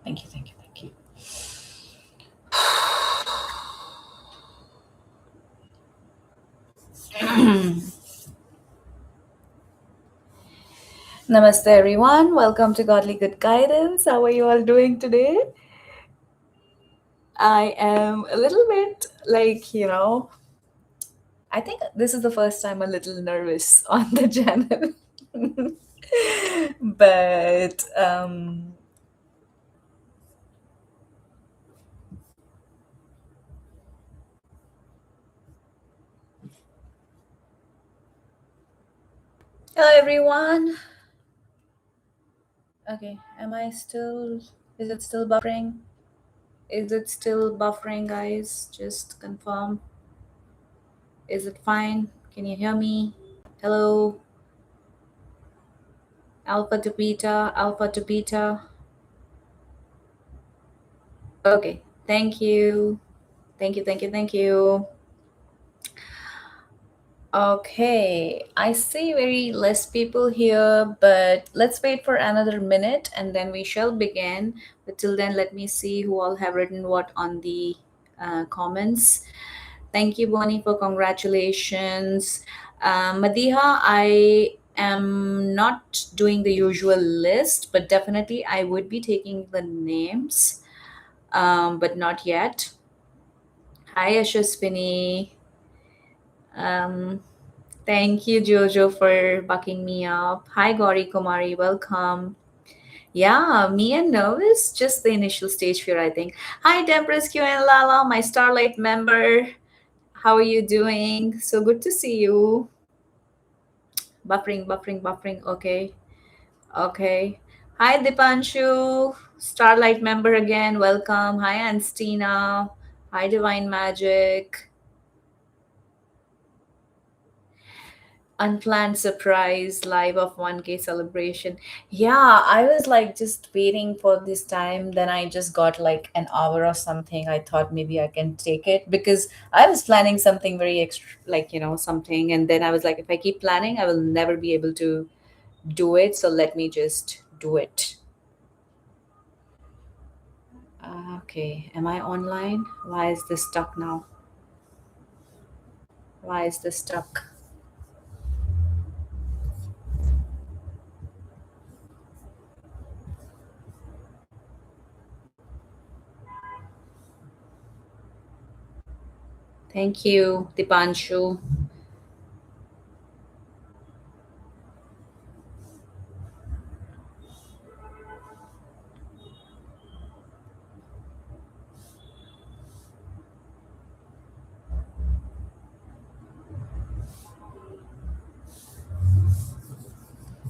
Thank you, thank you, thank you. Namaste, everyone. Welcome to Godly Good Guidance. How are you all doing today? I am a little bit I think this is the first time a little nervous on the channel. but Hello, everyone. Okay, is it still buffering? Is it still buffering, guys? Just confirm. Is it fine? Can you hear me? Hello? Alpha to beta, alpha to beta. Okay, thank you. Thank you, thank you, thank you. Okay, I see very less people here, but let's wait for another minute and then we shall begin. But till then, let me see who all have written what on the comments. Thank you, Bonnie, for congratulations. Madiha, I am not doing the usual list, but definitely I would be taking the names, but not yet. Hi, Ashwini. Um, Thank you, Jojo, for bucking me up. Hi, Gauri Kumari. Welcome. Yeah, me and nervous, just the initial stage fear, I think. Hi, Temperance Q and Lala, my Starlight member. How are you doing? So good to see you. Buffering, buffering, buffering. Okay. Okay. Hi, Dipanshu. Starlight member again. Welcome. Hi, Anstina. Hi, Divine Magic. Unplanned surprise live of 1K celebration. Yeah, I was like just waiting for this time. Then I just got like an hour or something. I thought maybe I can take it because I was planning something very extra, something. And then I was like, if I keep planning, I will never be able to do it. So let me just do it. Okay, am I online? Why is this stuck now? Why is this stuck? Thank you, Dipanshu.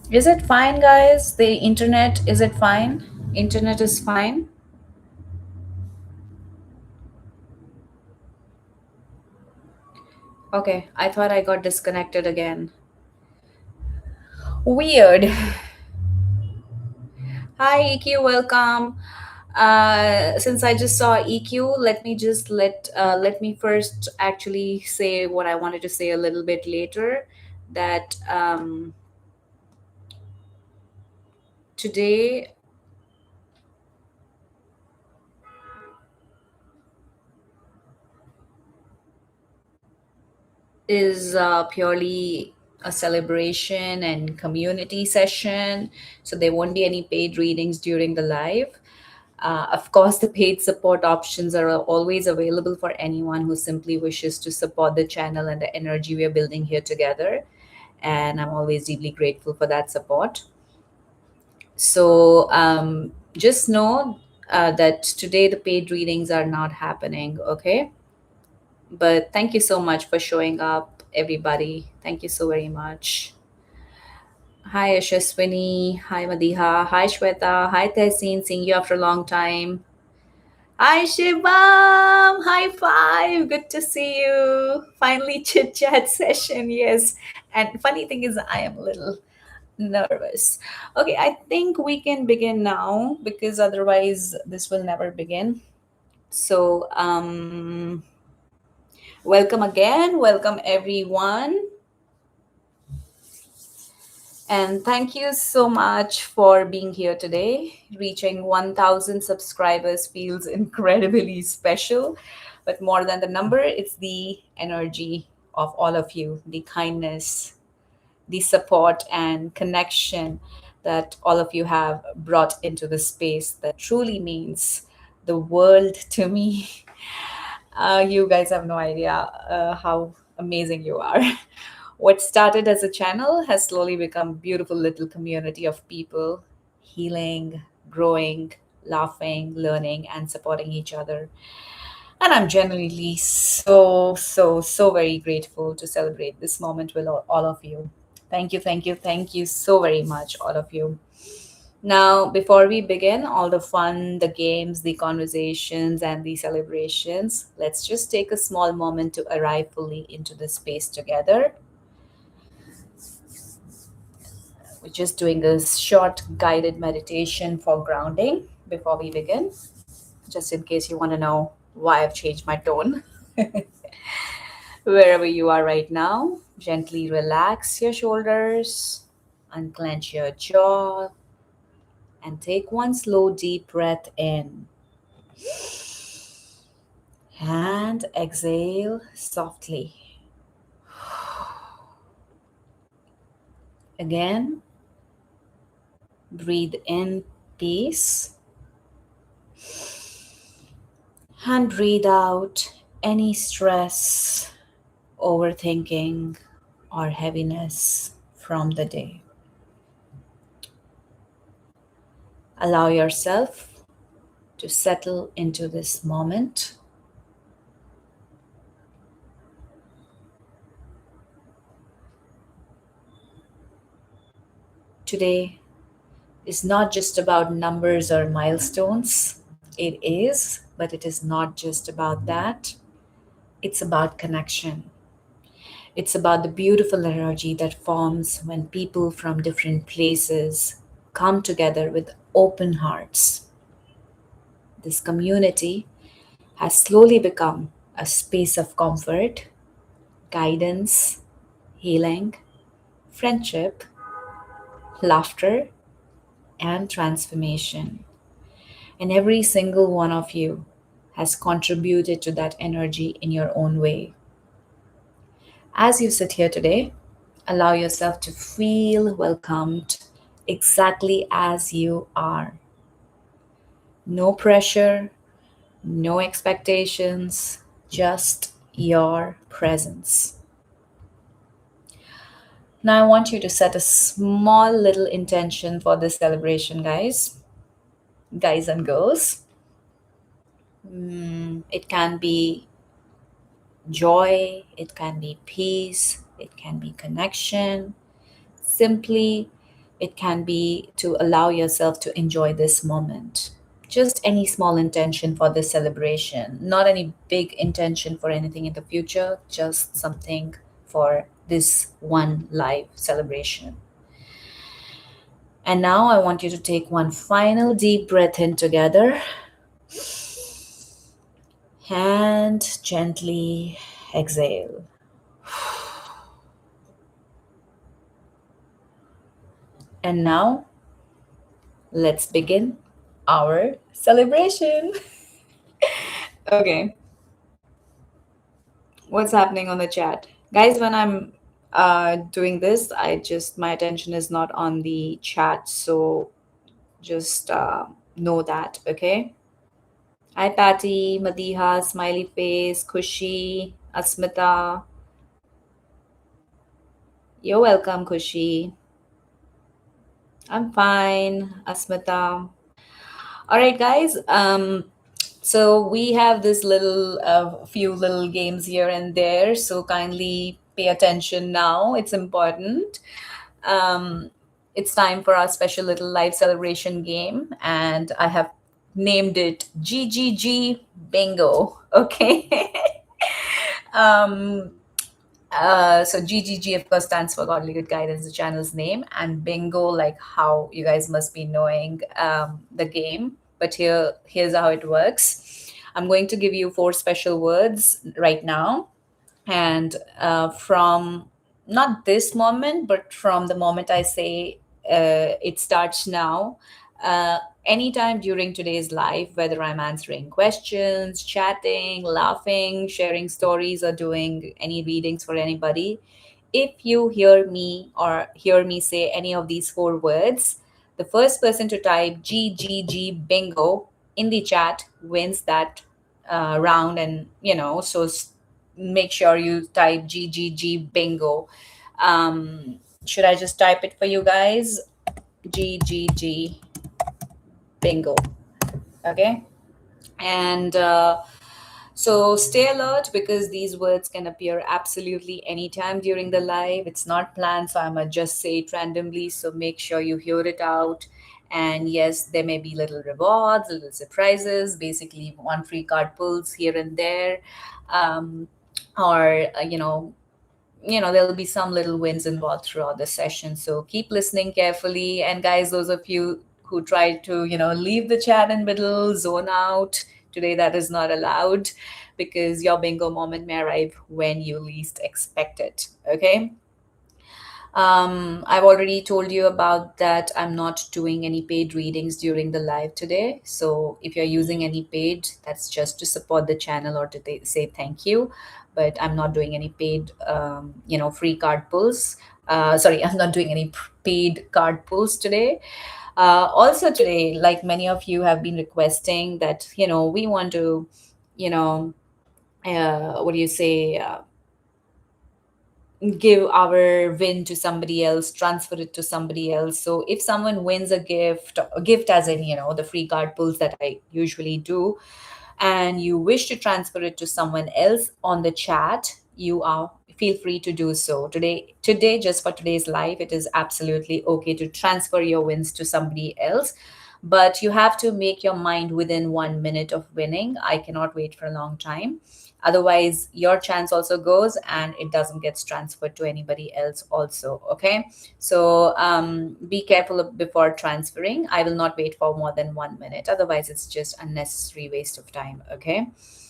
Is it fine, guys? The internet, is it fine? Internet is fine. Okay, I thought I got disconnected again. Weird. Hi, EQ, welcome. Since I just saw EQ, let me first actually say what I wanted to say a little bit later. That today is purely a celebration and community session, so there won't be any paid readings during the live. Of course, the paid support options are always available for anyone who simply wishes to support the channel and the energy we are building here together. And I'm always deeply grateful for that support. So just know that today the paid readings are not happening, okay? But thank you so much for showing up, everybody. Thank you so very much. Hi, Ashaswini. Hi, Madiha. Hi, Shweta. Hi, Tehseen. Seeing you after a long time. Hi, Shivam. High five. Good to see you. Finally, chit chat session. Yes. And funny thing is, I am a little nervous. Okay, I think we can begin now because otherwise, this will never begin. So, welcome again. Welcome, everyone. And thank you so much for being here today. Reaching 1,000 subscribers feels incredibly special. But more than the number, it's the energy of all of you, the kindness, the support, and connection that all of you have brought into the space that truly means the world to me. You guys have no idea how amazing you are. What started as a channel has slowly become a beautiful little community of people healing, growing, laughing, learning, and supporting each other. And I'm genuinely so very grateful to celebrate this moment with all of you. Thank you so very much, all of you. Now, before we begin all the fun, the games, the conversations, and the celebrations, let's just take a small moment to arrive fully into the space together. We're just doing a short guided meditation for grounding before we begin, just in case you want to know why I've changed my tone. Wherever you are right now, gently relax your shoulders, unclench your jaw, and take one slow, deep breath in. And exhale softly. Again, breathe in peace and breathe out any stress, overthinking, or heaviness from the day. Allow yourself to settle into this moment. Today is not just about numbers or milestones. It is, but it is not just about that. It's about connection. It's about the beautiful energy that forms when people from different places come together with open hearts. This community has slowly become a space of comfort, guidance, healing, friendship, laughter, and transformation. And every single one of you has contributed to that energy in your own way. As you sit here today, allow yourself to feel welcomed exactly as you are. No pressure, no expectations, just your presence. Now, I want you to set a small little intention for this celebration, guys and girls. It can be joy, it can be peace, it can be connection. Simply, it can be to allow yourself to enjoy this moment. Just any small intention for this celebration, not any big intention for anything in the future, just something for this one live celebration. And now I want you to take one final deep breath in together and gently exhale. And now let's begin our celebration. Okay, what's happening on the chat? Guys, when I'm doing this, my attention is not on the chat. So just know that. Okay. Hi, Patty, Madiha, Smiley Face, Kushi, Asmita. You're welcome, Kushi. I'm fine, Asmita. All right, guys. So we have this little, few little games here and there. So kindly pay attention now. It's important. Um, it's time for our special little live celebration game, and I have named it GGG Bingo. Okay. um, so GGG, of course, stands for Godly Good Guidance, the channel's name, and Bingo, like how you guys must be knowing the game. But here's how it works. I'm going to give you four special words right now, and from not this moment, but from the moment I say it starts now, anytime during today's life, whether I'm answering questions, chatting, laughing, sharing stories, or doing any readings for anybody, if you hear me say any of these four words, the first person to type GGG bingo in the chat wins that round. And make sure you type GGG bingo. Should I just type it for you guys? GGG bingo. Okay. And so stay alert, because these words can appear absolutely anytime during the live. It's not planned, so I might just say it randomly. So make sure you hear it out. And yes, there may be little rewards, little surprises, basically one free card pulls here and there. Um, or there'll be some little wins involved throughout the session. So keep listening carefully. And guys, those of you who try to leave the chat in middle, zone out, today that is not allowed, because your bingo moment may arrive when you least expect it. Okay. I've already told you about that. I'm not doing any paid readings during the live today. So if you're using any paid, that's just to support the channel or to say thank you. But I'm not doing any paid, free card pulls. Sorry, I'm not doing any paid card pulls today. Also today, like many of you have been requesting that, we want to, you know, what do you say? Give our win to somebody else, transfer it to somebody else. So if someone wins a gift, as in the free card pulls that I usually do, and you wish to transfer it to someone else on the chat, you are feel free to do so today. Just for today's live, it is absolutely okay to transfer your wins to somebody else, but you have to make your mind within 1 minute of winning. I cannot wait for a long time. Otherwise, your chance also goes and it doesn't get transferred to anybody else also. Okay. So be careful before transferring. I will not wait for more than 1 minute. Otherwise, it's just unnecessary waste of time. Okay.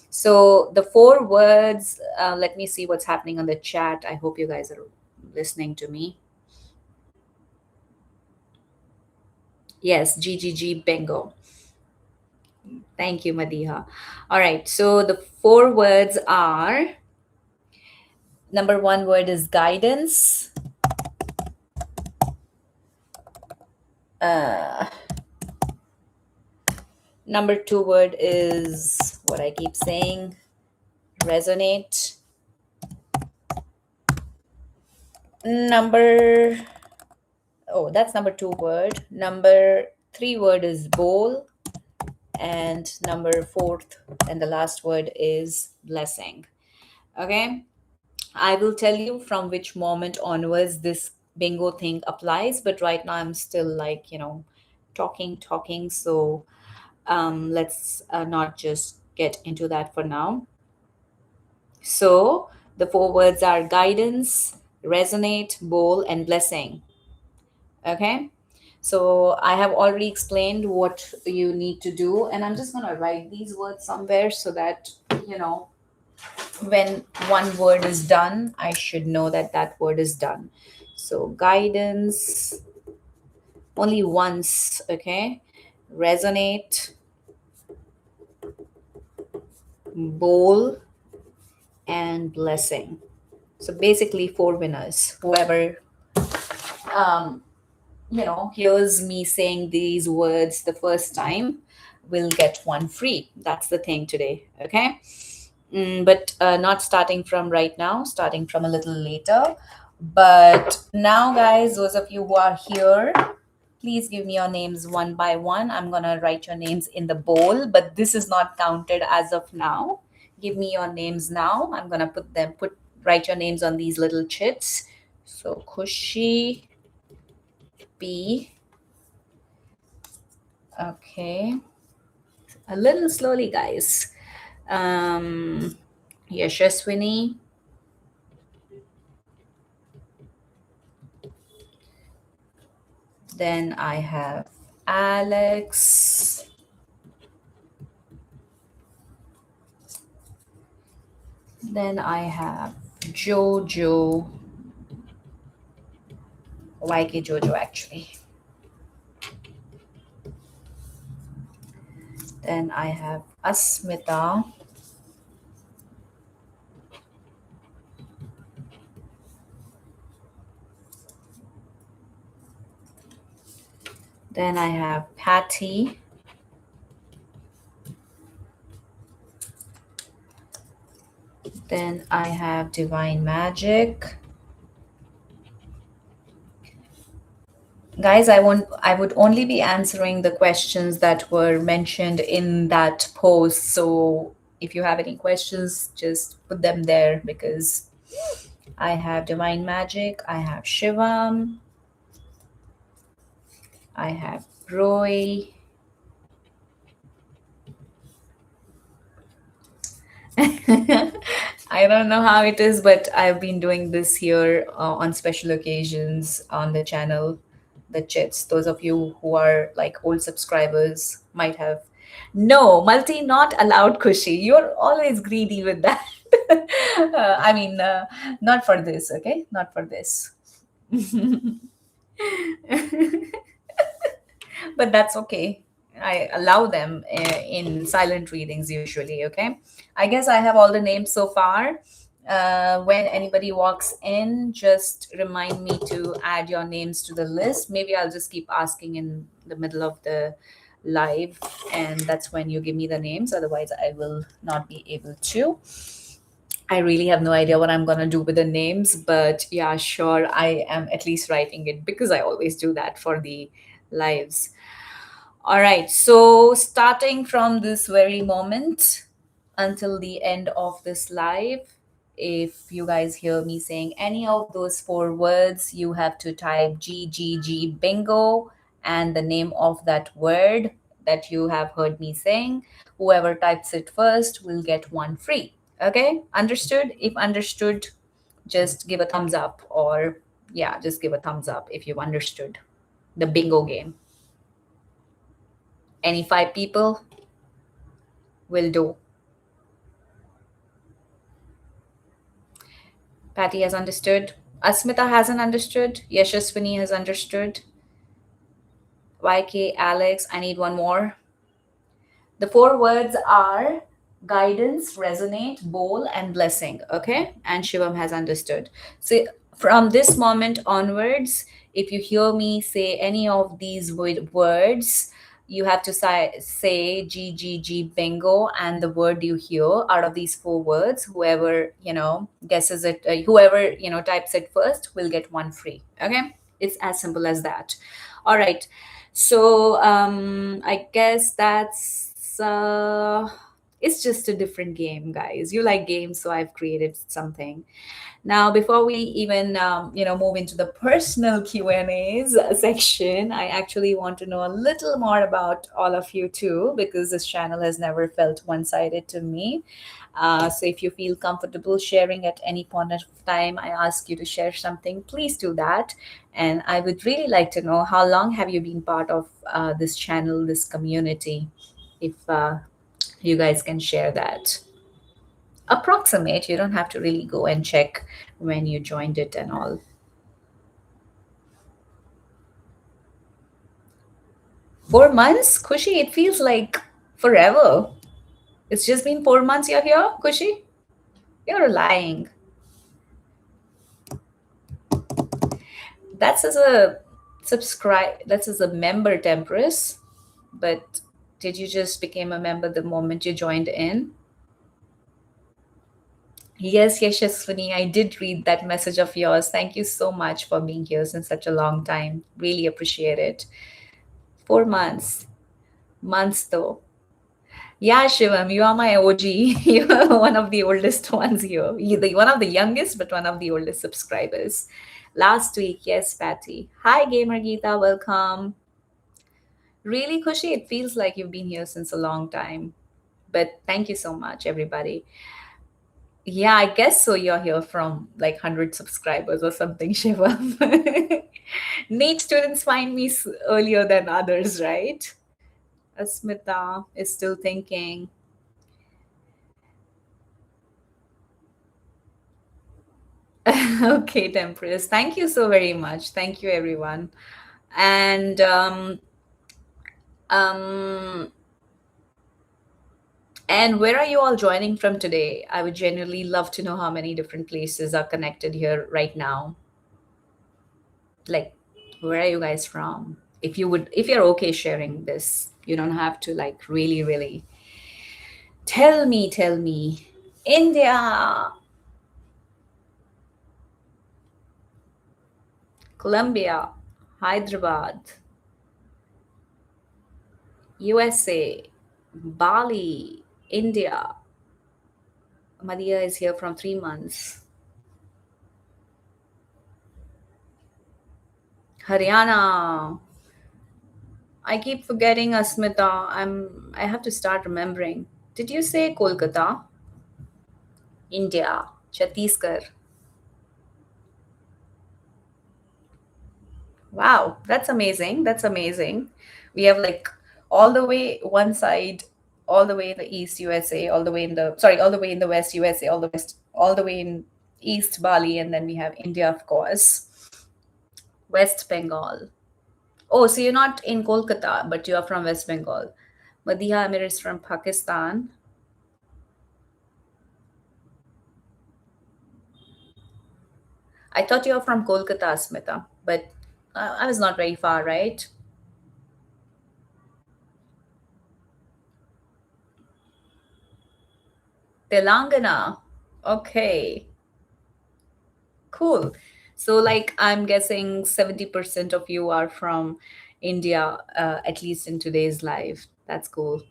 So the four words, let me see what's happening on the chat. I hope you guys are listening to me. Yes, GGG bingo. Thank you, Madiha. All right. So the four words are, number one word is guidance. Uh, Number two word is what I keep saying, resonate. Number, oh, that's number two word. Number three word is bowl. And number fourth and the last word is blessing. Okay. I will tell you from which moment onwards this bingo thing applies, but right now I'm still like, talking. So let's not just get into that for now. So the four words are guidance, resonate, bowl, and blessing. Okay. So I have already explained what you need to do, and I'm just going to write these words somewhere so that, when one word is done, I should know that that word is done. So guidance only once. Okay. Resonate, bowl, and blessing. So basically, four winners. Whoever hears me saying these words the first time will get one free. That's the thing today. Okay. But not starting from right now, starting from a little later. But now, guys, those of you who are here, please give me your names one by one. I'm going to write your names in the bowl, but this is not counted as of now. Give me your names now. I'm going to write your names on these little chits. So, Kushi, B. Okay. A little slowly, guys. Um, Yashaswini. Then I have Alex. Then I have Jojo. YK Jojo, actually. Then I have Asmita. Then I have Patty. Then I have Divine Magic. Guys, I would only be answering the questions that were mentioned in that post. So if you have any questions, just put them there, because I have Divine Magic, I have Shivam, I have Roy. I don't know how it is, but I've been doing this here on special occasions on the channel, the chits. Those of you who are like old subscribers might have. No, multi not allowed, Kushi. You're always greedy with that. I mean, not for this, okay? Not for this. But that's okay. I allow them in silent readings usually. Okay. I guess I have all the names so far. When anybody walks in, just remind me to add your names to the list. Maybe I'll just keep asking in the middle of the live, and that's when you give me the names. Otherwise, I will not be able to. I really have no idea what I'm going to do with the names, but yeah, sure. I am at least writing it because I always do that for the lives. All right. So, starting from this very moment until the end of this live, if you guys hear me saying any of those four words, you have to type GGG bingo and the name of that word that you have heard me saying. Whoever types it first will get one free. Okay. Understood? If understood, just give a thumbs up, or yeah, just give a thumbs up if you've understood the bingo game. Any five people will do. Patty has understood. Asmita hasn't understood. Yashaswini has understood. YK, Alex, I need one more. The four words are guidance, resonate, bowl, and blessing. Okay. And Shivam has understood. So from this moment onwards, if you hear me say any of these words, you have to say GGG bingo and the word you hear out of these four words. Whoever, guesses it, whoever, types it first will get one free. Okay. It's as simple as that. All right. So I guess it's just a different game, guys. You like games, so I've created something. Now, before we even move into the personal Q and A's section, I actually want to know a little more about all of you too, because this channel has never felt one-sided to me. So if you feel comfortable sharing at any point of time, I ask you to share something, please do that. And I would really like to know, how long have you been part of this channel, this community, if you guys can share that. Approximate, you don't have to really go and check when you joined it and all. 4 months? Kushi, it feels like forever. It's just been 4 months you're here, Kushi? You're lying. That's as a Subscribe. That is a member, Temperance. But did you just become a member the moment you joined in? Yes, Yashaswini, I did read that message of yours. Thank you so much for being here since such a long time. Really appreciate it. 4 months. Months though. Yeah, Shivam, you are my OG. You are one of the oldest ones here. One of the youngest, but one of the oldest subscribers. Last week, yes, Patty. Hi, Gamer Geeta, welcome. Really, Kushi, it feels like you've been here since a long time. But thank you so much, everybody. Yeah, I guess so. You're here from like 100 subscribers or something, Shivam. Neat students find me earlier than others, right? Asmita is still thinking. Okay, Temperance. Thank you so very much. Thank you, everyone. And um, and where are you all joining from today? I would genuinely love to know how many different places are connected here right now. Like, where are you guys from? If you're okay sharing this, you don't have to like really, really tell me. Tell me, India, Colombia, Hyderabad, USA, Bali, India. Madia is here from 3 months. Haryana. I keep forgetting Asmita. I have to start remembering. Did you say Kolkata? India. Chhattisgarh. Wow, that's amazing. That's amazing. We have like all the way one side, all the way in the East USA, all the way in the sorry, all the way in the West USA, all the way in East Bali, and then we have India, of course. West Bengal. Oh, so you're not in Kolkata, but you are from West Bengal. Madiha Amir is from Pakistan. I thought you were from Kolkata, Smita, but I was not very far, right? Telangana. Okay, cool. So, like, I'm guessing 70% of you are from India, at least in today's life. That's cool.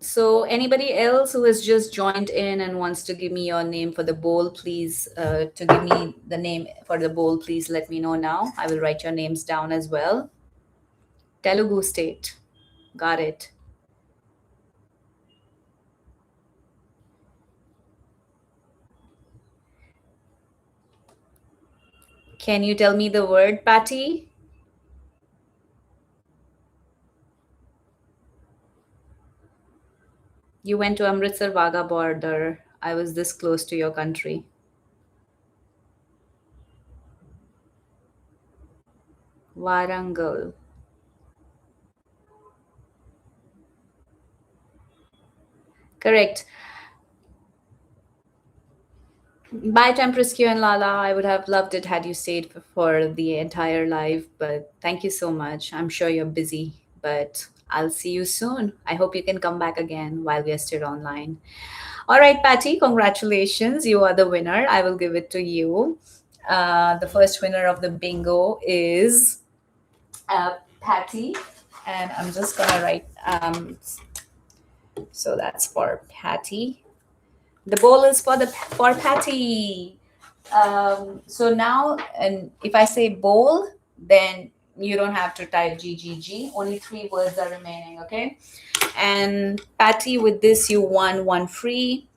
So, anybody else who has just joined in and wants to give me your name for the bowl, please, to give me the name for the bowl, please let me know now. I will write your names down as well. Telugu state. Got it. Can you tell me the word, Patty? You went to Amritsar Wagah border. I was this close to your country. Warangal. Correct. Bye, Temprescu and Lala. I would have loved it had you stayed for the entire live, but thank you so much. I'm sure you're busy, but I'll see you soon. I hope you can come back again while we are still online. All right, Patty, congratulations. You are the winner. I will give it to you. The first winner of the bingo is Patty. And I'm just going to write, so that's for Patty. The bowl is for Patty. So now, and if I say bowl, then you don't have to type GGG. Only three words are remaining, okay? And Patty, with this, you won one free.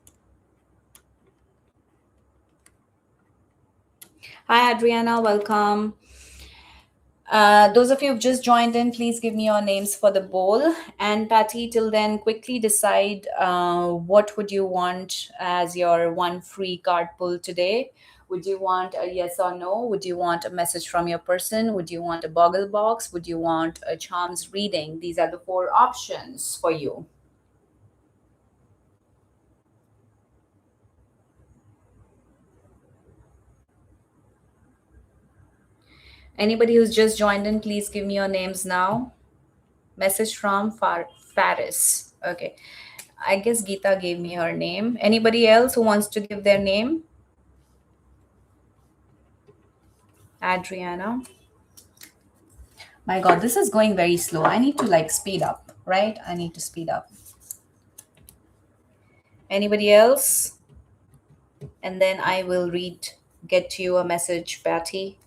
Hi, Adriana, welcome. Those of you who've just joined in, please give me your names for the bowl. And Patty, till then, quickly decide what would you want as your one free card pull today. Would you want a yes or no? Would you want a message from your person? Would you want a boggle box? Would you want a charms reading? These are the four options for you. Anybody who's just joined in, please give me your names now. Message from Faris. Okay. I guess Geeta gave me her name. Anybody else who wants to give their name? Adriana. My God, this is going very slow. I need to like speed up, right? I need to speed up. Anybody else? And then I will get to you a message, Patty,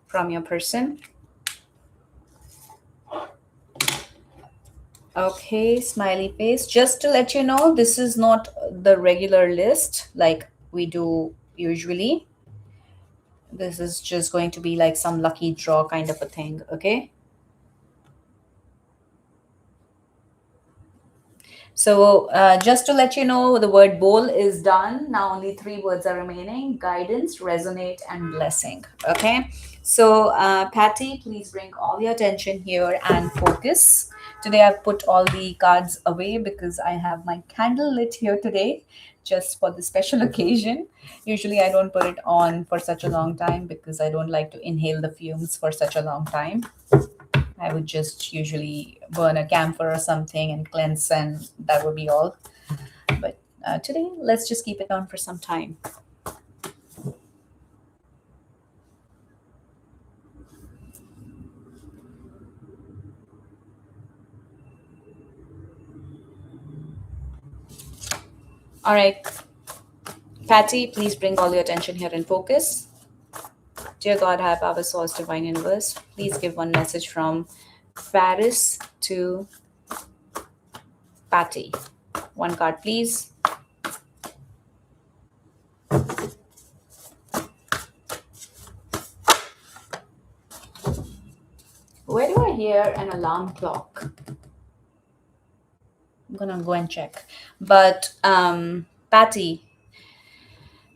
from your person. Okay, smiley face. Just to let you know, this is not the regular list like we do usually. This is just going to be like some lucky draw kind of a thing, okay? So, just to let you know, the word bowl is done. Now, only three words are remaining: guidance, resonate, and blessing. Okay. So, Patty, please bring all your attention here and focus. Today, I've put all the cards away because I have my candle lit here today just for the special occasion. Usually, I don't put it on for such a long time because I don't like to inhale the fumes for such a long time. I would just usually burn a camphor or something and cleanse, and that would be all. But today, let's just keep it on for some time. All right, Patty, please bring all your attention here and focus. Dear God, high power, source, divine universe, please give one message from Faris to Patty. One card, please. Where do I hear an alarm clock? I'm gonna go and check. But Patty,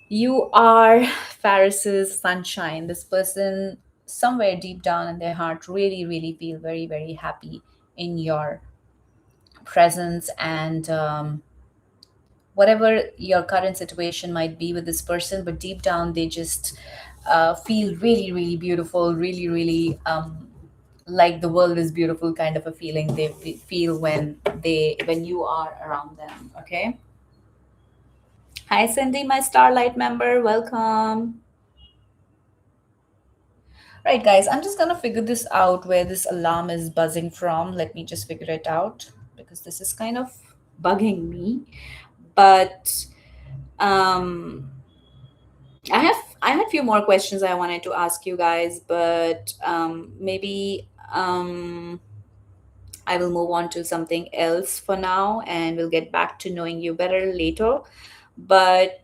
you are Faris's sunshine. This person, somewhere deep down in their heart, really, really feel very, very happy in your presence. And whatever your current situation might be with this person, but deep down, they just feel really, really beautiful, really, really like the world is beautiful kind of a feeling they feel when you are around them. Okay. Hi, Cindy, my Starlight member. Welcome. Right, guys, I'm just gonna figure this out where this alarm is buzzing from. Let me just figure it out because this is kind of bugging me. But um, I had a few more questions I wanted to ask you guys, but maybe I will move on to something else for now, and we'll get back to knowing you better later. But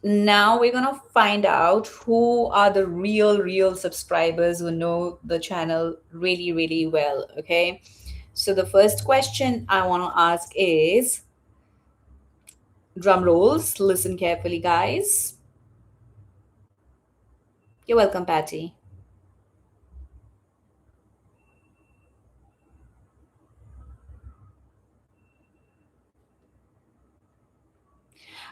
now we're gonna find out who are the real subscribers who know the channel really, really well. Okay. So the first question I want to ask is drum rolls. Listen carefully, guys. You're welcome, Patty.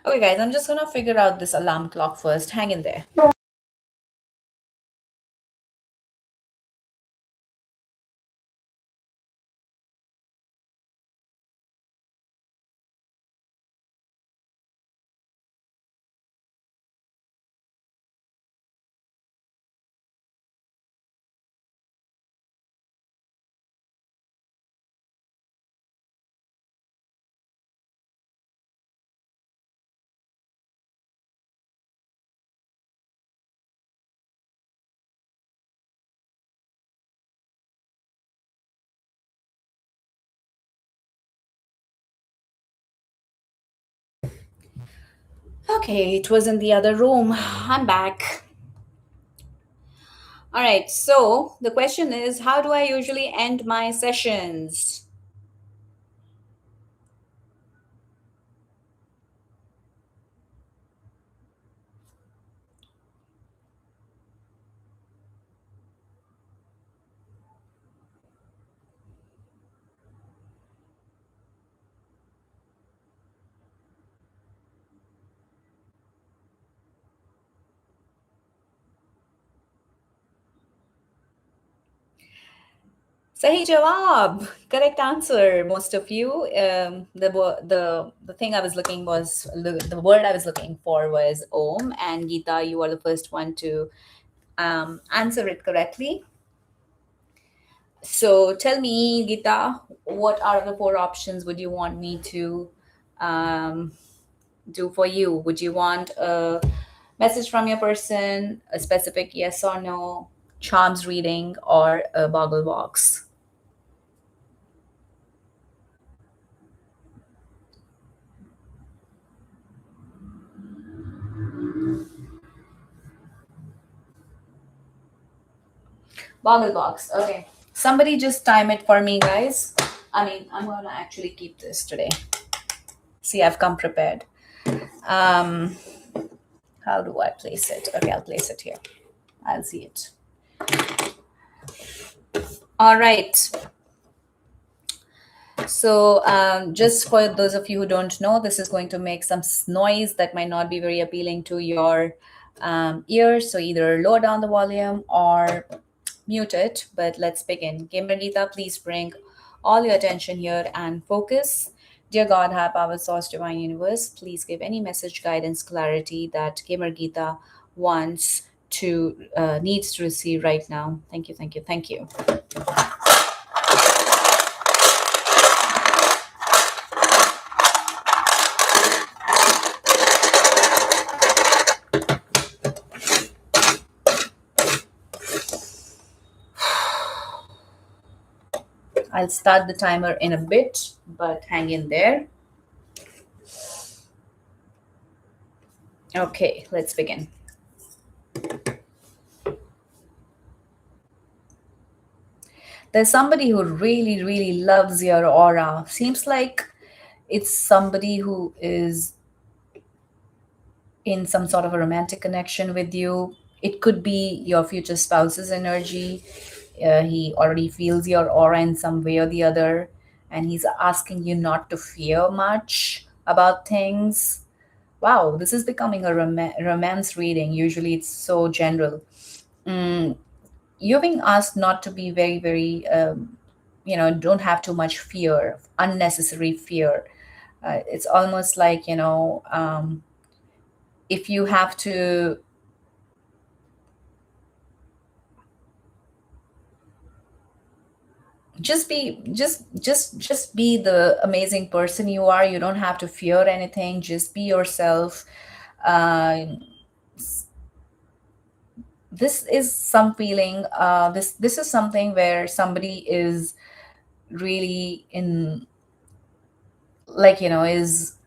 Okay, guys, I'm just gonna figure out this alarm clock first. Hang in there. Okay, it was in the other room. I'm back. All right, so the question is, how do I usually end my sessions? Sahi jawab. Correct answer. Most of you. The thing I was looking was the word I was looking for was Om, and Geeta, you are the first one to answer it correctly. So tell me, Geeta, what are the four options would you want me to um, do for you? Would you want a message from your person, a specific yes or no, charms reading, or a boggle box? Boggle box. Okay. Somebody just time it for me, guys. I mean, I'm gonna actually keep this today. See, I've come prepared. Um, how do I place it? Okay, I'll place it here. I'll see it. All right. So, just for those of you who don't know, this is going to make some noise that might not be very appealing to your ears. So, either lower down the volume or mute it. But let's begin. Gamer Geeta, please bring all your attention here and focus. Dear God, high power, source, divine universe, please give any message, guidance, clarity that Gamer Geeta wants to needs to receive right now. Thank you, thank you, thank you. I'll start the timer in a bit, but hang in there. Okay, let's begin. There's somebody who really, really loves your aura. Seems like it's somebody who is in some sort of a romantic connection with you. It could be your future spouse's energy. He already feels your aura in some way or the other, and he's asking you not to fear much about things. Wow, this is becoming a romance reading. Usually it's so general. Mm, you're being asked not to be very, very, don't have too much fear, unnecessary fear. It's almost like, if you have to just be the amazing person you are. You don't have to fear anything. Just be yourself. Uh, this is some feeling. This is something where somebody is really in, like, is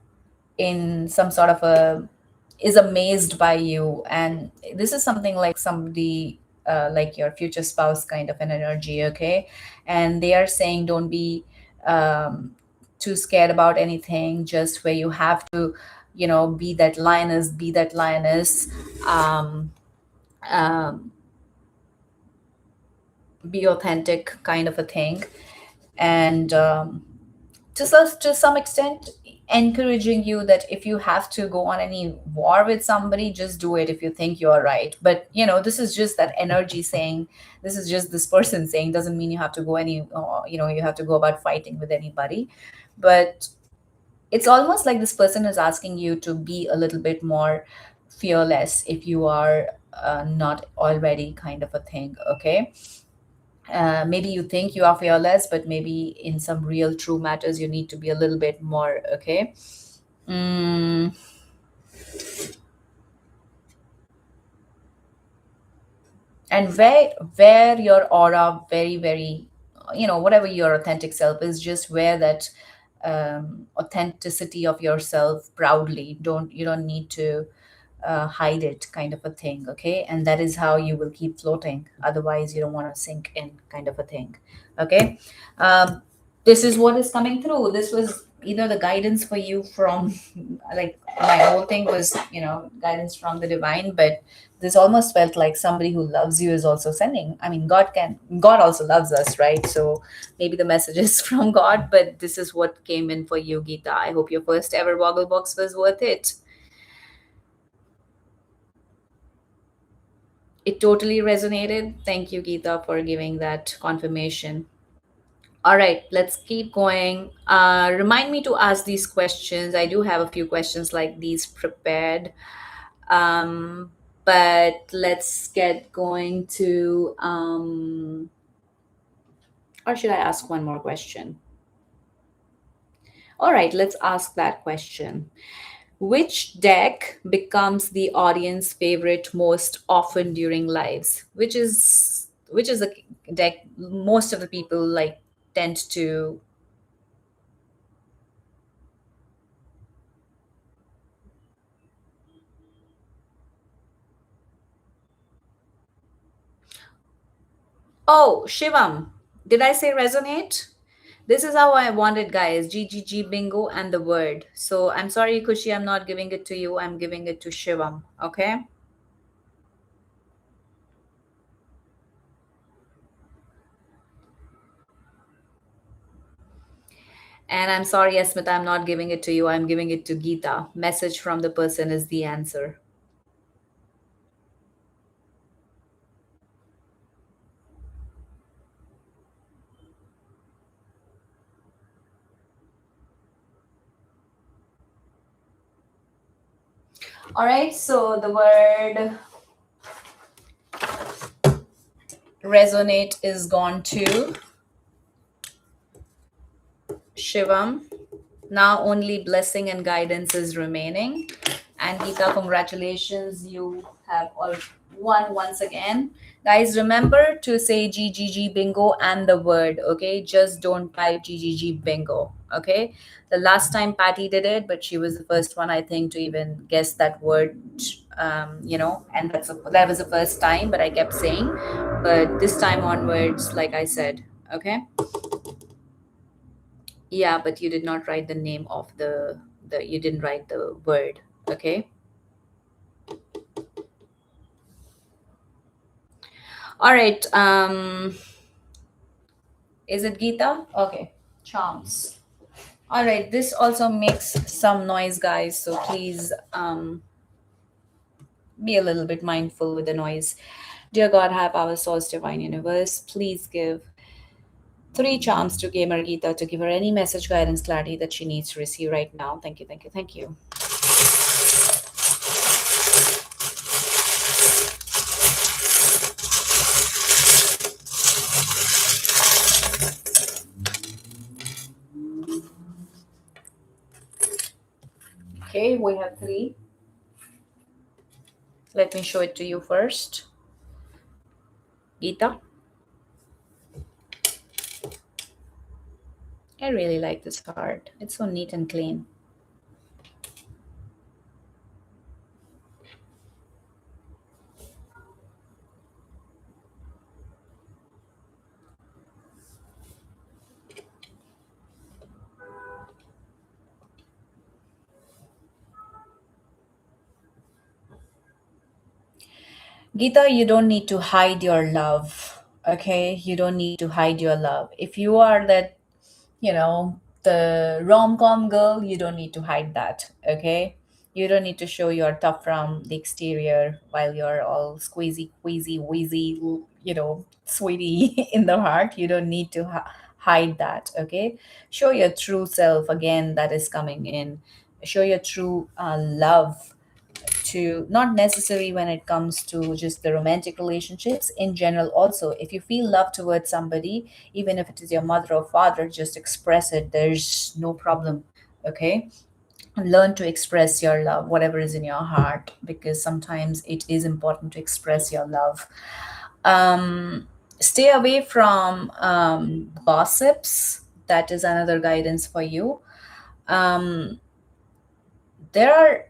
in some sort of a, is amazed by you, and this is something like somebody, like your future spouse kind of an energy. Okay, and they are saying don't be um, too scared about anything, just where you have to, be that lioness, um, um, be authentic kind of a thing. And to some extent encouraging you that if you have to go on any war with somebody, just do it if you think you're right. But this is just that energy saying, this is just this person saying, doesn't mean you have to go any, you have to go about fighting with anybody. But it's almost like this person is asking you to be a little bit more fearless if you are not already, kind of a thing. Okay, maybe you think you are fearless, but maybe in some real true matters you need to be a little bit more. Okay. mm, and where your aura very, very, whatever your authentic self is, just wear that authenticity of yourself proudly. You don't need to hide it, kind of a thing. Okay, and that is how you will keep floating. Otherwise you don't want to sink in, kind of a thing. Okay. um, this is what is coming through. This was either the guidance for you from like, my whole thing was, guidance from the divine, but this almost felt like somebody who loves you is also sending. I mean, God also loves us, right? So maybe the message is from God, but this is what came in for you, Geeta. I hope your first ever Woggle Box was worth it. It totally resonated. Thank you, Geeta, for giving that confirmation. All right, let's keep going. Remind me to ask these questions. I do have a few questions like these prepared. Um, but let's get going to, or should I ask one more question? All right, let's ask that question. Which deck becomes the audience favorite most often during lives? Which is the deck most of the people like tend to. Oh, Shivam, did I say resonate? This is how I want it, guys. GGG bingo and the word. So I'm sorry, Kushi, I'm not giving it to you. I'm giving it to Shivam. Okay. And I'm sorry, Asmita, I'm not giving it to you. I'm giving it to Geeta. Message from the person is the answer. All right. So the word resonate is gone to Shivam. Now only blessing and guidance is remaining. And Geeta, congratulations, you have all won once again. Guys, remember to say GGG bingo and the word, okay? Just don't type GGG bingo, okay? The last time Patty did it, but she was the first one, I think, to even guess that word, and that was the first time, but I kept saying. But this time onwards, like I said, okay? Yeah, but you did not write the name of the you didn't write the word. Okay. All right. Is it Geeta? Okay. Charms. All right. This also makes some noise, guys. So please be a little bit mindful with the noise. Dear God, high power, source, divine universe, please give three charms to Gamer Geeta to give her any message, guidance, clarity that she needs to receive right now. Thank you, thank you, thank you. Okay, we have three. Let me show it to you first. Geeta. I really like this card. It's so neat and clean. Geeta, you don't need to hide your love. Okay? You don't need to hide your love. If you are that, the rom com girl, you don't need to hide that. Okay? You don't need to show you're tough from the exterior while you're all squeezy, queasy, wheezy, sweetie in the heart. You don't need to hide that. Okay? Show your true self again that is coming in. Show your true love to not necessarily when it comes to just the romantic relationships in general. Also, if you feel love towards somebody, even if it is your mother or father, just express it. There's no problem. Okay, and learn to express your love, whatever is in your heart, because sometimes it is important to express your love. Stay away from gossips. That is another guidance for you. um, there are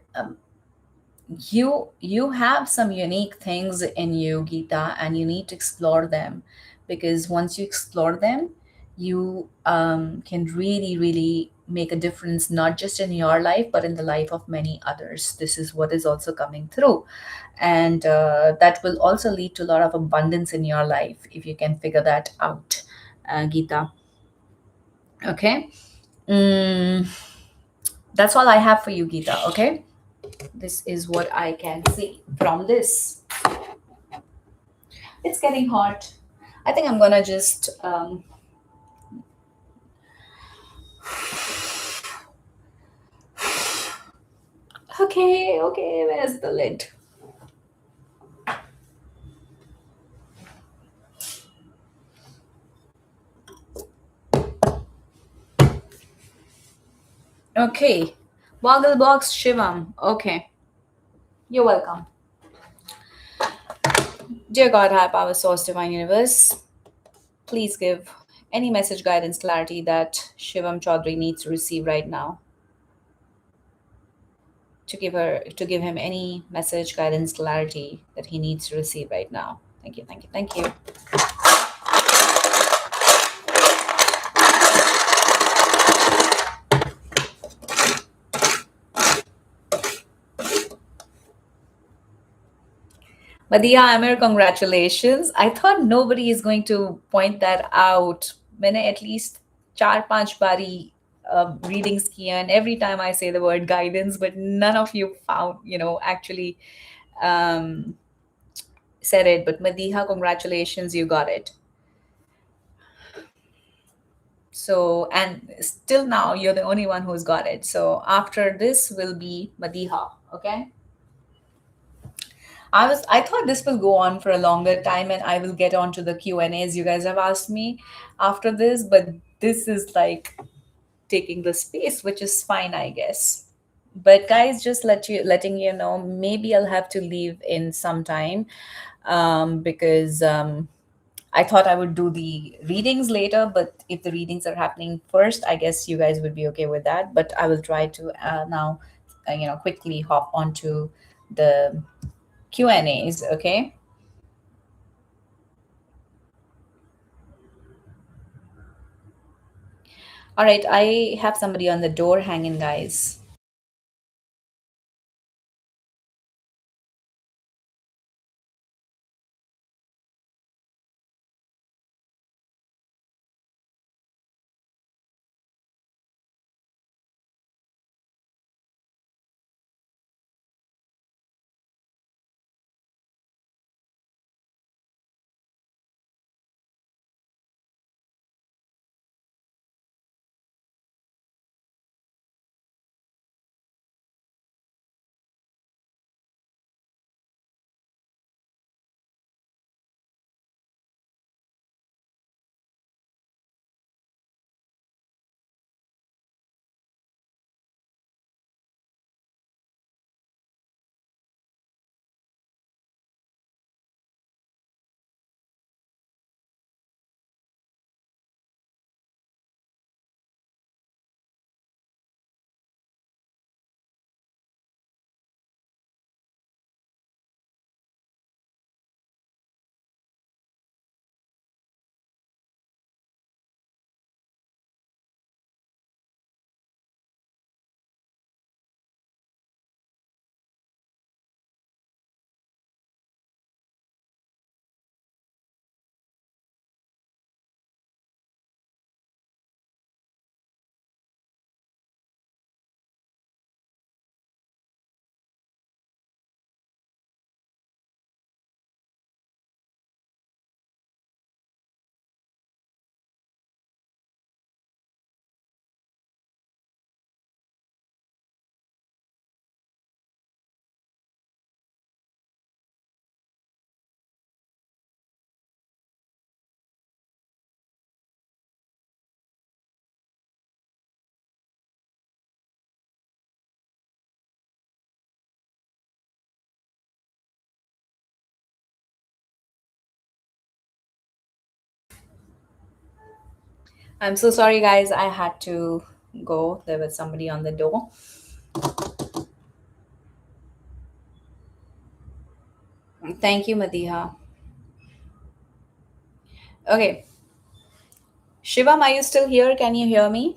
you have some unique things in you, Geeta, and you need to explore them, because once you explore them, you can really really make a difference, not just in your life but in the life of many others. This is what is also coming through, and that will also lead to a lot of abundance in your life if you can figure that out, Geeta. Okay. mm, that's all I have for you, Geeta. Okay, this is what I can see from this. It's getting hot. I think I'm gonna just Okay, okay, where's the lid? Okay. Woggle box Shivam. Okay. You're welcome. Dear God, high power source, divine universe, please give any message, guidance, clarity that Shivam Chaudhary needs to receive right now. To give him any message, guidance, clarity that he needs to receive right now. Thank you, thank you, thank you. Madiha Amir, congratulations. I thought nobody is going to point that out. मैंने at least चार पांच बारी readings किया, and every time I say the word guidance, but none of you found, actually um, said it. But Madiha, congratulations, you got it. So, and still now you're the only one who's got it. So after this will be Madiha. Okay. I thought this will go on for a longer time and I will get on to the Q&As you guys have asked me after this, but this is like taking the space, which is fine, I guess. But guys, just letting you know, maybe I'll have to leave in some time because I thought I would do the readings later, but if the readings are happening first, I guess you guys would be okay with that. But I will try to now, quickly hop onto the Q&As. Okay. All right. I have somebody on the door hanging, guys. I'm so sorry, guys. I had to go. There was somebody on the door. Thank you, Madiha. Okay. Shivam, are you still here? Can you hear me?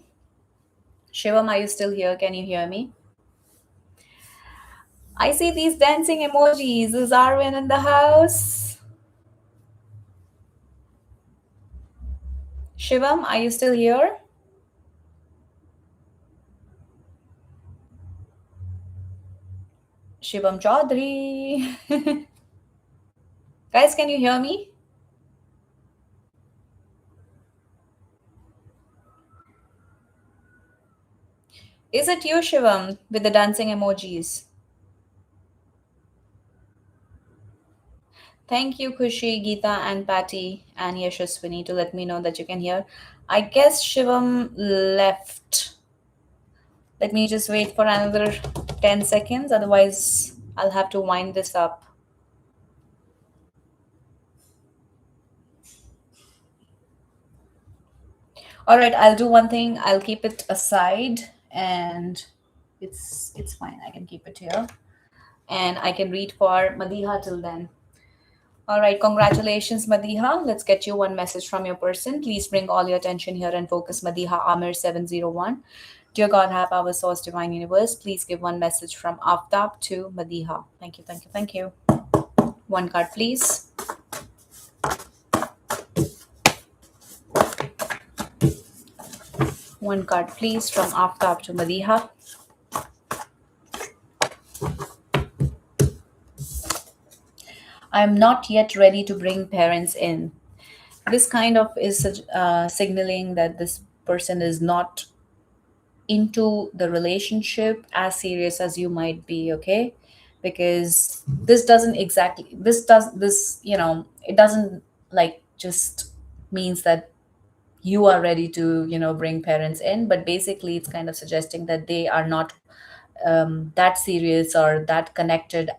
Shivam, are you still here? Can you hear me? I see these dancing emojis. Is Arvin in the house? Shivam, are you still here? Shivam Chaudhary. Guys, can you hear me? Is it you, Shivam, with the dancing emojis? Thank you, Kushi, Geeta, and Patty, and Yashaswini to let me know that you can hear. I guess Shivam left. Let me just wait for another 10 seconds, otherwise, I'll have to wind this up. All right, I'll do one thing. I'll keep it aside, and it's fine. I can keep it here, and I can read for Madiha till then. All right, congratulations, Madiha. Let's get you one message from your person. Please bring all your attention here and focus. Madiha Amir 701. Dear God, have our source, divine universe. Please give one message from Aftab to Madiha. Thank you, thank you, thank you. One card, please. One card, please, from Aftab to Madiha. I'm not yet ready to bring parents in. This kind of is signaling that this person is not into the relationship as serious as you might be, okay? Because this doesn't exactly, this does, this, it doesn't like just means that you are ready to, bring parents in, but basically it's kind of suggesting that they are not that serious or that connected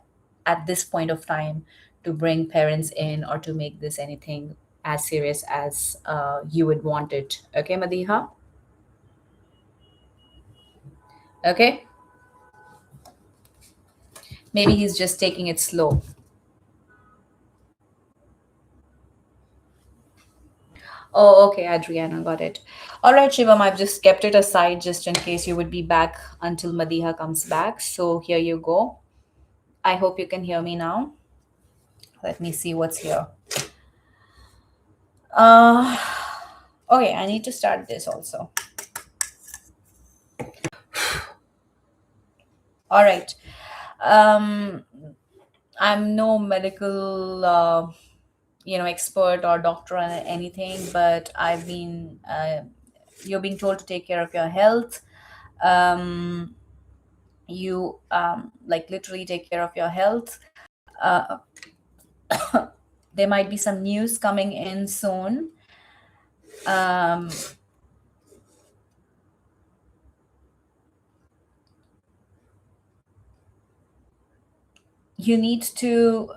at this point of time to bring parents in or to make this anything as serious as you would want it. Okay, Madiha? Okay. Maybe he's just taking it slow. Oh, okay, Adriana, got it. All right, Shivam, I've just kept it aside just in case you would be back until Madiha comes back. So here you go. I hope you can hear me now. Let me see what's here. Uh, okay, I need to start this also. All right. Um, I'm no medical, expert or doctor or anything, but you're being told to take care of your health. Um, you like literally take care of your health. Uh, there might be some news coming in soon. Um, you need to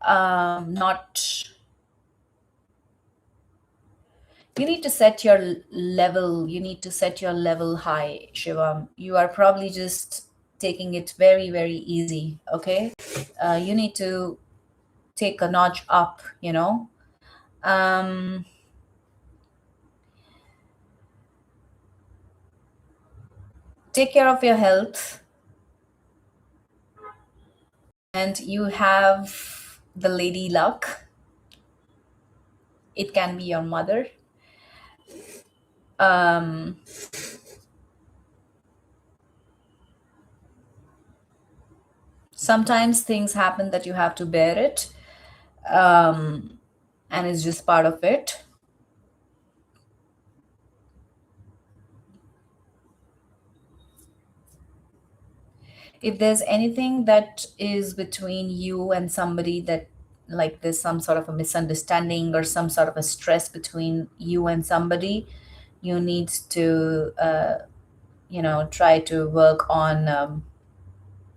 not you need to set your level you need to set your level high, Shivam. You are probably just taking it very, very easy, okay? You need to take a notch up, um, take care of your health, and you have the lady luck. It can be your mother. um, Sometimes things happen that you have to bear it, um, and it's just part of it. If there's anything that is between you and somebody, that like there's some sort of a misunderstanding or some sort of a stress between you and somebody, you need to try to work on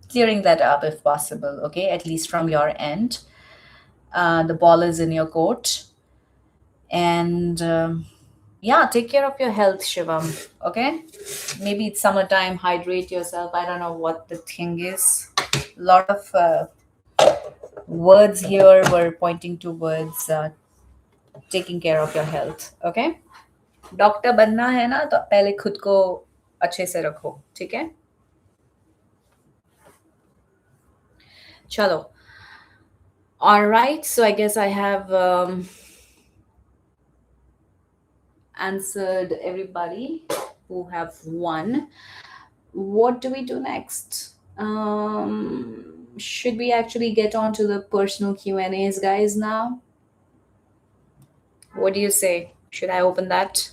clearing that up if possible, okay, at least from your end. The ball is in your court, and yeah, take care of your health, Shivam, okay? Maybe it's summertime, hydrate yourself. I don't know what the thing is. A lot of words here were pointing towards taking care of your health, okay? Doctor बनना है ना, तो पहले खुद को अच्छे से रखो, ठीक है? चलो. All right, so I guess I have answered everybody who have won. What do we do next? Should we actually get on to the personal Q&As, guys, now? What do you say? Should I open that?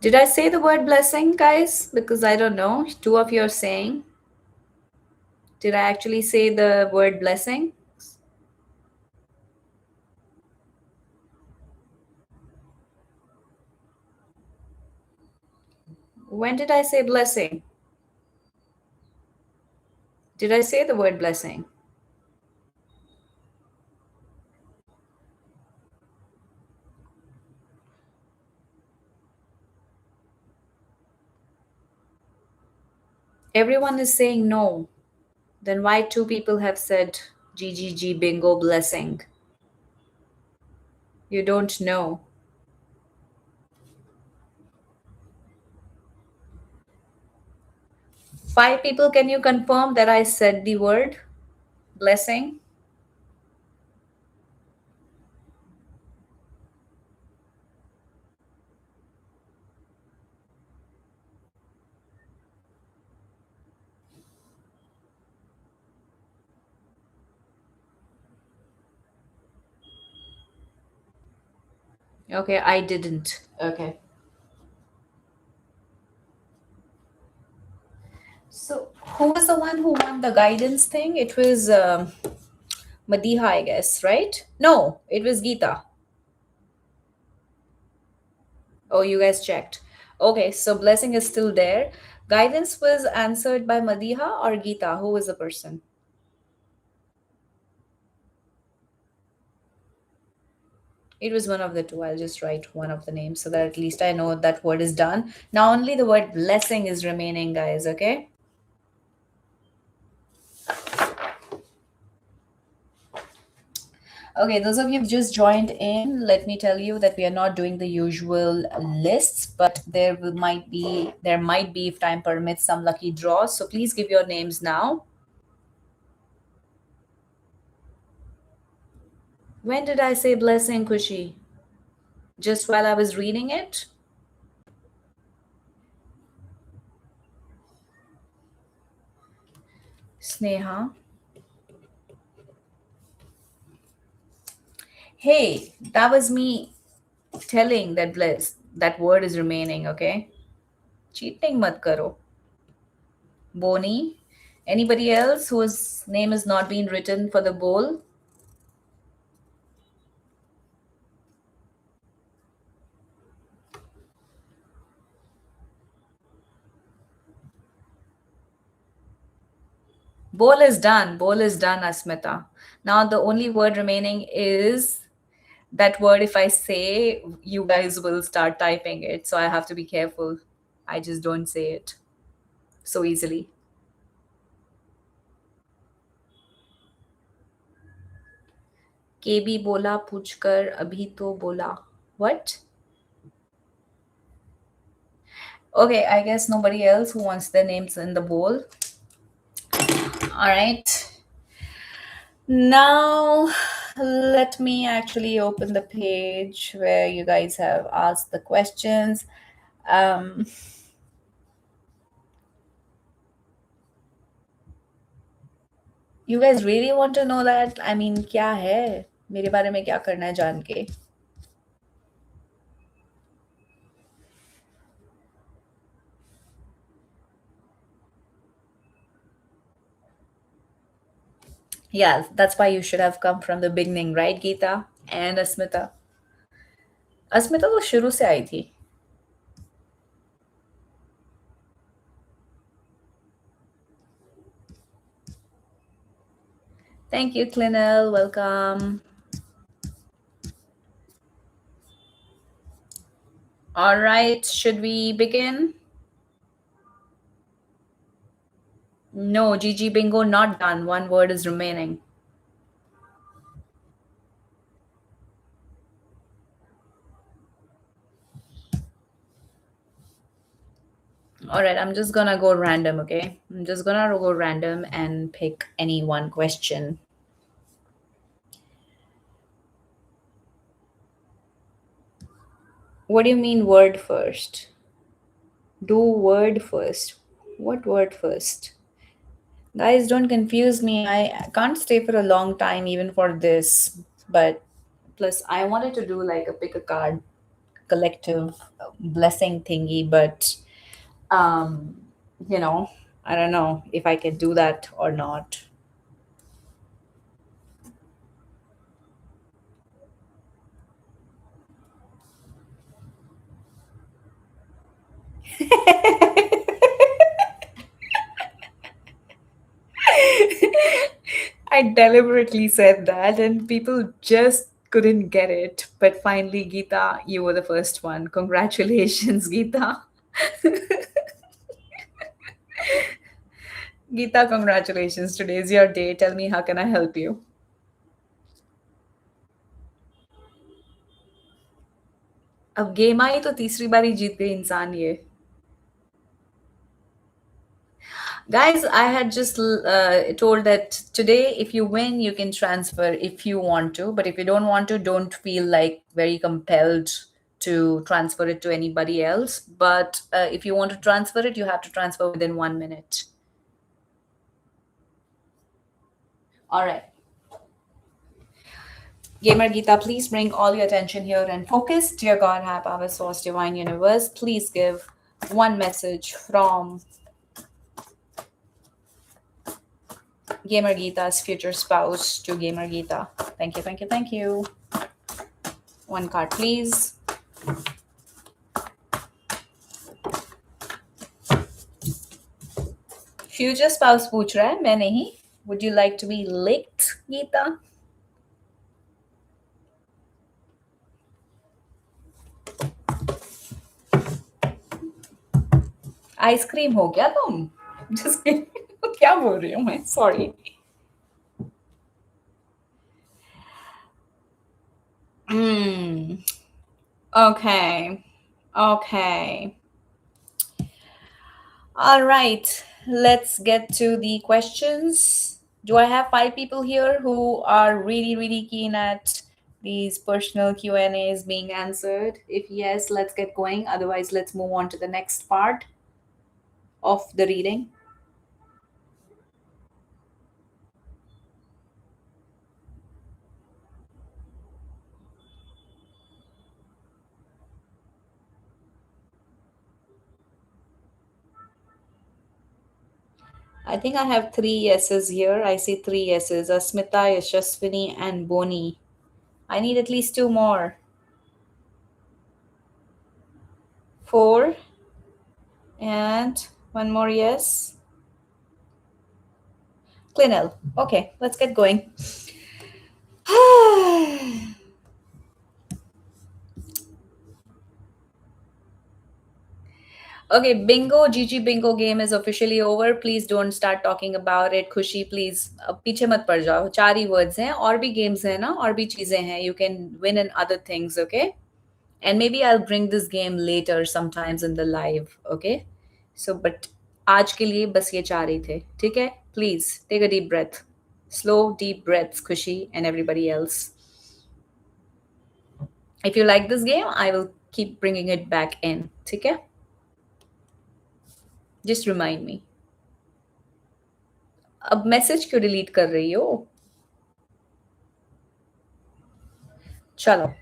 Did I say the word blessing, guys? Because I don't know. Two of you are saying. Did I actually say the word blessing? When did I say blessing? Did I say the word blessing? Everyone is saying no. Then why two people have said GGG bingo blessing? You don't know. Five people, can you confirm that I said the word blessing? Okay, I didn't. Okay. So, who was the one who won the guidance thing? It was Madiha, I guess, right? No, it was Geeta. Oh, you guys checked. Okay, so blessing is still there. Guidance was answered by Madiha or Geeta. Who was the person? It was one of the two. I'll just write one of the names so that at least I know that word is done. Now only the word blessing is remaining, guys, okay? Okay, those of you who've just joined in, let me tell you that we are not doing the usual lists, but there might be, if time permits, some lucky draws. So please give your names now. When did I say blessing, Kushi? Just while I was reading it? Sneha. Hey, that was me telling that bless that word is remaining, okay? Cheating mat karo. Boni. Anybody else whose name is not being written for the bowl? Bowl is done. Bowl is done, Asmita. Now the only word remaining is that word. If I say, you guys will start typing it. So I have to be careful. I just don't say it so easily. KB bola पूछकर अभी तो बोला. What? Okay, I guess nobody else who wants their names in the bowl. All right. Now, let me actually open the page where you guys have asked the questions. Um, you guys really want to know that? I mean, क्या है? मेरे बारे में क्या करना है जान के? Yeah, that's why you should have come from the beginning, right, Geeta and Asmita? अस्मिता तो शुरू से आई थी. Thank you, Clinel. Welcome. All right, should we begin? No, GG bingo not done. One word is remaining. All right, I'm just gonna go random, okay? I'm just gonna go random and pick any one question. What do you mean word first? Do word first. What word first? Guys, don't confuse me. I can't stay for a long time even for this, but plus I wanted to do like a pick a card collective blessing thingy, but um, you know, I don't know if I can do that or not. I deliberately said that, and people just couldn't get it. But finally, Geeta, you were the first one. Congratulations, Geeta. Geeta, congratulations. Today is your day. Tell me, how can I help you? अब game आई तो तीसरी बारी जीत गई इंसान ये. Guys, I had just told that today, if you win, you can transfer if you want to. But if you don't want to, don't feel like very compelled to transfer it to anybody else. But if you want to transfer it, you have to transfer within 1 minute. All right. Gamer Geeta, please bring all your attention here and focus. Dear God, high power, source, divine universe, please give one message from Gamer Geeta's future spouse to Gamer Geeta. Thank you, thank you, thank you. One card, please. Future spouse पूछ रहा है, मैं नहीं. Would you like to be licked, Geeta? Ice cream हो क्या तुम? Just क्या बोल रही हूँ मैं? Sorry. Hmm. Okay. Okay. All right. Let's get to the questions. Do I have 5 people here who are really, really keen at these personal Q&As being answered? If yes, let's get going. Otherwise, let's move on to the next part of the reading. I think I have 3 yeses here. I see 3 yeses. Asmita, Yashaswini, and Boni. I need at least 2 more. 4 and one more yes. Clinel. Okay, let's get going. Okay, bingo, GG bingo game is officially over. Please don't start talking about it. खुशी, please पीछे मत पड़ जाओ. 4 ही words हैं. और भी games हैं ना, और भी चीजें हैं. You can win in other things, okay? And maybe I'll bring this game later sometimes in the live, okay? So, but आज के लिए बस ये 4 ही थे. ठीक है? Please take a deep breath. Slow, deep breaths, खुशी, and everybody else. If you like this game, I will keep bringing it back in. ठीक है? Just remind me. अब मैसेज क्यों डिलीट कर रही हो? चलो.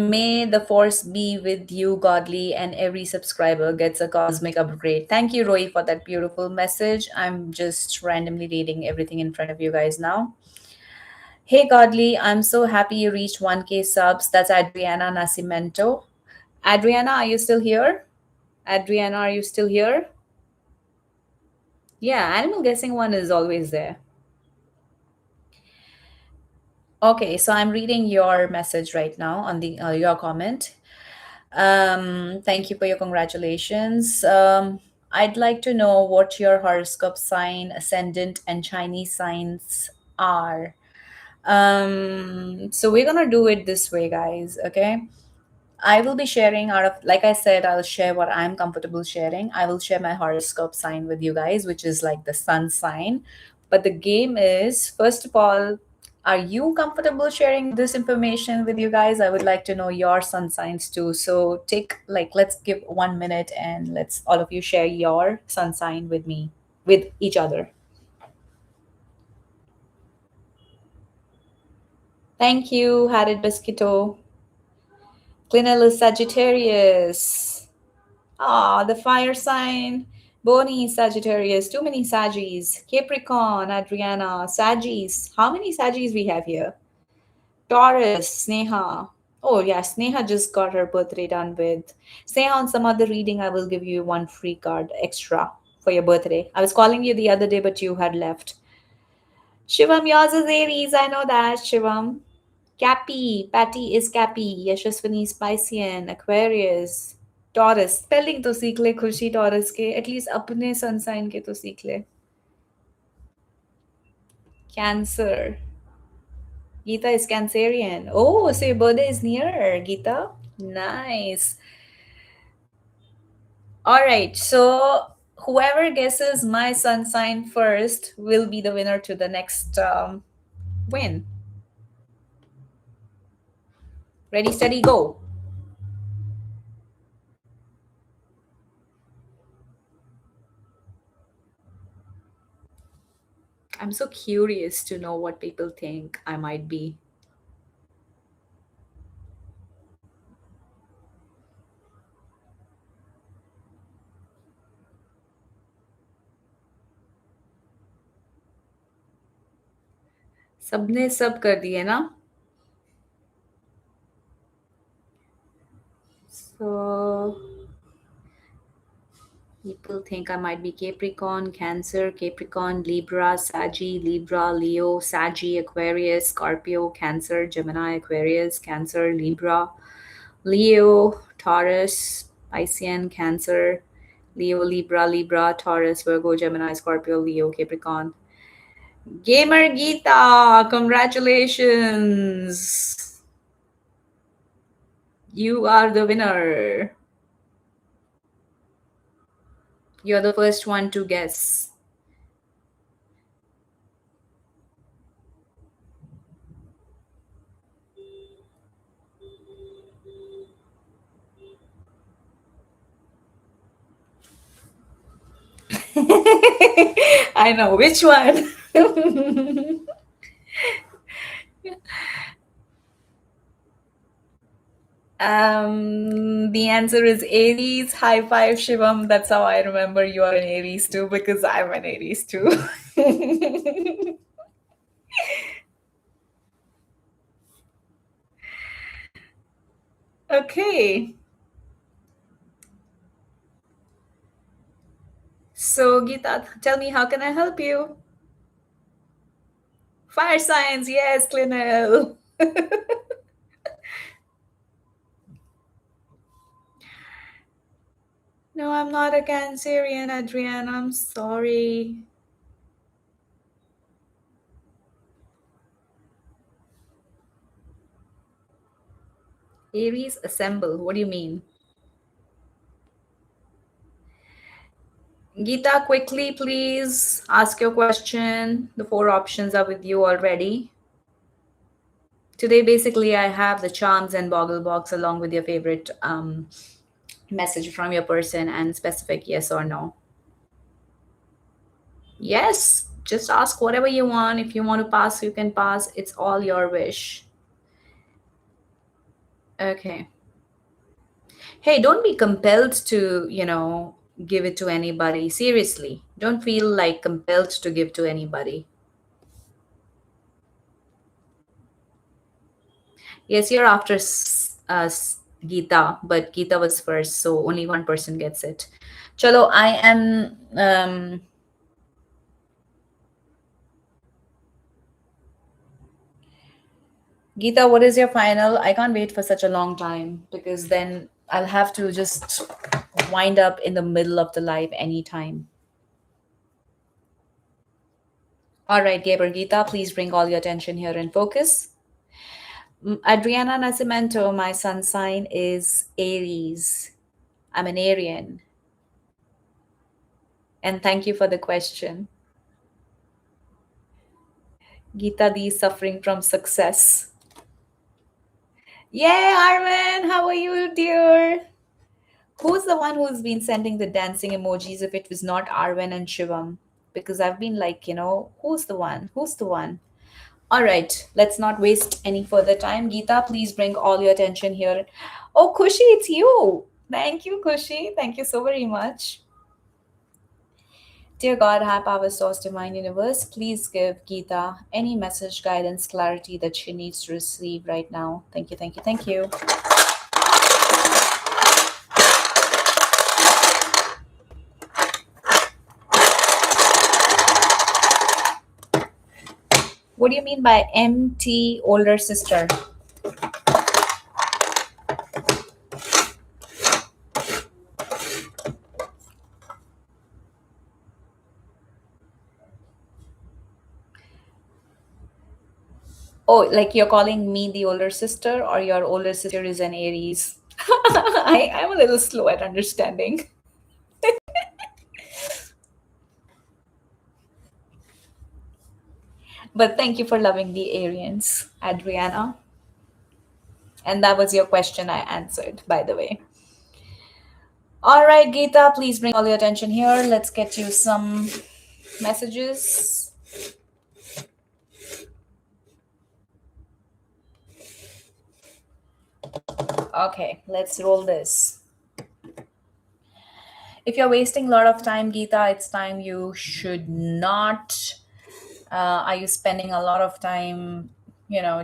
May the force be with you, Godly, and every subscriber gets a cosmic upgrade. Thank you, Roy, for that beautiful message. I'm just randomly reading everything in front of you guys now. Hey, Godly, I'm so happy you reached 1K subs. That's Adriana Nascimento. Adriana, are you still here? Adriana, are you still here? Yeah, Animal Guessing one is always there. Okay, so I'm reading your message right now on the your comment. Thank you for your congratulations. I'd like to know what your horoscope sign, ascendant, and Chinese signs are. So we're gonna do it this way, guys. Okay. I will be sharing out of, like I said, I'll share what I'm comfortable sharing. I will share my horoscope sign with you guys, which is like the sun sign. But the game is, first of all, are you comfortable sharing this information with you guys? I would like to know your sun signs too. So take, like, let's give 1 minute and let's all of you share your sun sign with me, with each other. Thank you, Harid Biscuito. Clinell is Sagittarius. Ah, the fire sign. Bonnie is Sagittarius. Too many Saggis. Capricorn, Adriana. Saggis. How many Saggis we have here? Taurus, Sneha. Oh, yeah, Sneha just got her birthday done with. Sneha, on some other reading, I will give you one free card extra for your birthday. I was calling you the other day, but you had left. Shivam, yours is Aries. I know that, Shivam. Cappy, Patty is Cappy. Yashaswini is Piscean. Aquarius. Taurus. Spelling तो सीख ले खुशी Taurus के. At least अपने sun sign के तो सीख ले. Cancer. Geeta is Cancerian. Oh, so your birthday is near, Geeta. Nice. All right. So whoever guesses my sun sign first will be the winner to the next win. Ready, steady, go. I'm so curious to know what people think I might be. सबने सब कर दिए ना? So people think I might be Capricorn, Cancer, Capricorn, Libra, Saggy, Libra, Leo, Saggy, Aquarius, Scorpio, Cancer, Gemini, Aquarius, Cancer, Libra, Leo, Taurus, Piscean, Cancer, Leo, Libra, Libra, Taurus, Virgo, Gemini, Scorpio, Leo, Capricorn. Gamer Geeta, congratulations! You are the winner. You're the first one to guess. I know which one. The answer is Aries. High five, Shivam. That's how I remember you are an Aries too, because I'm an Aries too. Okay. So, Geeta, tell me, how can I help you? Fire signs, yes, Clinell. No, I'm not a Cancerian, Adrienne. I'm sorry. Aries, assemble. What do you mean? Geeta, quickly, please ask your question. The four options are with you already. Today, basically, I have the charms and boggle box along with your favorite message from your person and specific yes or no. Yes, just ask whatever you want. If you want to pass, you can pass. It's all your wish. Okay. Hey, don't be compelled to, give it to anybody. Seriously, don't feel like compelled to give to anybody. Yes, you're after Geeta, but Geeta was first, so only one person gets it. Chalo, I am. Geeta, what is your final? I can't wait for such a long time because then I'll have to just wind up in the middle of the live anytime. All right, Gaber Geeta, please bring all your attention here and focus. Adriana Nascimento, my sun sign is Aries. I'm an Arian. And thank you for the question. Geeta D is suffering from success. Yay, Armin! How are you, dear? Who's the one who's been sending the dancing emojis if it was not Arwen and Shivam? Because I've been like, who's the one? Who's the one? All right, let's not waste any further time. Geeta, please bring all your attention here. Oh, Kushi, it's you. Thank you, Kushi. Thank you so very much. Dear God, high power source, divine universe, please give Geeta any message, guidance, clarity that she needs to receive right now. Thank you, thank you, thank you. What do you mean by MT older sister? Oh, like you're calling me the older sister, or your older sister is an Aries? I'm a little slow at understanding. But thank you for loving the Arians, Adriana. And that was your question I answered, by the way. All right, Geeta, please bring all your attention here. Let's get you some messages. Okay, let's roll this. If you're wasting a lot of time, Geeta, it's time you should not. Are you spending a lot of time,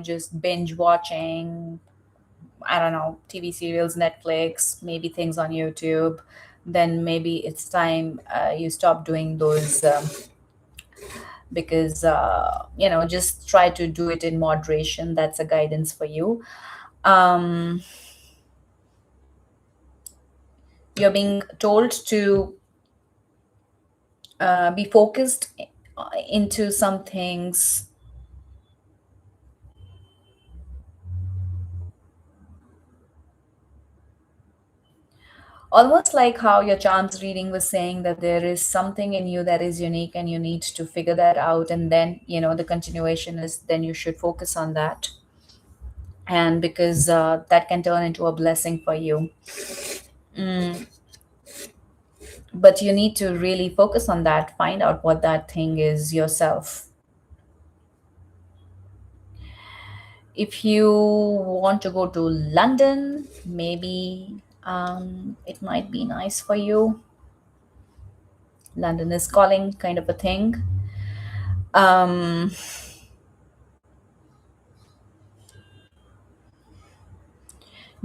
just binge watching, I don't know, TV serials, Netflix, maybe things on YouTube? Then maybe it's time you stop doing those because, just try to do it in moderation. That's a guidance for you. Um, you're being told to be focused into some things, almost like how your charms reading was saying that there is something in you that is unique and you need to figure that out. And then, the continuation is then you should focus on that. And because that can turn into a blessing for you. Mm, but you need to really focus on that, find out what that thing is yourself. If you want to go to London, maybe it might be nice for you. London is calling, kind of a thing. Um,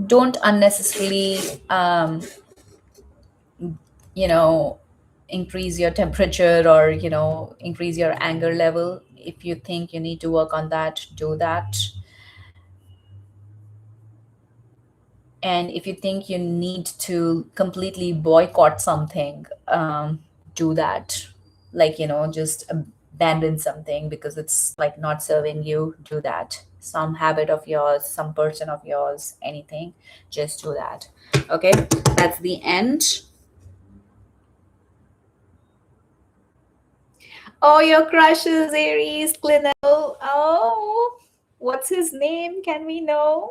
don't unnecessarily, you know, increase your temperature or, increase your anger level. If you think you need to work on that, do that. And if you think you need to completely boycott something, do that. Like, just abandon something because it's like not serving you, do that. Some habit of yours, some person of yours, anything, just do that. Okay, that's the end. Oh, your crush is Aries, Glenel. Oh, what's his name? Can we know?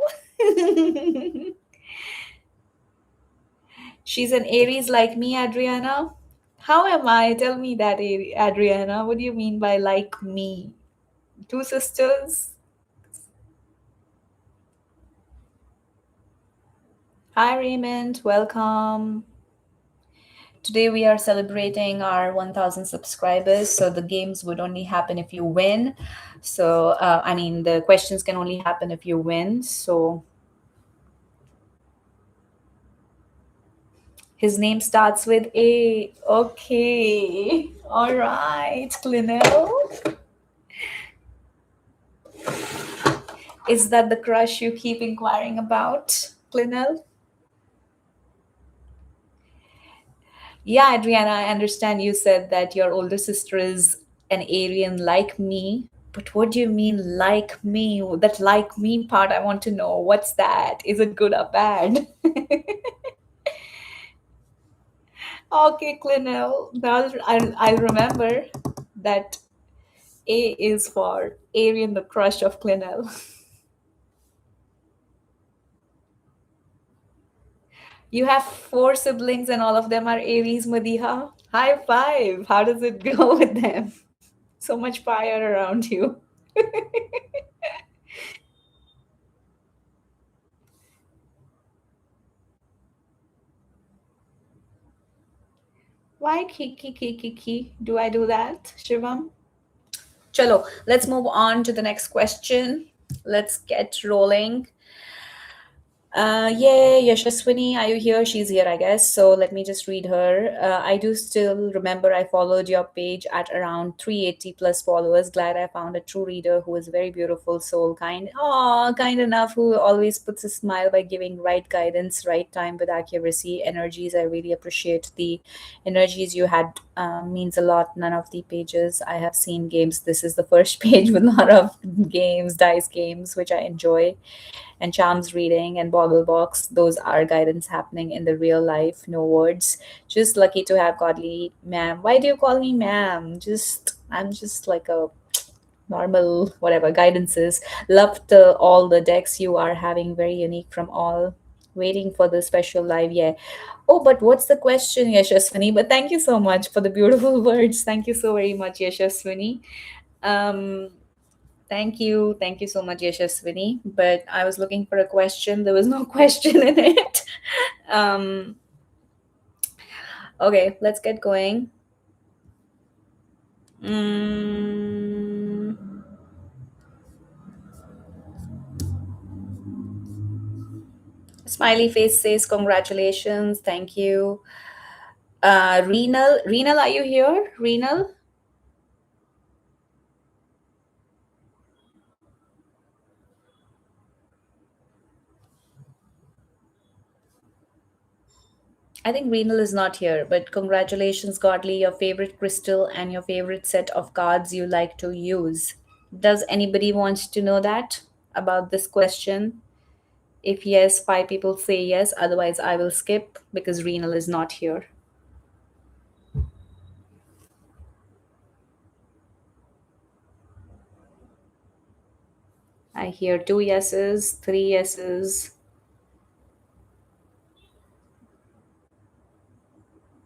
She's an Aries like me, Adriana. How am I? Tell me that, Adriana. What do you mean by like me? Two sisters? Hi, Raymond. Welcome. Today we are celebrating our 1,000 subscribers. So the games would only happen if you win. So, I mean, the questions can only happen if you win. So his name starts with A. Okay. All right, Clinell. Is that the crush you keep inquiring about, Clinell? Yeah, Adriana, I understand you said that your older sister is an alien like me. But what do you mean, like me? That like me part, I want to know. What's that? Is it good or bad? Okay, Clinell. Now I'll remember that A is for Arian, the crush of Clinell. You have four siblings and all of them are Aries, Madiha. High five. How does it go with them? So much fire around you. Why ki? Do I do that, Shivam? Chalo, let's move on to the next question. Let's get rolling. Yay, Yashaswini, are you here? She's here, I guess. So let me just read her. I do still remember I followed your page at around 380 plus followers. Glad I found a true reader who is very beautiful, soul, kind. Aw, kind enough, who always puts a smile by giving right guidance, right time with accuracy, energies. I really appreciate the energies you had. Means a lot. None of the pages I have seen games. This is the first page with a lot of games, dice games, which I enjoy, and charms reading and boggle box. Those are guidance happening in the real life, no words. Just lucky to have godly ma'am. Why do you call me ma'am? Just I'm just like a normal whatever guidances. Loved all the decks you are having, very unique from all. Waiting for the special live, yeah. Oh, but what's the question, Yashaswini? But thank you so much for the beautiful words. Thank you so very much, Yashaswini. um Thank you so much, Yashaswini. But I was looking for a question. There was no question in it. Um, okay, let's get going. Mm, Smiley face says congratulations. Thank you. Renal, are you here? Renal? I think Renal is not here, but congratulations, Godly, your favorite crystal and your favorite set of cards you like to use. Does anybody want to know that about this question? If yes, five people say yes. Otherwise, I will skip because Renal is not here. I hear two yeses, three yeses.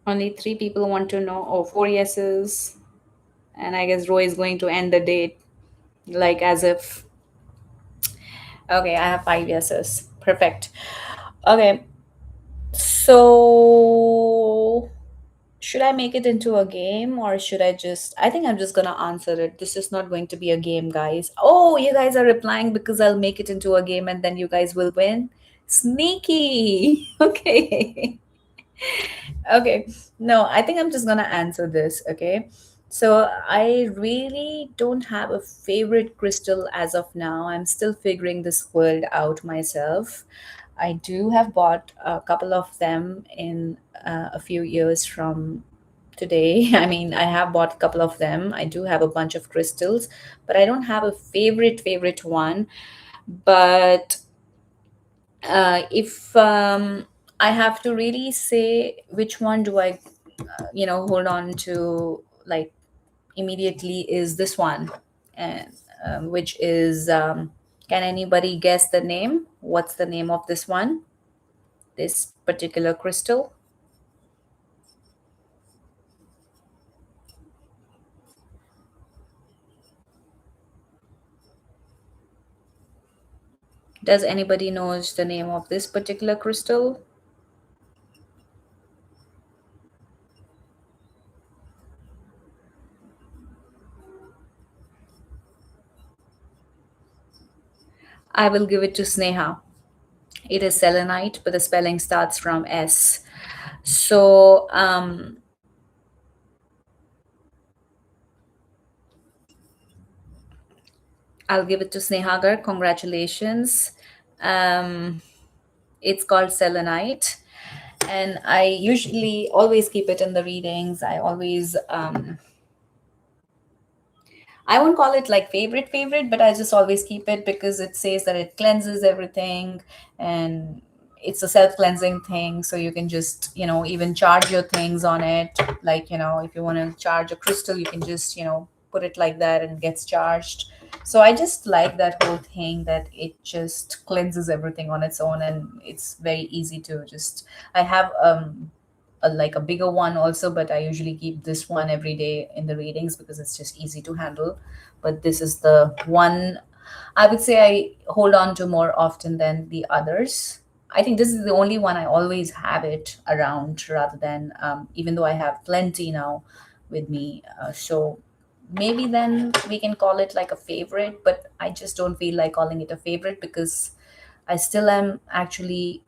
Only three people want to know. Oh, four yeses. And I guess Roy is going to end the date like as if. Okay, I have five yeses. Perfect. Okay, so should I make it into a game or should I just? I think I'm just gonna answer it. This is not going to be a game, guys. Oh, you guys are replying because I'll make it into a game and then you guys will win. Sneaky. Okay. Okay. No, I think I'm just gonna answer this. Okay. So I really don't have a favorite crystal as of now. I'm still figuring this world out myself. I do have bought a couple of them in a few years from today. I mean, I have bought a couple of them. I do have a bunch of crystals, but I don't have a favorite one. But if I have to really say which one do I, hold on to like immediately is this one, and which is can anybody guess the name? What's the name of this one? This particular crystal? Does anybody knows the name of this particular crystal? I will give it to Sneha. It is selenite, but the spelling starts from S. So I'll give it to Snehagar. Congratulations. Um, it's called selenite, and I usually always keep it in the readings. I always I won't call it like favorite, but I just always keep it because it says that it cleanses everything, and it's a self-cleansing thing. So you can just, even charge your things on it. Like, if you want to charge a crystal, you can just, put it like that and it gets charged. So I just like that whole thing that it just cleanses everything on its own, and it's very easy to just I have like a bigger one also, but I usually keep this one every day in the readings because it's just easy to handle. But this is the one I would say I hold on to more often than the others. I think this is the only one I always have it around rather than, even though I have plenty now with me. So maybe then we can call it like a favorite, but I just don't feel like calling it a favorite because I still am actually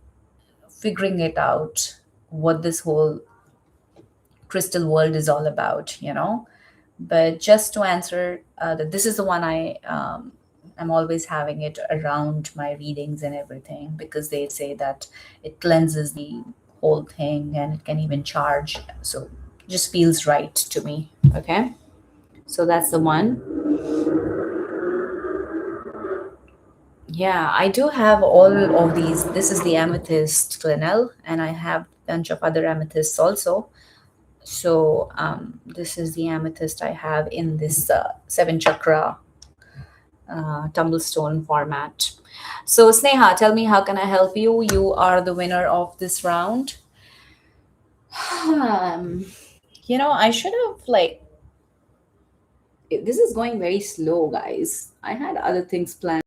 figuring it out what this whole crystal world is all about. But just to answer that this is the one I'm always having it around my readings and everything because they say that it cleanses the whole thing and it can even charge. So it just feels right to me. Okay. So that's the one. Yeah, I do have all of these. This is the amethyst flanel, and I have a bunch of other amethysts also. So this is the amethyst I have in this seven chakra tumblestone format. So Sneha, tell me, how can I help you? You are the winner of this round. Um, I should have like this is going very slow, guys. I had other things planned.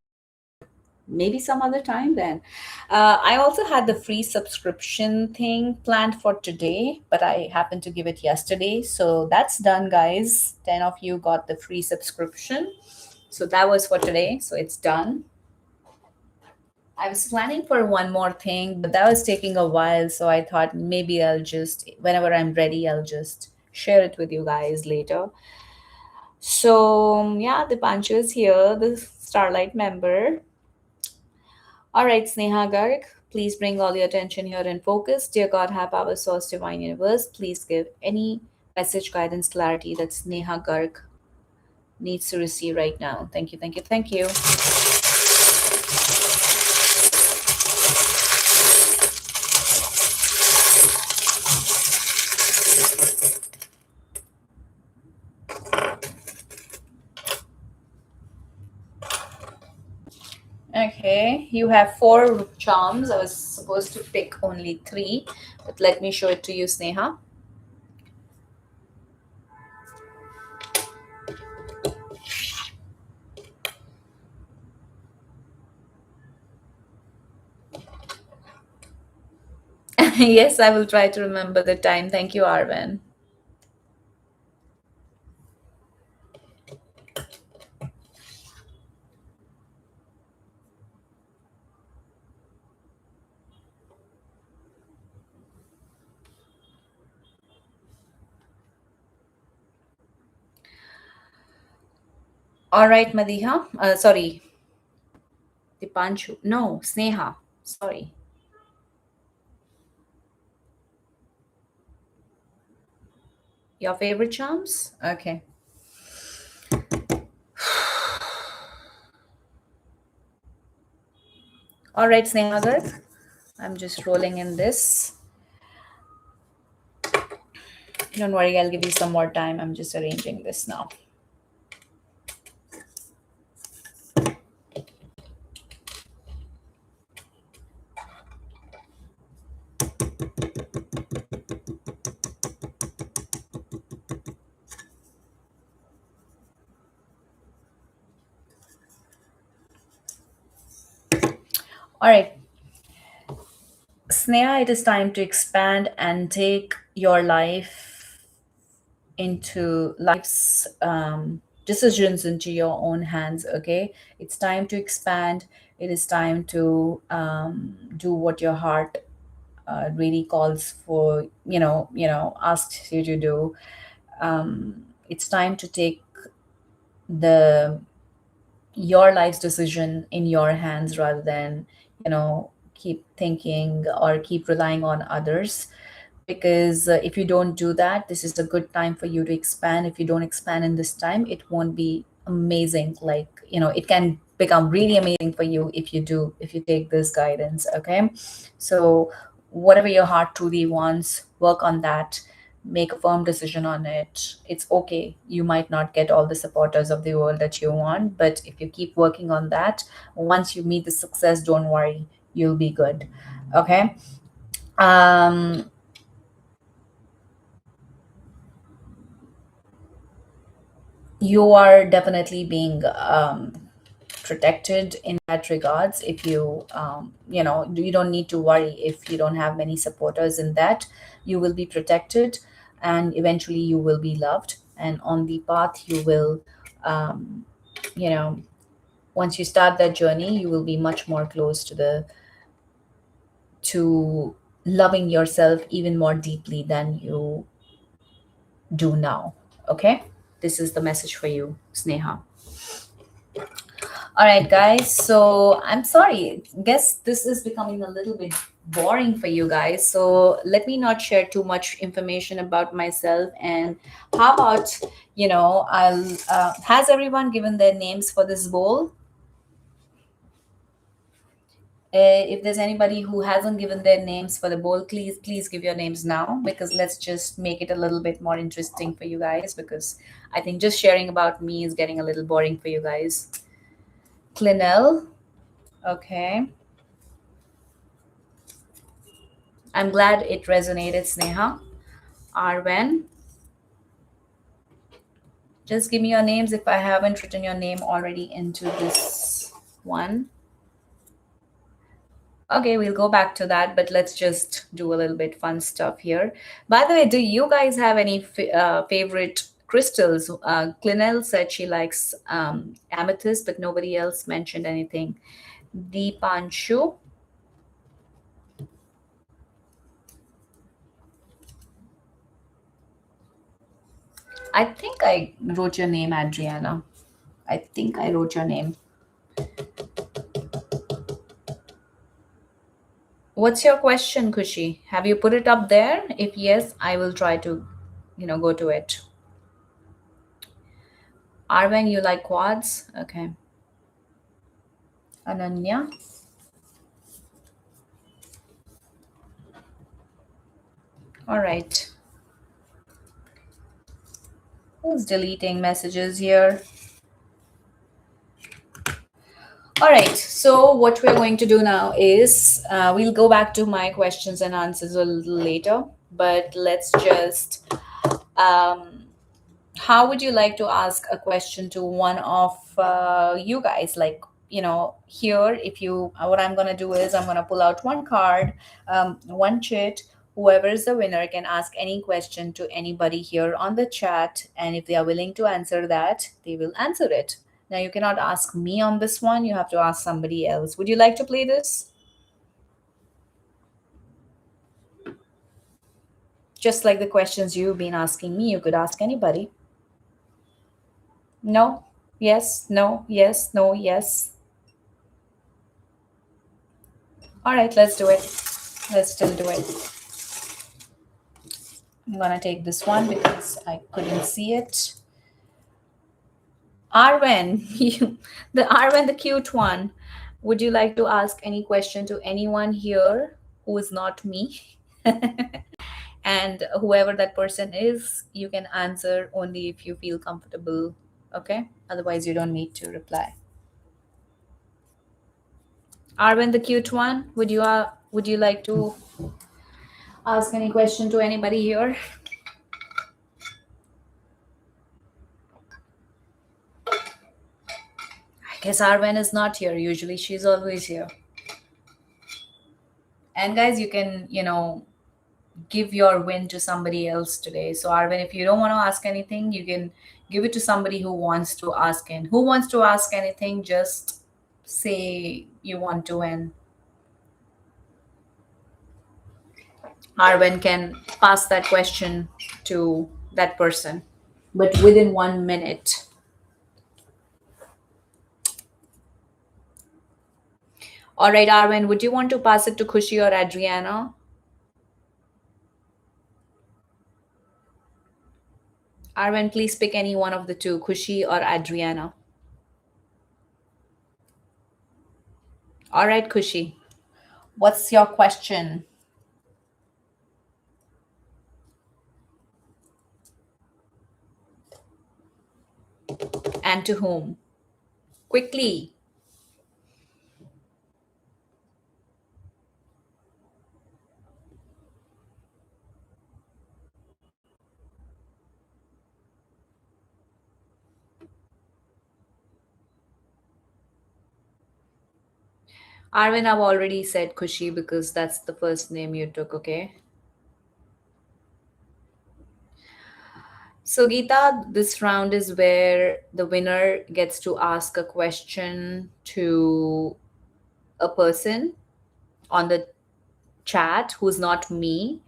Maybe some other time then. I also had the free subscription thing planned for today, but I happened to give it yesterday. So that's done, guys. 10 of you got the free subscription. So that was for today. So it's done. I was planning for one more thing, but that was taking a while. So I thought maybe I'll just, whenever I'm ready, I'll just share it with you guys later. So, yeah, the Pancho is here, the Starlight member. All right, Sneha Garg, please bring all your attention here and focus. Dear God, high power, source, divine universe, please give any message, guidance, clarity that Sneha Garg needs to receive right now. Thank you, thank you, thank you. Okay, you have four charms. I was supposed to pick only three, but let me show it to you, Sneha. Yes, I will try to remember the time. Thank you, Arvin. All right, Madiha. Sorry, Dipanshu. No, Sneha. Sorry. Your favorite charms? Okay. All right, Snehagar. I'm just rolling in this. Don't worry, I'll give you some more time. I'm just arranging this now. All right, Sneha, it is time to expand and take your life into life's decisions into your own hands. Okay, it's time to expand. It is time to do what your heart really calls for. Asks you to do. It's time to take the your life's decision in your hands rather than keep thinking or keep relying on others, because if you don't do that, this is a good time for you to expand. If you don't expand in this time, it won't be amazing. Like, it can become really amazing for you if you do, if you take this guidance. Okay, so whatever your heart truly wants, work on that. Make a firm decision on it. It's okay, you might not get all the supporters of the world that you want, but if you keep working on that, once you meet the success, don't worry, you'll be good. Okay. um you are definitely being protected in that regards. If you you don't need to worry if you don't have many supporters in that. You will be protected, and eventually you will be loved, and on the path you will um, you know once you start that journey, you will be much more close to loving yourself even more deeply than you do now. Okay, this is the message for you, Sneha. All right, guys. So I'm sorry. Guess this is becoming a little bit boring for you guys. So let me not share too much information about myself. And how about, I'll, has everyone given their names for this bowl? If there's anybody who hasn't given their names for the bowl, please give your names now, because let's just make it a little bit more interesting for you guys, because I think just sharing about me is getting a little boring for you guys. Clinell. Okay. I'm glad it resonated, Sneha. Arwen, just give me your names if I haven't written your name already into this one. Okay, we'll go back to that, but let's just do a little bit fun stuff here. By the way, do you guys have any favorite crystals? Clinell said she likes amethyst, but nobody else mentioned anything. Deepanshu, I think I wrote your name, Adriana. I think I wrote your name. What's your question, Kushi? Have you put it up there? If yes, I will try to, go to it. Arwen, you like quads? Okay. Ananya. All right. Who's deleting messages here? All right. So what we're going to do now is we'll go back to my questions and answers a little later, but let's just um, how would you like to ask a question to one of you guys, like, here, if you what I'm going to do is I'm going to pull out one card, one chit. Whoever is the winner can ask any question to anybody here on the chat, and if they are willing to answer that, they will answer it. Now you cannot ask me on this one, you have to ask somebody else. Would you like to play this? Just like the questions you've been asking me, you could ask anybody. No, yes, no, yes, no, yes. All right, let's do it. Let's still do it. I'm gonna take this one because I couldn't see it. Arwen, the cute one. Would you like to ask any question to anyone here who is not me? And whoever that person is, you can answer only if you feel comfortable. Okay? Otherwise, you don't need to reply. Arwen, the cute one, would you like to ask any question to anybody here? I guess Arwen is not here. Usually she's always here. And guys, you can, give your win to somebody else today. So Arwen, if you don't want to ask anything, you can give it to somebody who wants to ask. And who wants to ask anything, just say you want to, and Arwen can pass that question to that person, but within 1 minute. All right, Arwen, would you want to pass it to Kushi or Adriana? Arwen, please pick any one of the two, Kushi or Adriana. All right, Kushi. What's your question? And to whom? Quickly. Arvin, I've already said Kushi because that's the first name you took, okay? So, Geeta, this round is where the winner gets to ask a question to a person on the chat who's not me.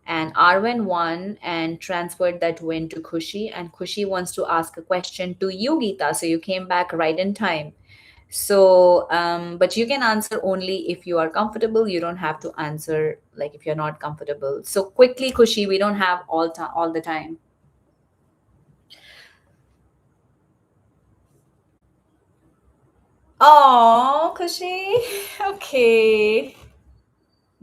And Arvin won and transferred that win to Kushi. And Kushi wants to ask a question to you, Geeta. So, you came back right in time. So, but you can answer only if you are comfortable. You don't have to answer like if you're not comfortable. So quickly, Kushi, we don't have all the time. Oh, Kushi. Okay.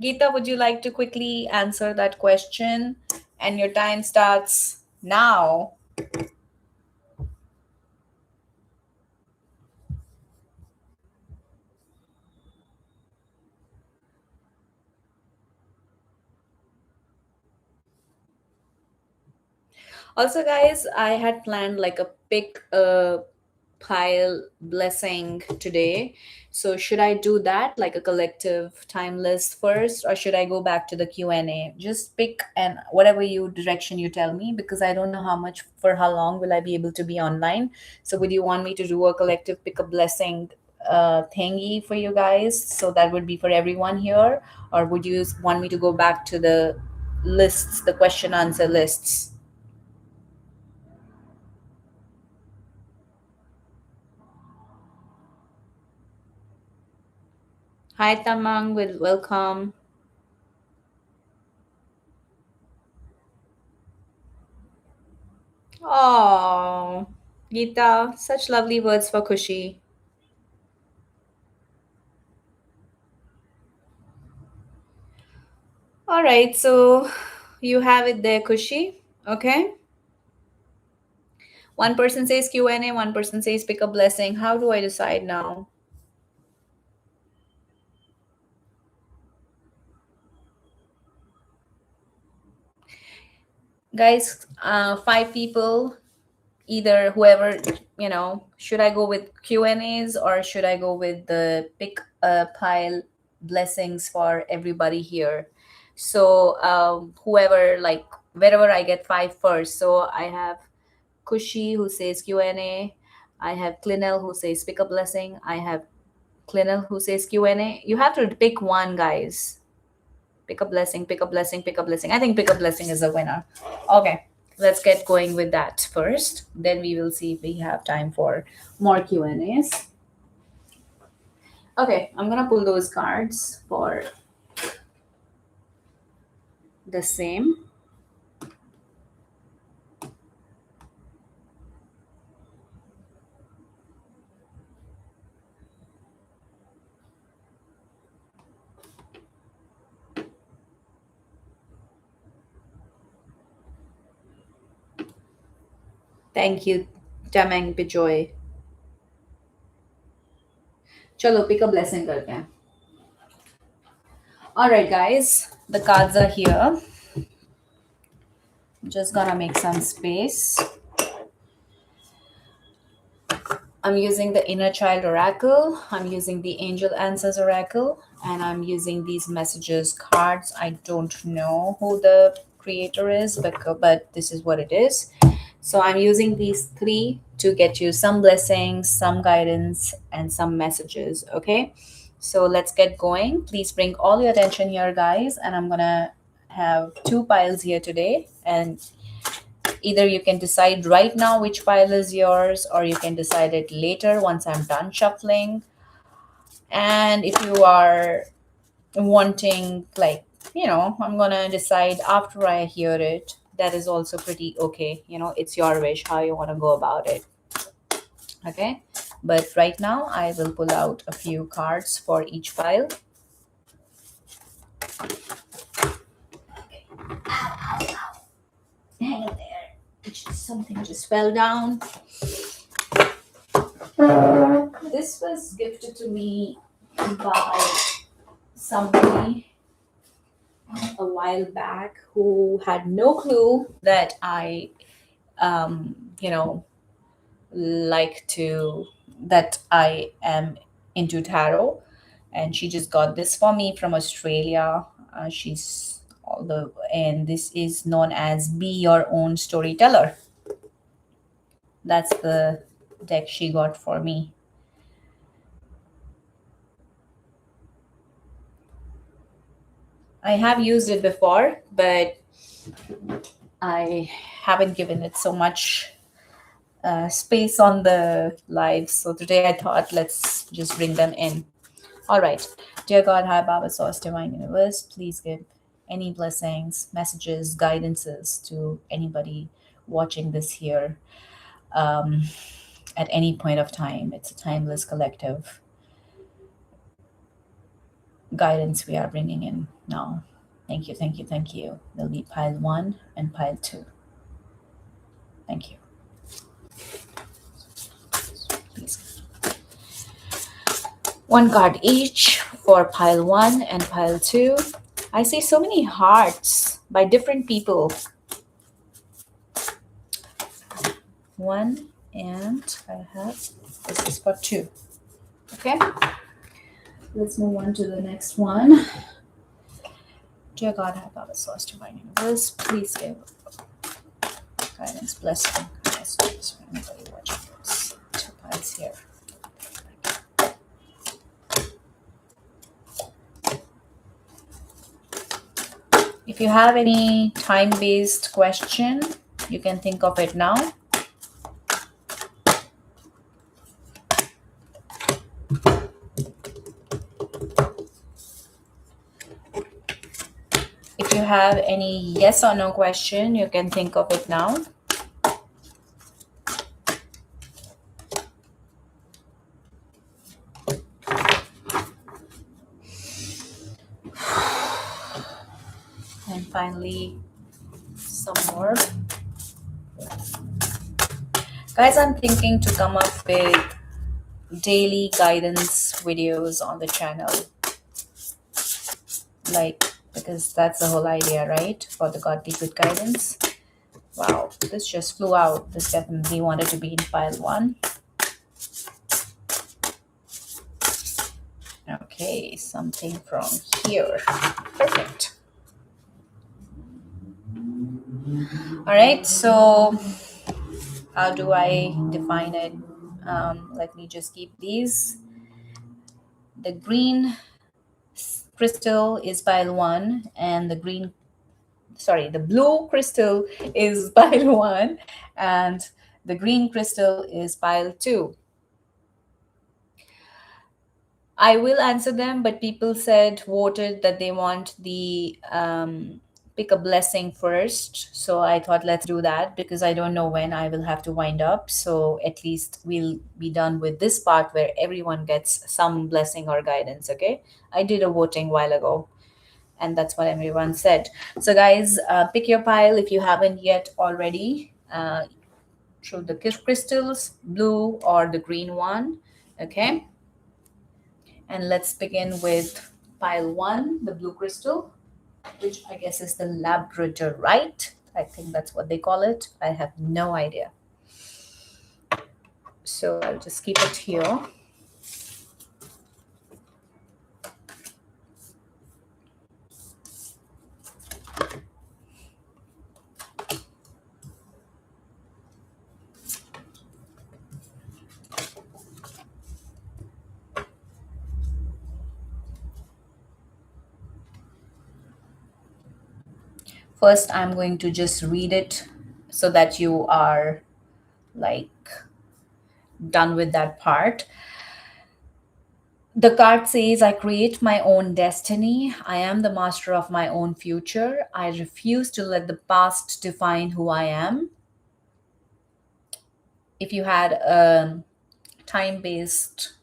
Geeta, would you like to quickly answer that question? And your time starts now. Also, guys, I had planned like a pick a pile blessing today. So should I do that like a collective time list first, or should I go back to the Q&A? Just pick and whatever you direction you tell me, because I don't know how much for how long will I be able to be online. So would you want me to do a collective pick a blessing thingy for you guys? So that would be for everyone here, or would you want me to go back to the lists, the question answer lists? Hi Tamang, with welcome. Oh, Geeta, such lovely words for Kushi. All right, so you have it there, Kushi. Okay. One person says Q&A, one person says pick a blessing. How do I decide now? Guys, five people, either whoever, should I go with Q&As or should I go with the pick a pile blessings for everybody here? So whoever, like, wherever I get five first. So I have Kushi who says Q&A. I have Clinel who says pick a blessing. I have Clinel who says Q&A. You have to pick one, guys. Pick a blessing, pick a blessing, pick a blessing. I think pick a blessing is a winner. Okay, let's get going with that first. Then we will see if we have time for more Q&As. Okay, I'm gonna pull those cards for the same. Thank you, Tamang Bijoy. Chalo, pick a blessing करते हैं. All right, guys, the cards are here. Just gonna make some space. I'm using the Inner Child Oracle, I'm using the Angel Answers Oracle, and I'm using these messages cards. I don't know who the creator is, but this is what it is. So I'm using these three to get you some blessings, some guidance, and some messages. Okay. So let's get going. Please bring all your attention here, guys. And I'm gonna have two piles here today, and either you can decide right now which pile is yours, or you can decide it later once I'm done shuffling. And if you are wanting, like, I'm gonna decide after I hear it, that is also pretty okay. It's your wish how you want to go about it. Okay. But right now, I will pull out a few cards for each pile. Hang in there. Something just fell down. This was gifted to me by somebody a while back who had no clue that I, um, you know, like to, that I am into tarot. and she just got this for me from Australia. She's all the and this is known as Be Your Own Storyteller. That's the deck she got for me. I have used it before, but I haven't given it so much space on the live. So today I thought let's just bring them in. All right. Dear God, High Baba, Source, Divine Universe, please give any blessings, messages, guidances to anybody watching this here um, at any point of time. It's a timeless collective guidance we are bringing in now. Thank you, thank you, thank you. There'll be pile one and pile two. Thank you. Please. One card each for pile one and pile two. I see so many hearts by different people. One, and I have this is for two. Okay, let's move on to the next one. Dear God, High Baba, Source, Divine Universe, please give guidance, blessing, messages for anybody watching this. Two piles here. If you have any time-based question, you can think of it now. If you have any yes or no question, you can think of it now. And finally, some more. Guys, I'm thinking to come up with daily guidance videos on the channel. Like, because that's the whole idea, right? For the God Be Good guidance. Wow, this just flew out. This definitely wanted to be in pile one. Okay, something from here. Perfect. All right, so how do I define it? Let me just keep these. The green crystal is pile one, and the blue crystal is pile one, and the green crystal is pile two. I will answer them, but people voted that they want the pick a blessing first. So I thought let's do that because I don't know when I will have to wind up. So at least we'll be done with this part where everyone gets some blessing or guidance. Okay. I did a voting while ago, and that's what everyone said. So guys, pick your pile if you haven't yet already. Through the crystals, blue or the green one. Okay. And let's begin with pile one, the blue crystal, which I guess is the labradorite. I think that's what they call it. I have no idea. So I'll just keep it here. First, I'm going to just read it so that you are like done with that part. The card says, I create my own destiny. I am the master of my own future. I refuse to let the past define who I am. If you had a time based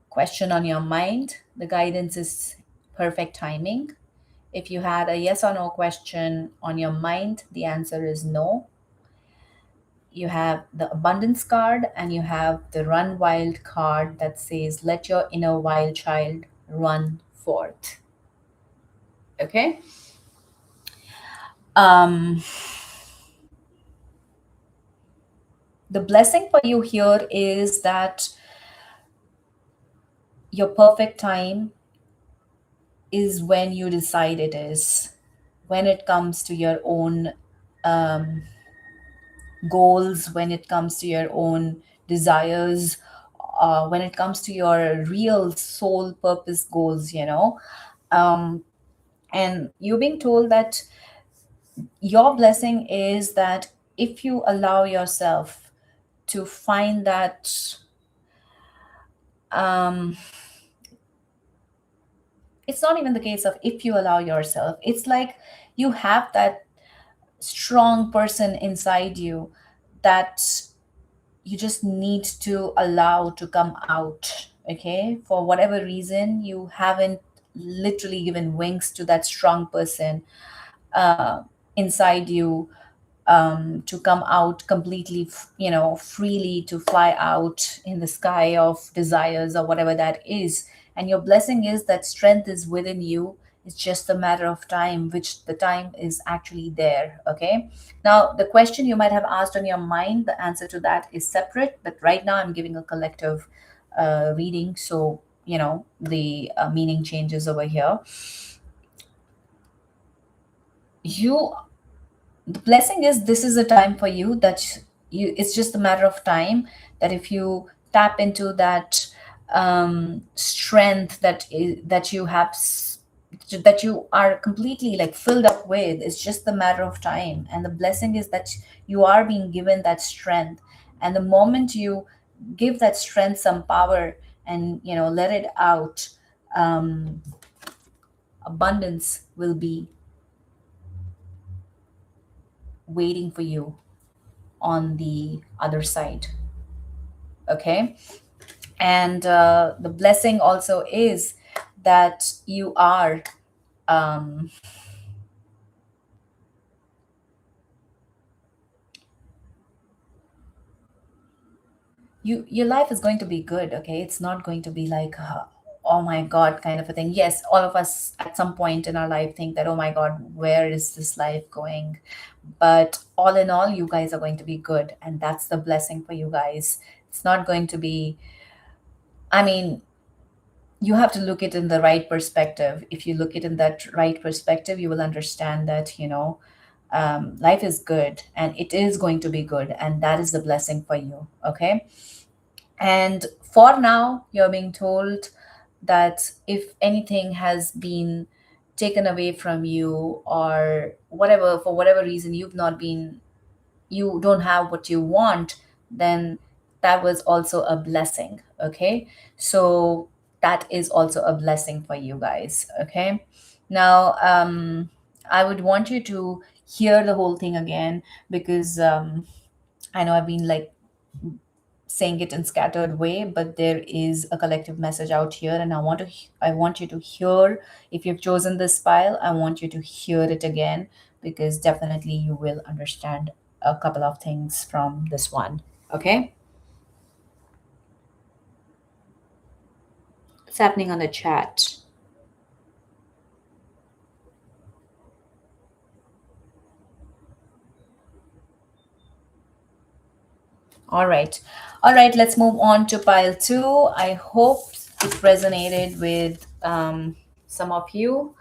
question on your mind, the guidance is perfect timing. If you had a yes or no question on your mind, the answer is no. You have the abundance card and you have the run wild card that says, let your inner wild child run forth. Okay. Um, the blessing for you here is that Your perfect time is when you decide it is, when it comes to your own um, goals, when it comes to your own desires, when it comes to your real soul purpose goals, um, and you're being told that your blessing is that if you allow yourself to find that, um, it's not even the case of if you allow yourself, it's like you have that strong person inside you that you just need to allow to come out. Okay, for whatever reason you haven't literally given wings to that strong person uh, inside you, to come out completely, freely, to fly out in the sky of desires or whatever that is. And your blessing is that strength is within you. It's just a matter of time, which the time is actually there. Okay. Now, the question you might have asked on your mind, the answer to that is separate. But right now, I'm giving a collective reading. So, the meaning changes over here. You The blessing is this is a time for you that it's just a matter of time, that if you tap into that strength that you have, that you are completely like filled up with, it's just a matter of time. And the blessing is that you are being given that strength, and the moment you give that strength some power and let it out, um, abundance will be waiting for you on the other side. Okay. And the blessing also is that um, your life is going to be good. Okay, it's not going to be like, oh my god, kind of a thing. Yes, all of us at some point in our life think that, oh my god, where is this life going? But all in all, you guys are going to be good, and that's the blessing for you guys. It's not going to be, I mean, you have to look it in the right perspective. If you look it in that right perspective, you will understand that life is good and it is going to be good, and that is the blessing for you. Okay. And for now, you're being told that if anything has been taken away from you, or whatever, for whatever reason you don't have what you want, then that was also a blessing. Okay. So that is also a blessing for you guys. Okay. Now, I would want you to hear the whole thing again, because I know I've been like saying it in scattered way, but there is a collective message out here, and I want you to hear. If you've chosen this file, I want you to hear it again, because definitely you will understand a couple of things from this one. Okay. What's happening on the chat? All right. All right, let's move on to pile two. I hope it resonated with some of you.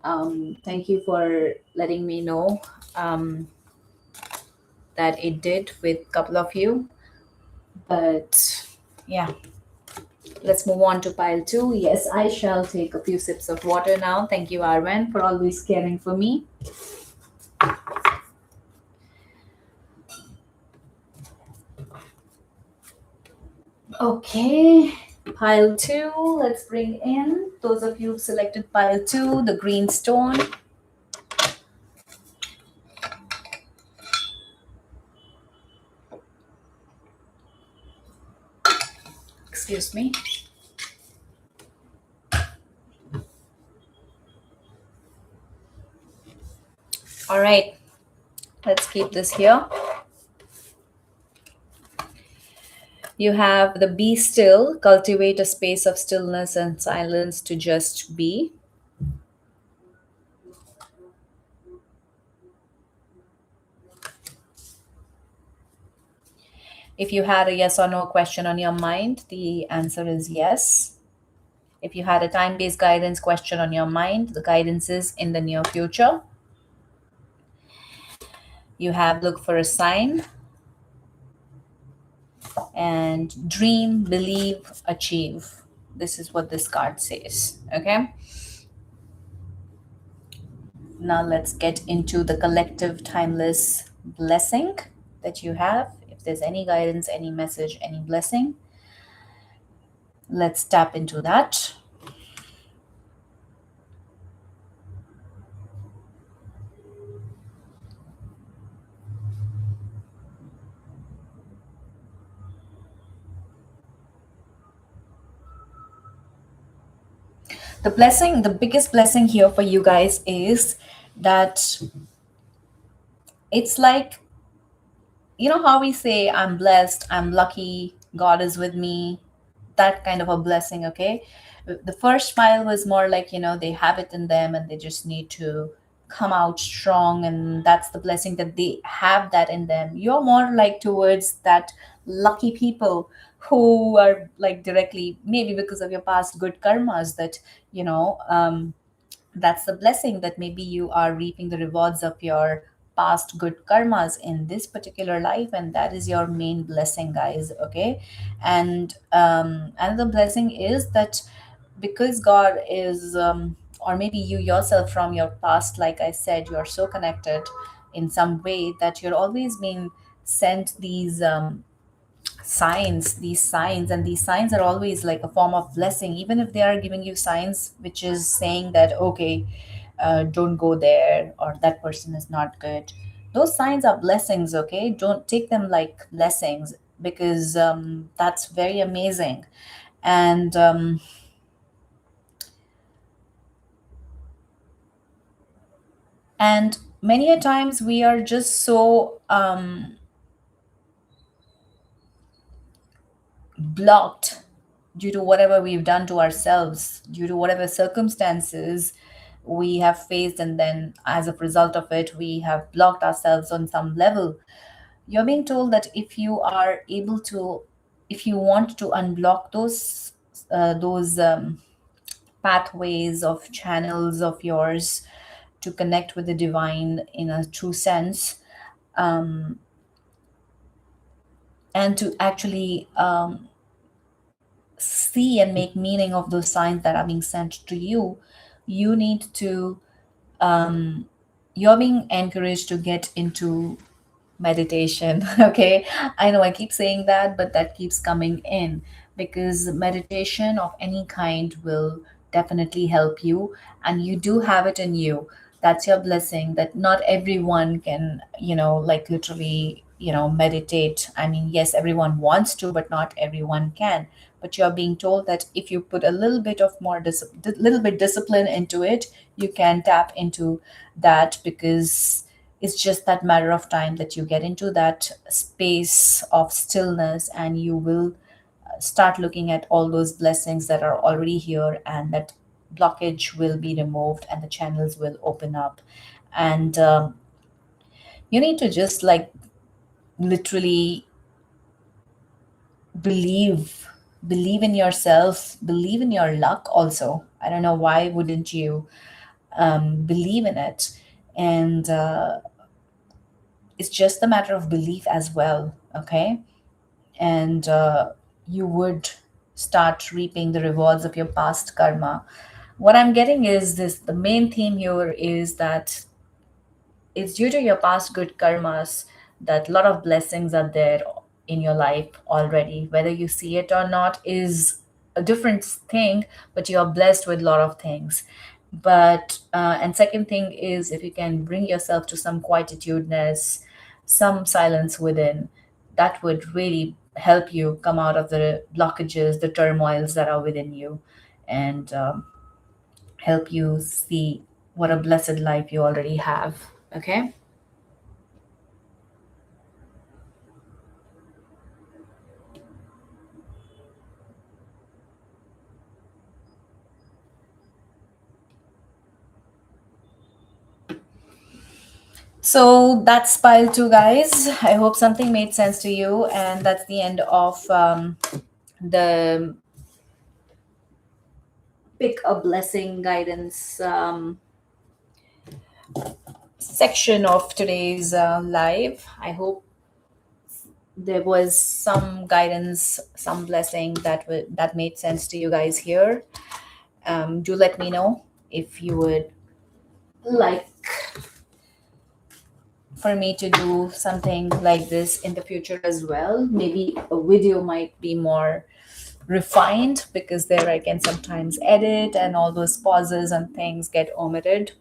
Thank you for letting me know um, that it did with a couple of you. But yeah, let's move on to pile two. Yes, I shall take a few sips of water now. Thank you, Arwen, for always caring for me. Okay, pile two. Let's bring in those of you who selected pile two, the green stone. Excuse me. All right, let's keep this here. You have the be still, cultivate a space of stillness and silence to just be. If you had a yes or no question on your mind, the answer is yes. If you had a time based guidance question on your mind, the guidance is in the near future. You have look for a sign and dream, believe, achieve. This is what this card says. Okay. Now let's get into the collective timeless blessing that you have. If there's any guidance, any message, any blessing, let's tap into that. The blessing, the biggest blessing here for you guys is that it's like, you know how we say, I'm blessed, I'm lucky, God is with me, that kind of a blessing, okay? The first smile was more like, they have it in them and they just need to come out strong, and that's the blessing that they have that in them. You're more like towards that lucky people who are like directly, maybe because of your past good karmas, that, that's the blessing, that maybe you are reaping the rewards of your past good karmas in this particular life, and that is your main blessing, guys. Okay. And another blessing is that because God is or maybe you yourself from your past, like I said, you're so connected in some way that you're always being sent these signs, and these signs are always like a form of blessing, even if they are giving you signs which is saying that, okay, don't go there, or that person is not good. Those signs are blessings, okay? Don't take them like blessings, because that's very amazing. And um, and many a times we are just so blocked due to whatever we've done to ourselves, due to whatever circumstances we have faced, and then as a result of it, we have blocked ourselves on some level. You're being told that if you are able to, if you want to unblock those pathways of channels of yours to connect with the divine in a true sense, and to actually see and make meaning of those signs that are being sent to you, you need to, you're being encouraged to get into meditation. Okay. I know I keep saying that, but that keeps coming in, because meditation of any kind will definitely help you, and you do have it in you. That's your blessing, that not everyone can, like literally, meditate. I mean, yes, everyone wants to, but not everyone can. But you're being told that if you put a little bit of more little bit discipline into it, you can tap into that, because it's just that matter of time that you get into that space of stillness, and you will start looking at all those blessings that are already here, and that blockage will be removed and the channels will open up. And you need to just like literally believe believe in yourself, believe in your luck also. I don't know, why wouldn't you believe in it? And it's just a matter of belief as well. Okay. And you would start reaping the rewards of your past karma. What I'm getting is this, the main theme here is that it's due to your past good karmas that a lot of blessings are there in your life already. Whether you see it or not is a different thing, but you are blessed with a lot of things. But and second thing is, if you can bring yourself to some quietudeness, some silence within, that would really help you come out of the blockages, the turmoils that are within you, and help you see what a blessed life you already have. Okay. So that's pile two, guys. I hope something made sense to you. And that's the end of the pick a blessing guidance section of today's live. I hope there was some guidance, some blessing that made sense to you guys here. Do let me know if you would like for me to do something like this in the future as well. Maybe a video might be more refined because there I can sometimes edit and all those pauses and things get omitted.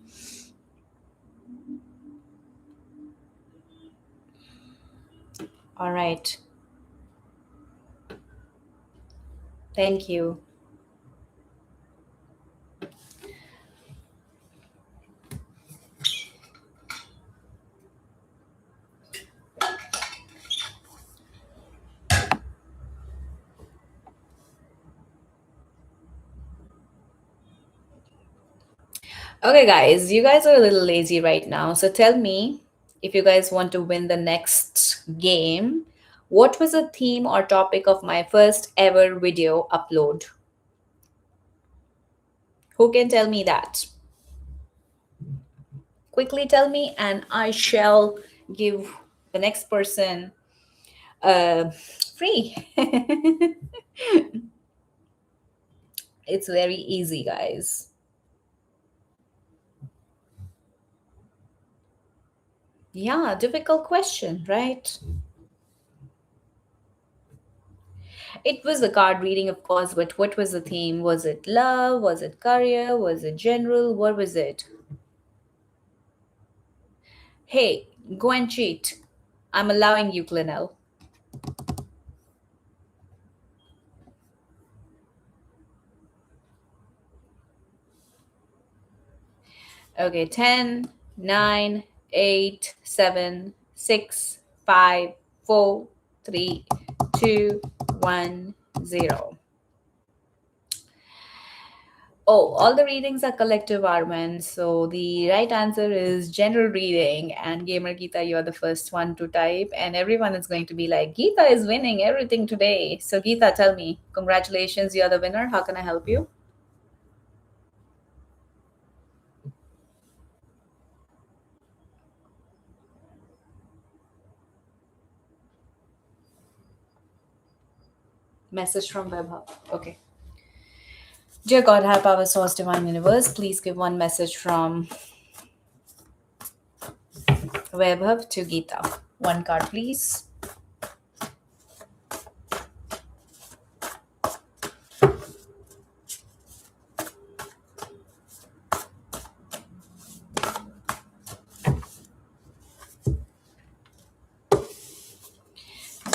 All right. Thank you. Okay, guys, you guys are a little lazy right now. So tell me if you guys want to win the next game, what was the theme or topic of my first ever video upload? Who can tell me that? Quickly tell me, and I shall give the next person free. It's very easy, guys. Yeah, difficult question, right? It was a card reading, of course, but what was the theme? Was it love? Was it career? Was it general? What was it? Hey, go and cheat. I'm allowing you, Clinell. Okay, 10, 9, 8, 7, 6, 5, 4, 3, 2, 1, 0. Oh, all the readings are collective, Arman. So the right answer is general reading. And Gamer Geeta, you're the first one to type. And everyone is going to be like, Geeta is winning everything today. So, Geeta, tell me, congratulations, you're the winner. How can I help you? Message from WebHub. Okay. Dear God, high power, source, divine universe, please give one message from WebHub to Geeta. One card, please.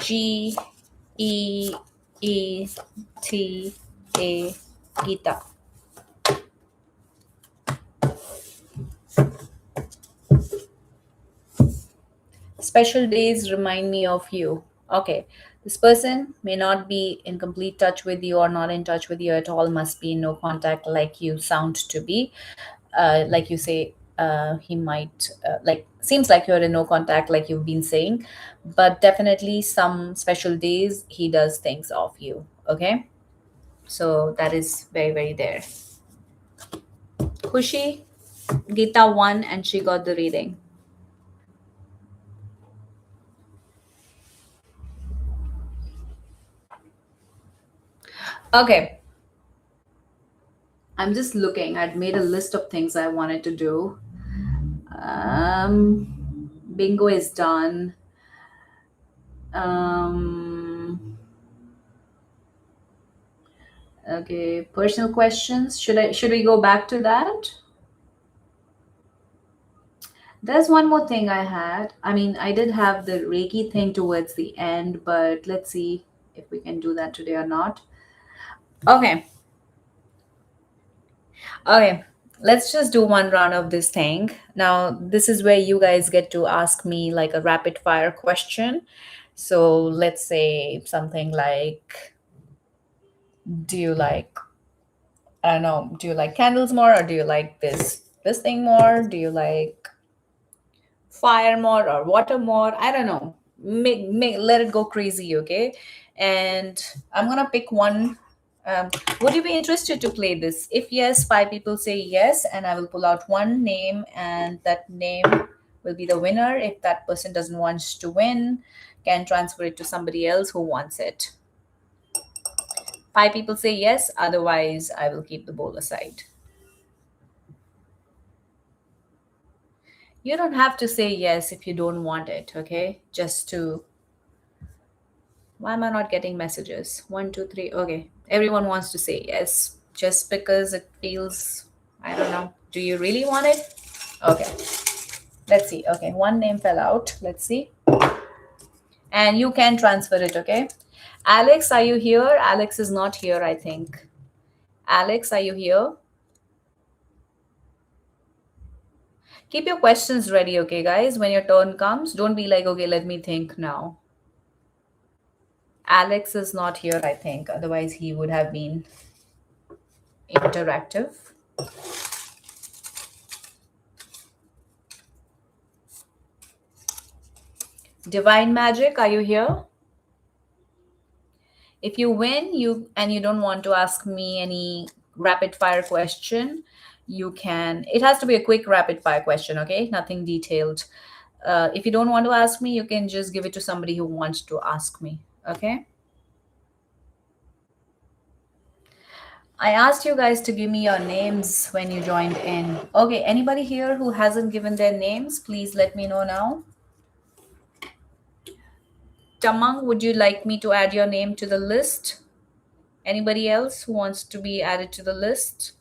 G E E T A, Geeta. Special days remind me of you. Okay. This person may not be in complete touch with you or not in touch with you at all, must be in no contact like you sound to be. Like you say, he might, like, seems like you're in no contact, like you've been saying, but definitely some special days he does things of you. Okay. So that is very, very there. Kushi, Gita won and she got the reading. Okay. I'm just looking. I'd made a list of things I wanted to do. Bingo is done. Um, okay, personal questions. Should we go back to that? There's one more thing I had. I mean, I did have the Reiki thing towards the end, but let's see if we can do that today or not. Okay, okay. Let's just do one round of this thing. Now, this is where you guys get to ask me like a rapid fire question. So let's say something like, do you like, I don't know, do you like candles more or do you like this thing more? Do you like fire more or water more? I don't know. Let it go crazy, okay? And I'm gonna pick one. Um, would you be interested to play this? If yes, five people say yes, and I will pull out one name, and that name will be the winner. If that person doesn't want to win, can transfer it to somebody else who wants it. Five people say yes, otherwise, I will keep the bowl aside. You don't have to say yes if you don't want it, okay? Just to. Why am I not getting messages? One, two, three. Okay. Everyone wants to say yes just because it feels, I don't know. Do you really want it? Okay. Let's see. Okay. One name fell out. Let's see. And you can transfer it, okay? Alex, are you here? Alex is not here, I think. Alex, are you here? Keep your questions ready, okay, guys? When your turn comes, don't be like, okay, let me think now. Alex is not here, I think. Otherwise, he would have been interactive. Divine Magic, are you here? If you win, you don't want to ask me any rapid fire question, you can. It has to be a quick rapid fire question, okay? Nothing detailed. If you don't want to ask me, you can just give it to somebody who wants to ask me, okay? I asked you guys to give me your names when you joined in. Okay, anybody here who hasn't given their names, please let me know now. Tamang, would you like me to add your name to the list? Anybody else who wants to be added to the list?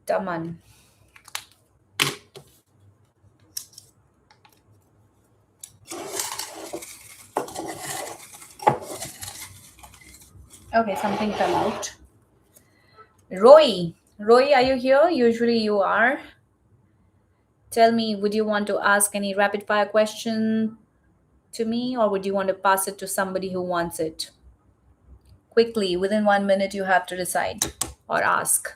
Taman. Okay, something fell out. Roy. Roy, are you here? Usually you are. Tell me, would you want to ask any rapid fire question to me, or would you want to pass it to somebody who wants it? Quickly, within 1 minute, you have to decide or ask.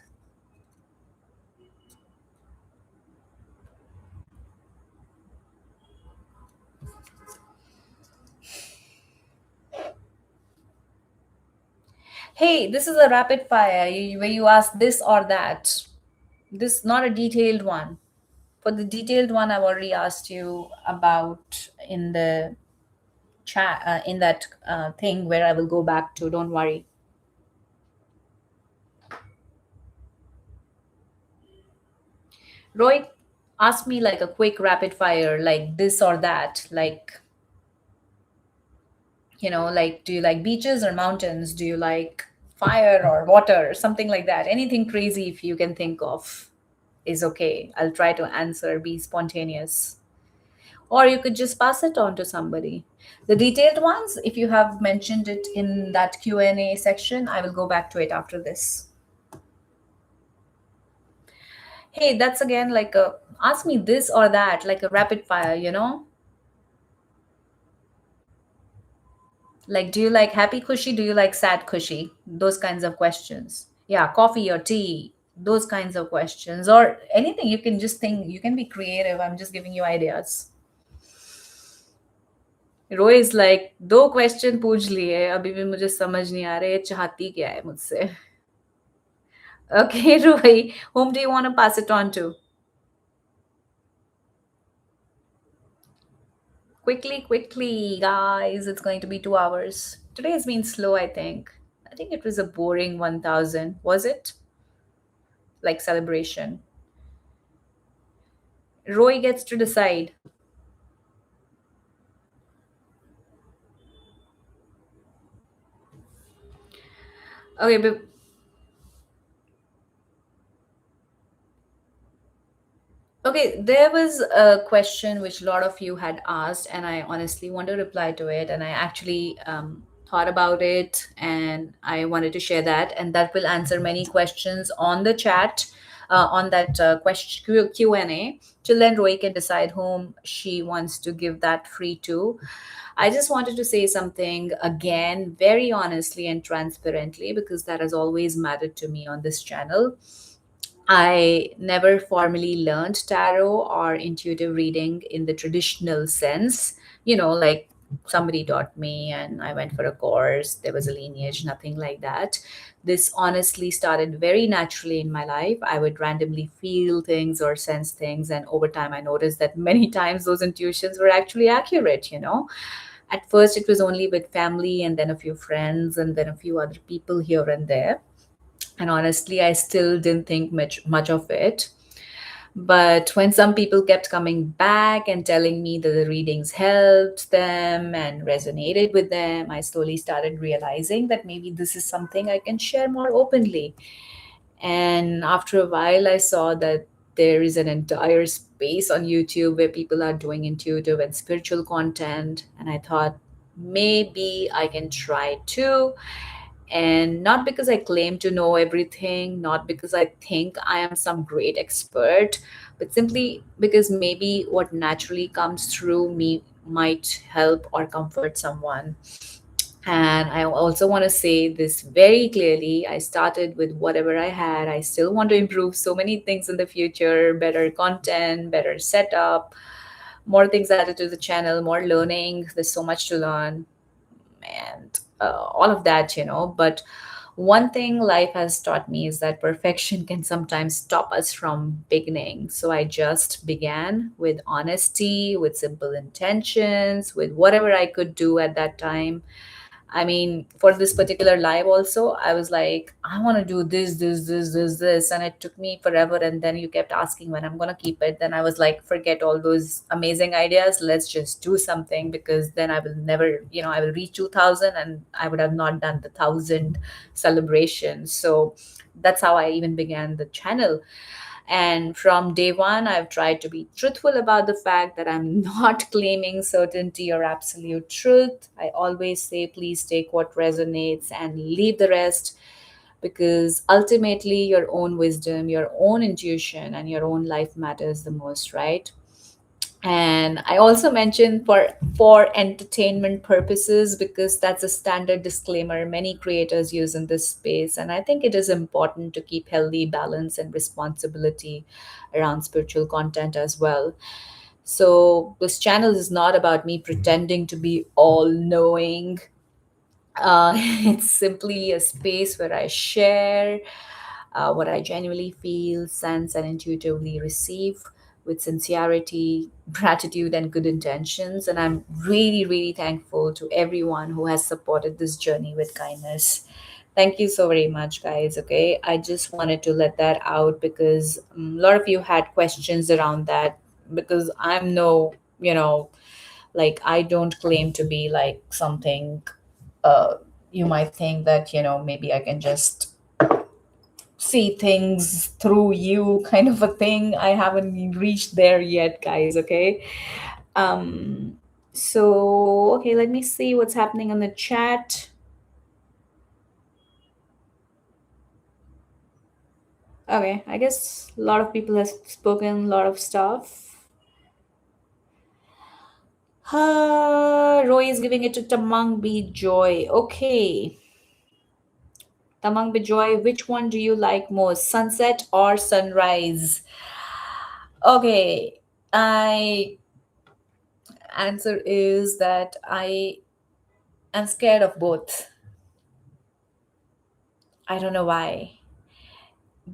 Hey, this is a rapid fire where you ask this or that. This not a detailed one. For the detailed one, I've already asked you about in the chat, in that thing where I will go back to. Don't worry. Roy, ask me like a quick rapid fire, like this or that. Like, like, do you like beaches or mountains? Do you like fire or water? Something like that. Anything crazy if you can think of is okay. I'll try to answer, be spontaneous. Or you could just pass it on to somebody. The detailed ones, if you have mentioned it in that Q&A section, I will go back to it after this. Hey, that's again like a ask me this or that, like a rapid fire. Like, do you like happy cushy? Do you like sad cushy? Those kinds of questions. Yeah, coffee or tea, those kinds of questions, or anything you can just think. You can be creative. I'm just giving you ideas. रोए is like दो question पूछ लिए अभी भी मुझे समझ नहीं आ रहे ये चाहती क्या है मुझसे Okay, Roy, whom do you want to pass it on to? Quickly, quickly, guys. It's going to be 2 hours. Today has been slow, I think. I think it was a boring 1000. Was it? Like celebration. Roy gets to decide. Okay, but okay, there was a question which a lot of you had asked, and I honestly want to reply to it. And I actually thought about it, and I wanted to share that, and that will answer many questions on the chat, on that question Q and A. Till then, Roy can decide whom she wants to give that free to. I just wanted to say something again, very honestly and transparently, because that has always mattered to me on this channel. I never formally learned tarot or intuitive reading in the traditional sense, like somebody taught me and I went for a course, there was a lineage, nothing like that. This honestly started very naturally in my life. I would randomly feel things or sense things, and over time, I noticed that many times those intuitions were actually accurate. At first, it was only with family, and then a few friends, and then a few other people here and there. And honestly, I still didn't think much of it. But when some people kept coming back and telling me that the readings helped them and resonated with them, I slowly started realizing that maybe this is something I can share more openly. And after a while, I saw that there is an entire space on YouTube where people are doing intuitive and spiritual content. And I thought maybe I can try too. And not because I claim to know everything, not because I think I am some great expert, but simply because maybe what naturally comes through me might help or comfort someone. And I also want to say this very clearly. I started with whatever I had. I still want to improve so many things in the future: better content, better setup, more things added to the channel, more learning. There's so much to learn, and all of that. But one thing life has taught me is that perfection can sometimes stop us from beginning. So I just began with honesty, with simple intentions, with whatever I could do at that time. I mean, for this particular live also, I was like, I want to do this, and it took me forever. And then you kept asking when I'm gonna keep it. Then I was like, forget all those amazing ideas. Let's just do something, because then I will never, I will reach 2,000, and I would have not done the 1,000 celebration. So that's how I even began the channel. And from day one, I've tried to be truthful about the fact that I'm not claiming certainty or absolute truth. I always say, please take what resonates and leave the rest, because ultimately, your own wisdom, your own intuition, and your own life matters the most, right? And I also mentioned for entertainment purposes, because that's a standard disclaimer many creators use in this space. And I think it is important to keep healthy balance and responsibility around spiritual content as well. So this channel is not about me pretending to be all knowing. It's simply a space where I share what I genuinely feel, sense, and intuitively receive, with sincerity, gratitude, and good intentions. And I'm really, really thankful to everyone who has supported this journey with kindness. Thank you so very much, guys. Okay, I just wanted to let that out, because a lot of you had questions around that. Because I'm like, I don't claim to be like something. uh, you might think that maybe I can just see things through you, kind of a thing. I haven't reached there yet, guys. Okay. So okay, let me see what's happening on the chat. Okay, I guess a lot of people have spoken a lot of stuff. Roy is giving it to Tamang B Joy. Okay, Tamang B Joy, which one do you like most, sunset or sunrise? Okay, I answer is that I am scared of both. I don't know why,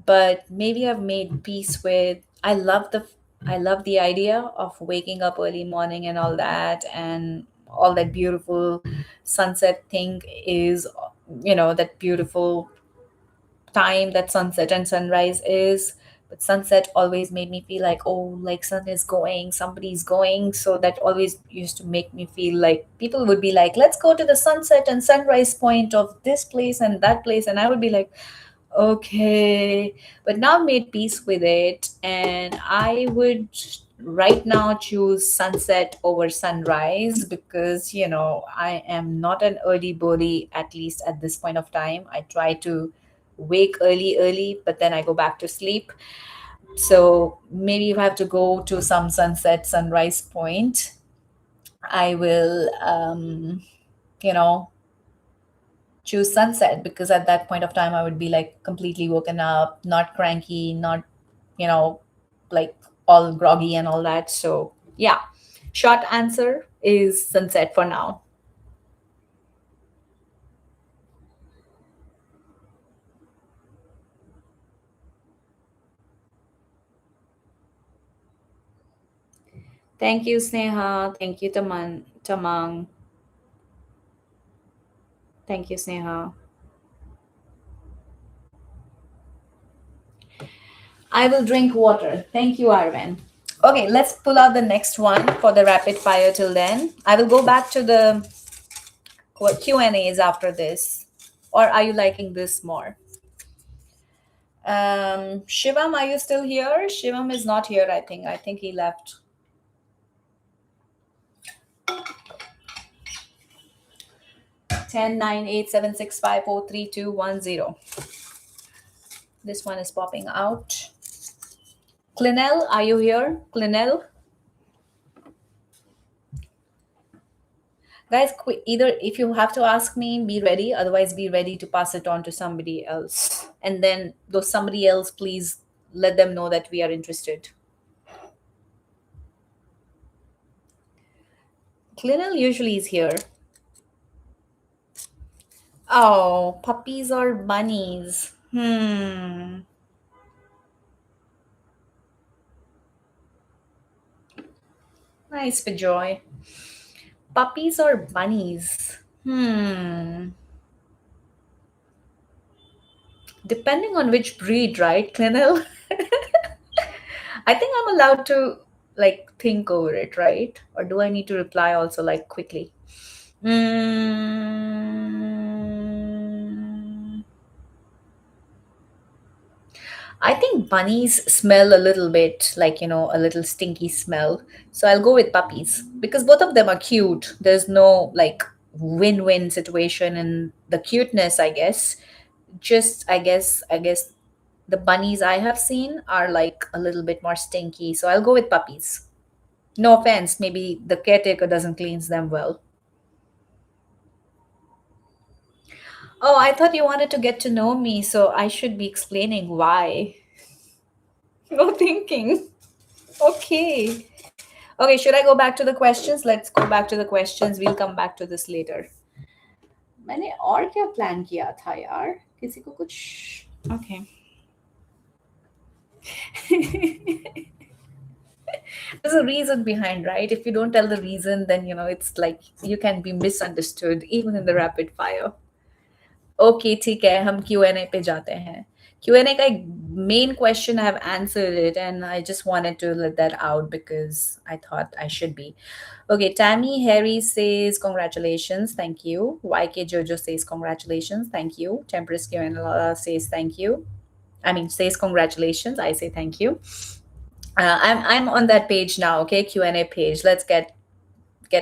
but maybe I've made peace with. I love the idea of waking up early morning and all that, and all that beautiful sunset thing is, that beautiful time that sunset and sunrise is. But sunset always made me feel like, oh, like sun is going, somebody's going. So that always used to make me feel like people would be like, let's go to the sunset and sunrise point of this place and that place. And I would be like, okay. But now I've made peace with it. And I would right now choose sunset over sunrise, because, I am not an early birdie, at least at this point of time. I try to wake early, but then I go back to sleep. So maybe if I have to go to some sunset sunrise point, I will, you know, choose sunset because at that point of time I would be like completely woken up, not cranky, not, you know, like all groggy and all that. So, yeah, short answer is sunset for now. Thank you, Sneha. Thank you, Tamang. Thank you, Sneha. I will drink water. Thank you, Arvin. Okay, let's pull out the next one for the rapid fire till then. I will go back to the Q&As after this. Or are you liking this more? Shivam, are you still here? Shivam is not here, I think. I think he left. 10, 9, 8, 7, 6, 5, 4, 3, 2, 1, 0. This one is popping out. Clinell, are you here? Clinell? Guys, either if you have to ask me, be ready. Otherwise, be ready to pass it on to somebody else. And then, those somebody else, please let them know that we are interested. Clinell usually is here. Oh, puppies or bunnies? Nice, Joy. Puppies or bunnies? Depending on which breed, right, Clinell? I think I'm allowed to like think over it, right? Or do I need to reply also like quickly? Mm, I think bunnies smell a little bit like, a little stinky smell. So I'll go with puppies because both of them are cute. There's no like win-win situation in the cuteness, I guess. Just I guess the bunnies I have seen are like a little bit more stinky. So I'll go with puppies. No offense, maybe the caretaker doesn't cleans them well. Oh, I thought you wanted to get to know me, so I should be explaining why. No thinking. Okay. Okay, should I go back to the questions? Let's go back to the questions. We'll come back to this later. मैंने और क्या plan किया था यार किसी को कुछ Okay. There's a reason behind, right? If you don't tell the reason, then it's like you can be misunderstood even in the rapid fire. Okay ठीक है हम Q&A पे जाते हैं Q&A का एक main question I have answered it and I just wanted to let that out because I thought I should be. Okay, Tammy Harry says congratulations, thank you. YK Jojo says congratulations, thank you. Temperance Q&A says thank you. I mean says congratulations, I say thank you. I'm on that page now, okay? Q&A page. Let's get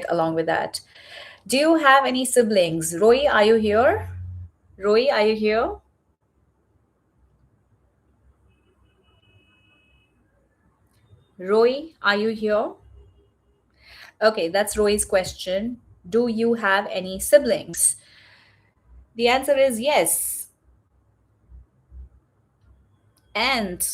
along with that. Do you have any siblings? Roy, are you here? Roy, are you here? Roy, are you here? Okay, that's Roy's question. Do you have any siblings? The answer is yes. And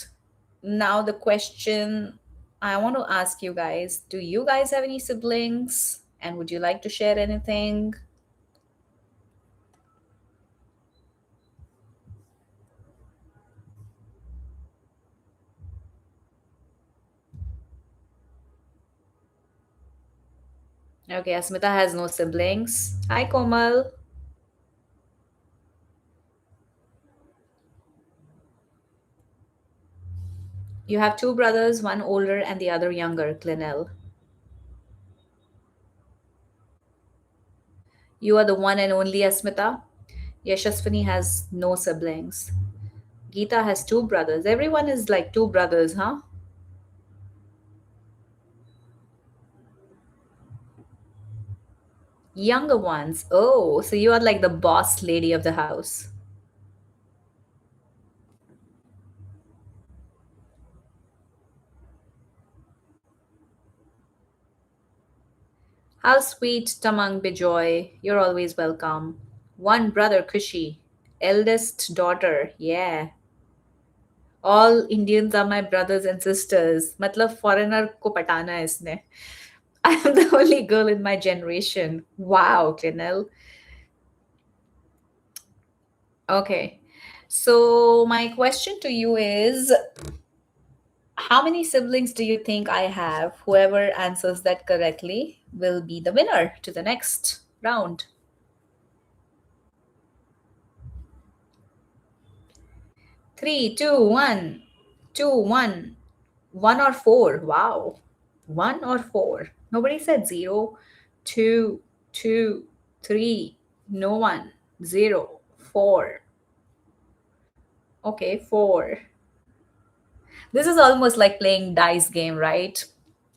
now the question I want to ask you guys, do you guys have any siblings? And would you like to share anything? Okay, Asmita has no siblings. Hi, Komal. You have two brothers, one older and the other younger, Clinell. You are the one and only Asmita. Yashaswini has no siblings. Geeta has two brothers. Everyone is like two brothers, huh? Younger ones. Oh, so you are like the boss lady of the house. How sweet, Tamang Bijoy. You're always welcome. One brother, Kushi. Eldest daughter, yeah. All Indians are my brothers and sisters. मतलब foreigner को पटाना है इसने. I am the only girl in my generation. Wow, Clinell. Okay. So my question to you is, how many siblings do you think I have? Whoever answers that correctly will be the winner to the next round. Three, two, one, two, one, one or four. Wow. One or four. Nobody said zero, two, two, three, no one, zero, four. Okay, four. This is almost like playing dice game, right?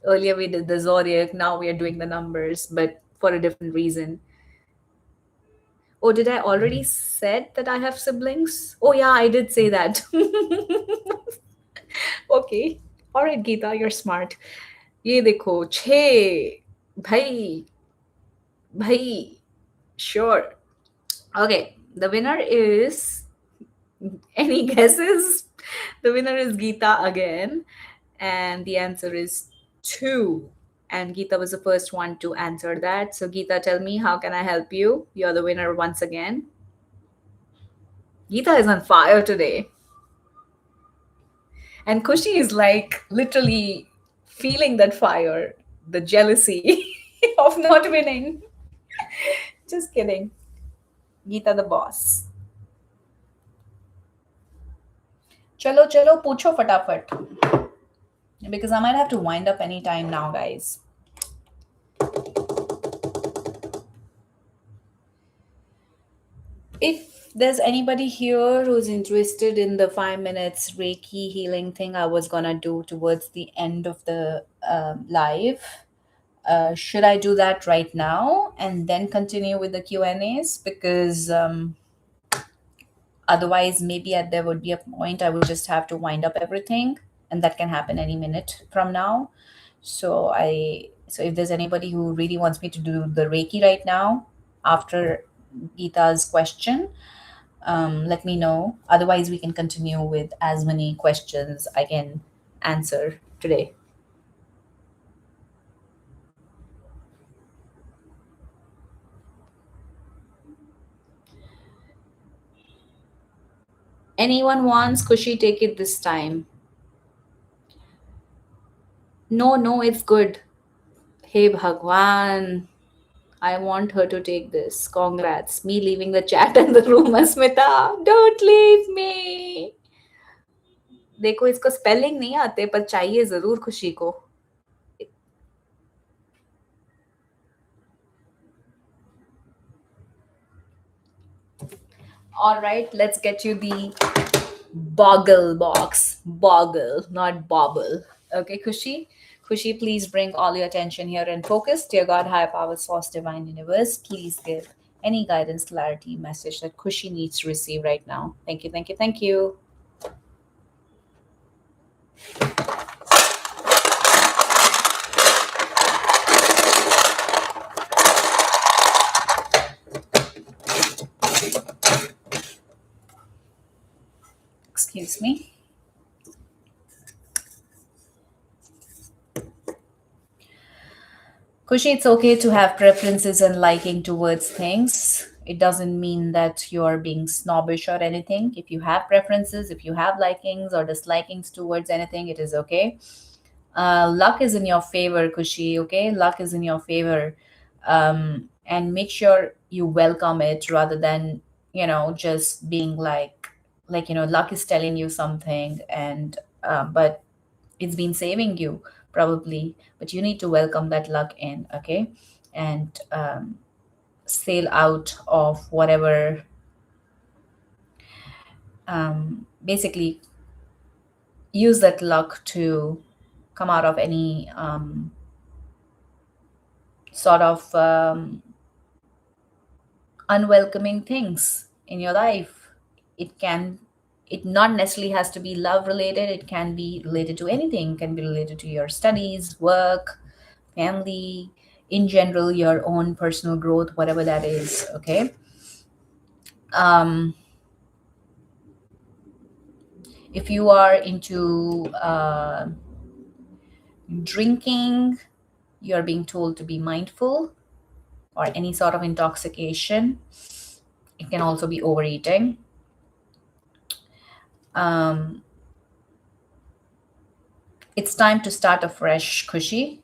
Earlier we did the zodiac, now we are doing the numbers, but for a different reason. Oh, did I already said that I have siblings? Oh yeah, I did say that. Okay. All right, Geeta, you're smart. ये देखो छः भाई भाई sure. Okay, the winner is, any guesses? The winner is Geeta again, and the answer is two. And Geeta was the first one to answer that. So, Geeta, tell me, how can I help you? You're the winner once again. Geeta is on fire today. And Kushi is like literally feeling that fire, the jealousy of not winning. Just kidding. Geeta the boss. Chalo chalo पूछो फटाफट. Because I might have to wind up any time now, guys. If there's anybody here who's interested in the 5 minutes Reiki healing thing I was gonna do towards the end of the live, should I do that right now and then continue with the Q and A's? Because otherwise, maybe there would be a point I would just have to wind up everything, and that can happen any minute from now. So if there's anybody who really wants me to do the Reiki right now after Geeta's question, let me know. Otherwise, we can continue with as many questions I can answer today. Anyone wants? Kushi, take it this time. No, no, it's good. Hey Bhagwan. I want her to take this. Congrats. Me leaving the chat and the room, Asmita. Don't leave me. देखो इसको spelling नहीं आते पर चाहिए जरूर खुशी को. All right, let's get you the boggle box. Boggle, not bobble. Okay, Kushi? Kushi, please bring all your attention here and focus. Dear God, higher power, source, divine universe, please give any guidance, clarity, message that Kushi needs to receive right now. Thank you, thank you, thank you. Excuse me. Kushi, it's okay to have preferences and liking towards things. It doesn't mean that you're being snobbish or anything. If you have preferences, if you have likings or dislikings towards anything, it is okay. Luck is in your favor, Kushi, okay? Luck is in your favor. And make sure you welcome it rather than, just being like, luck is telling you something and, but it's been saving you probably, but you need to welcome that luck in, okay? And sail out of whatever, basically use that luck to come out of any sort of unwelcoming things in your life. It not necessarily has to be love related, it can be related to anything, it can be related to your studies, work, family, in general, your own personal growth, whatever that is, okay? Um, if you are into drinking, you're being told to be mindful, or any sort of intoxication. It can also be overeating. Um, it's time to start a fresh Kushi.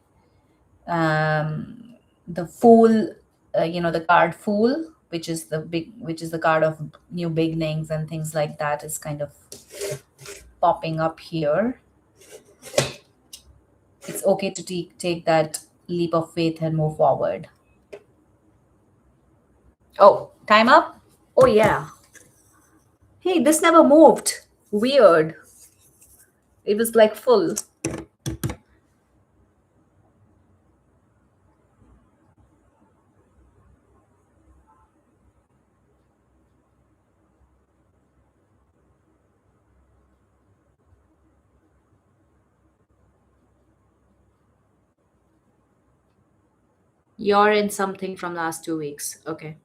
The Fool, the card Fool, which is the card of new beginnings and things like that, is kind of popping up here. It's okay to take that leap of faith and move forward. Oh, time up? Oh, yeah. Hey, this never moved. Weird. It was like full. You're in something from last 2 weeks. Okay.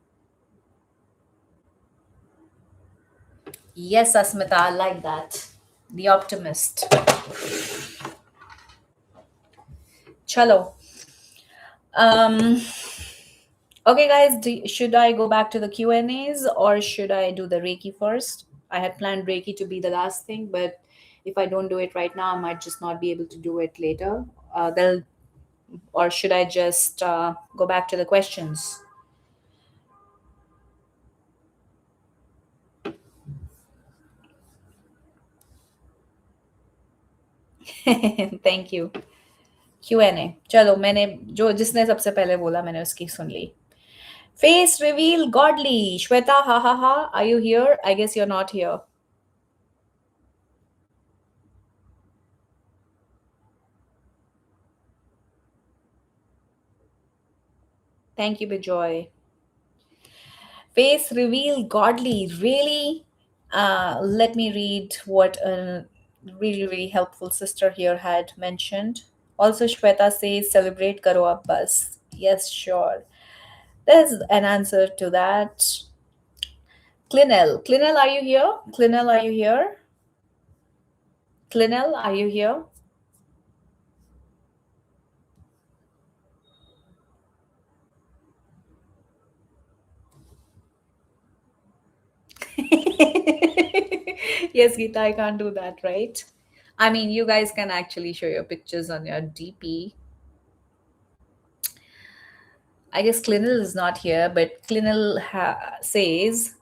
Yes, Asmita, I like that. The optimist. Chalo. Um, okay, guys, should I go back to the Q&As or should I do the Reiki first? I had planned Reiki to be the last thing, but if I don't do it right now, I might just not be able to do it later. Or should I just go back to the questions? Thank you. Q&A. चलो, मैंने जो जिसने सबसे पहले बोला मैंने उसकी सुन ली. Face reveal godly. Shweta, ha ha ha. Are you here? I guess you're not here. Thank you, Bijoy. Face reveal godly. Really? Let me read what a really, really helpful sister here had mentioned. Also, Shweta says, celebrate karo ab bas. Yes, sure. There's an answer to that. Clinel. Clinel, are you here? Clinel, are you here? Clinel, are you here? Yes, Geeta, I can't do that, right? I mean, you guys can actually show your pictures on your DP. I guess Clinil is not here, but Clinil says,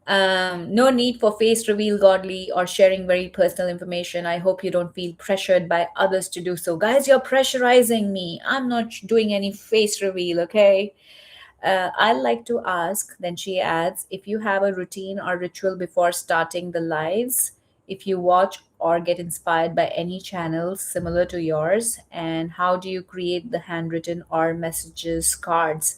no need for face reveal godly or sharing very personal information. I hope you don't feel pressured by others to do so. Guys, you're pressurizing me. I'm not doing any face reveal, okay? I like to ask, then she adds, if you have a routine or ritual before starting the lives, if you watch or get inspired by any channels similar to yours, and how do you create the handwritten or messages cards?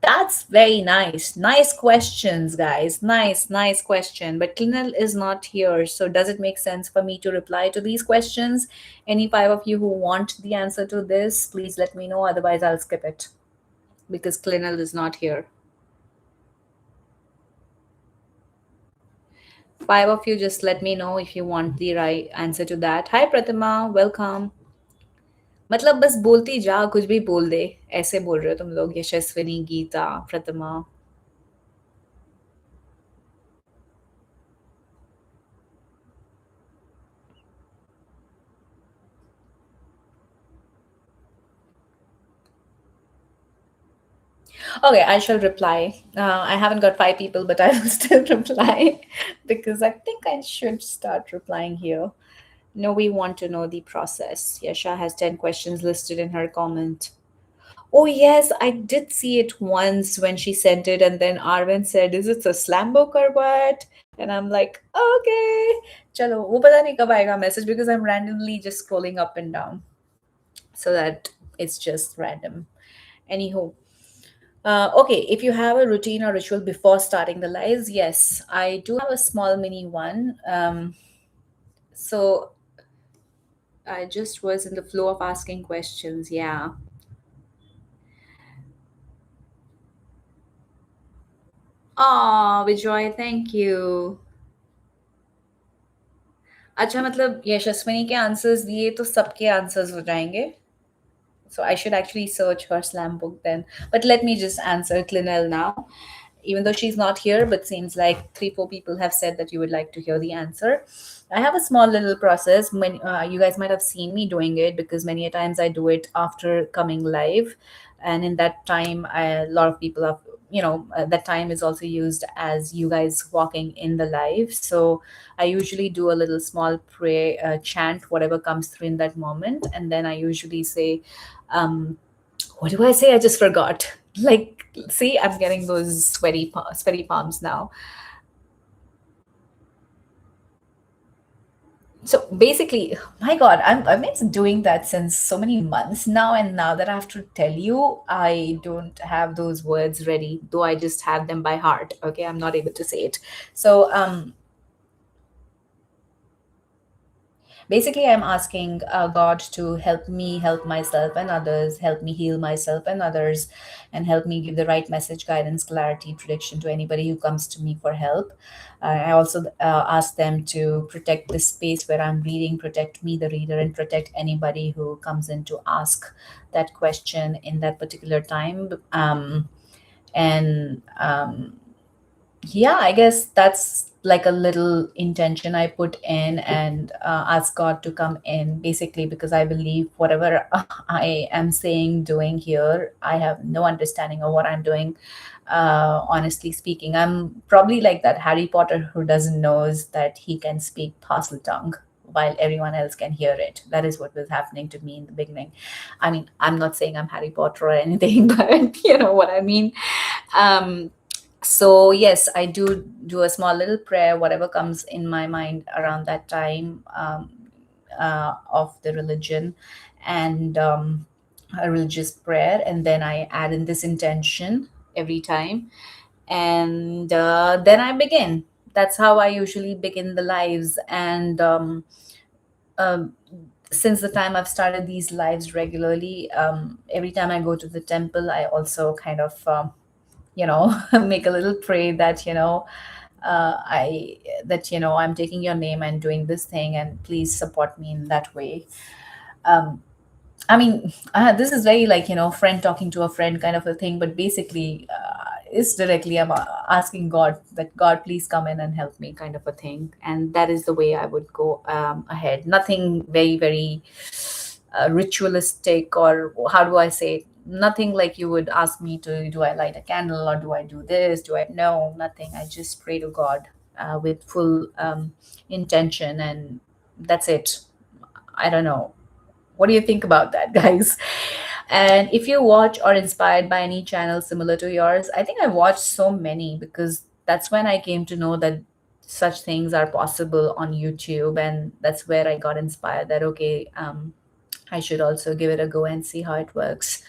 That's very nice. Nice questions, guys. Nice, nice question. But Clinel is not here. So, does it make sense for me to reply to these questions? Any five of you who want the answer to this, please let me know. Otherwise, I'll skip it because Clinel is not here. Five of you, just let me know if you want the right answer to that. Hi, Pratima. Welcome. मतलब बस बोलती जा कुछ भी बोल दे ऐसे बोल रहे हो तुम लोग यशस्विनी गीता प्रतिमा. Okay, I shall reply. I haven't got five people, but I will still reply because I think I should start replying here. No, we want to know the process. Yasha has 10 questions listed in her comment. Oh, yes, I did see it once when she sent it, and then Arvind said, is it a slam book or what? And I'm like, okay. Chalo, wo pata nahi kab aayega message because I'm randomly just scrolling up and down so that it's just random. Anyhow, okay, if you have a routine or ritual before starting the lives, yes, I do have a small mini one. So I just was in the flow of asking questions. Yeah. Oh, Vijay, thank you. अच्छा, मतलब यशस्विनी के answers दिए तो सबके answers हो जाएंगे. So I should actually search her slam book then. But let me just answer Clinell now. Even though she's not here, but seems like three, four people have said that you would like to hear the answer. I have a small little process. You guys might have seen me doing it because many a times I do it after coming live, and in that time, a lot of people have. That time is also used as you guys walking in the live. So I usually do a little small prayer, chant, whatever comes through in that moment, and then I usually say, um, what do I say? I just forgot. Like, see, I'm getting those sweaty palms now. So basically, my God, I've been doing that since so many months now, and now that I have to tell you, I don't have those words ready, though I just have them by heart. Okay, I'm not able to say it. So basically, I'm asking God to help me help myself and others, help me heal myself and others, and help me give the right message, guidance, clarity, prediction to anybody who comes to me for help. I also ask them to protect the space where I'm reading, protect me, the reader, and protect anybody who comes in to ask that question in that particular time. And Yeah, I guess that's like a little intention I put in, and ask God to come in, basically because I believe whatever I am saying, doing here, I have no understanding of what I'm doing. Honestly speaking, I'm probably like that Harry Potter who doesn't knows that he can speak parcel tongue while everyone else can hear it. That is what was happening to me in the beginning. I mean, I'm not saying I'm Harry Potter or anything, but you know what I mean. So yes, I do a small little prayer, whatever comes in my mind around that time, of the religion, and a religious prayer, and then I add in this intention every time, and then I begin. That's how I usually begin the lives. And um, since the time I've started these lives regularly, every time I go to the temple, I also kind of make a little pray that I that I'm taking your name and doing this thing, and please support me in that way. um I mean, this is very like friend talking to a friend kind of a thing, but basically is directly I'm asking God that God please come in and help me kind of a thing, and that is the way I would go ahead. Nothing very very ritualistic, or how do I say it? Nothing like you would ask me to do I light a candle or do I do this? Do I no nothing? I just pray to God with full intention, and that's it. I don't know, what do you think about that, guys? And if you watch or inspired by any channel similar to yours, I think I watched so many because that's when I came to know that such things are possible on YouTube, and that's where I got inspired that okay, I should also give it a go and see how it works.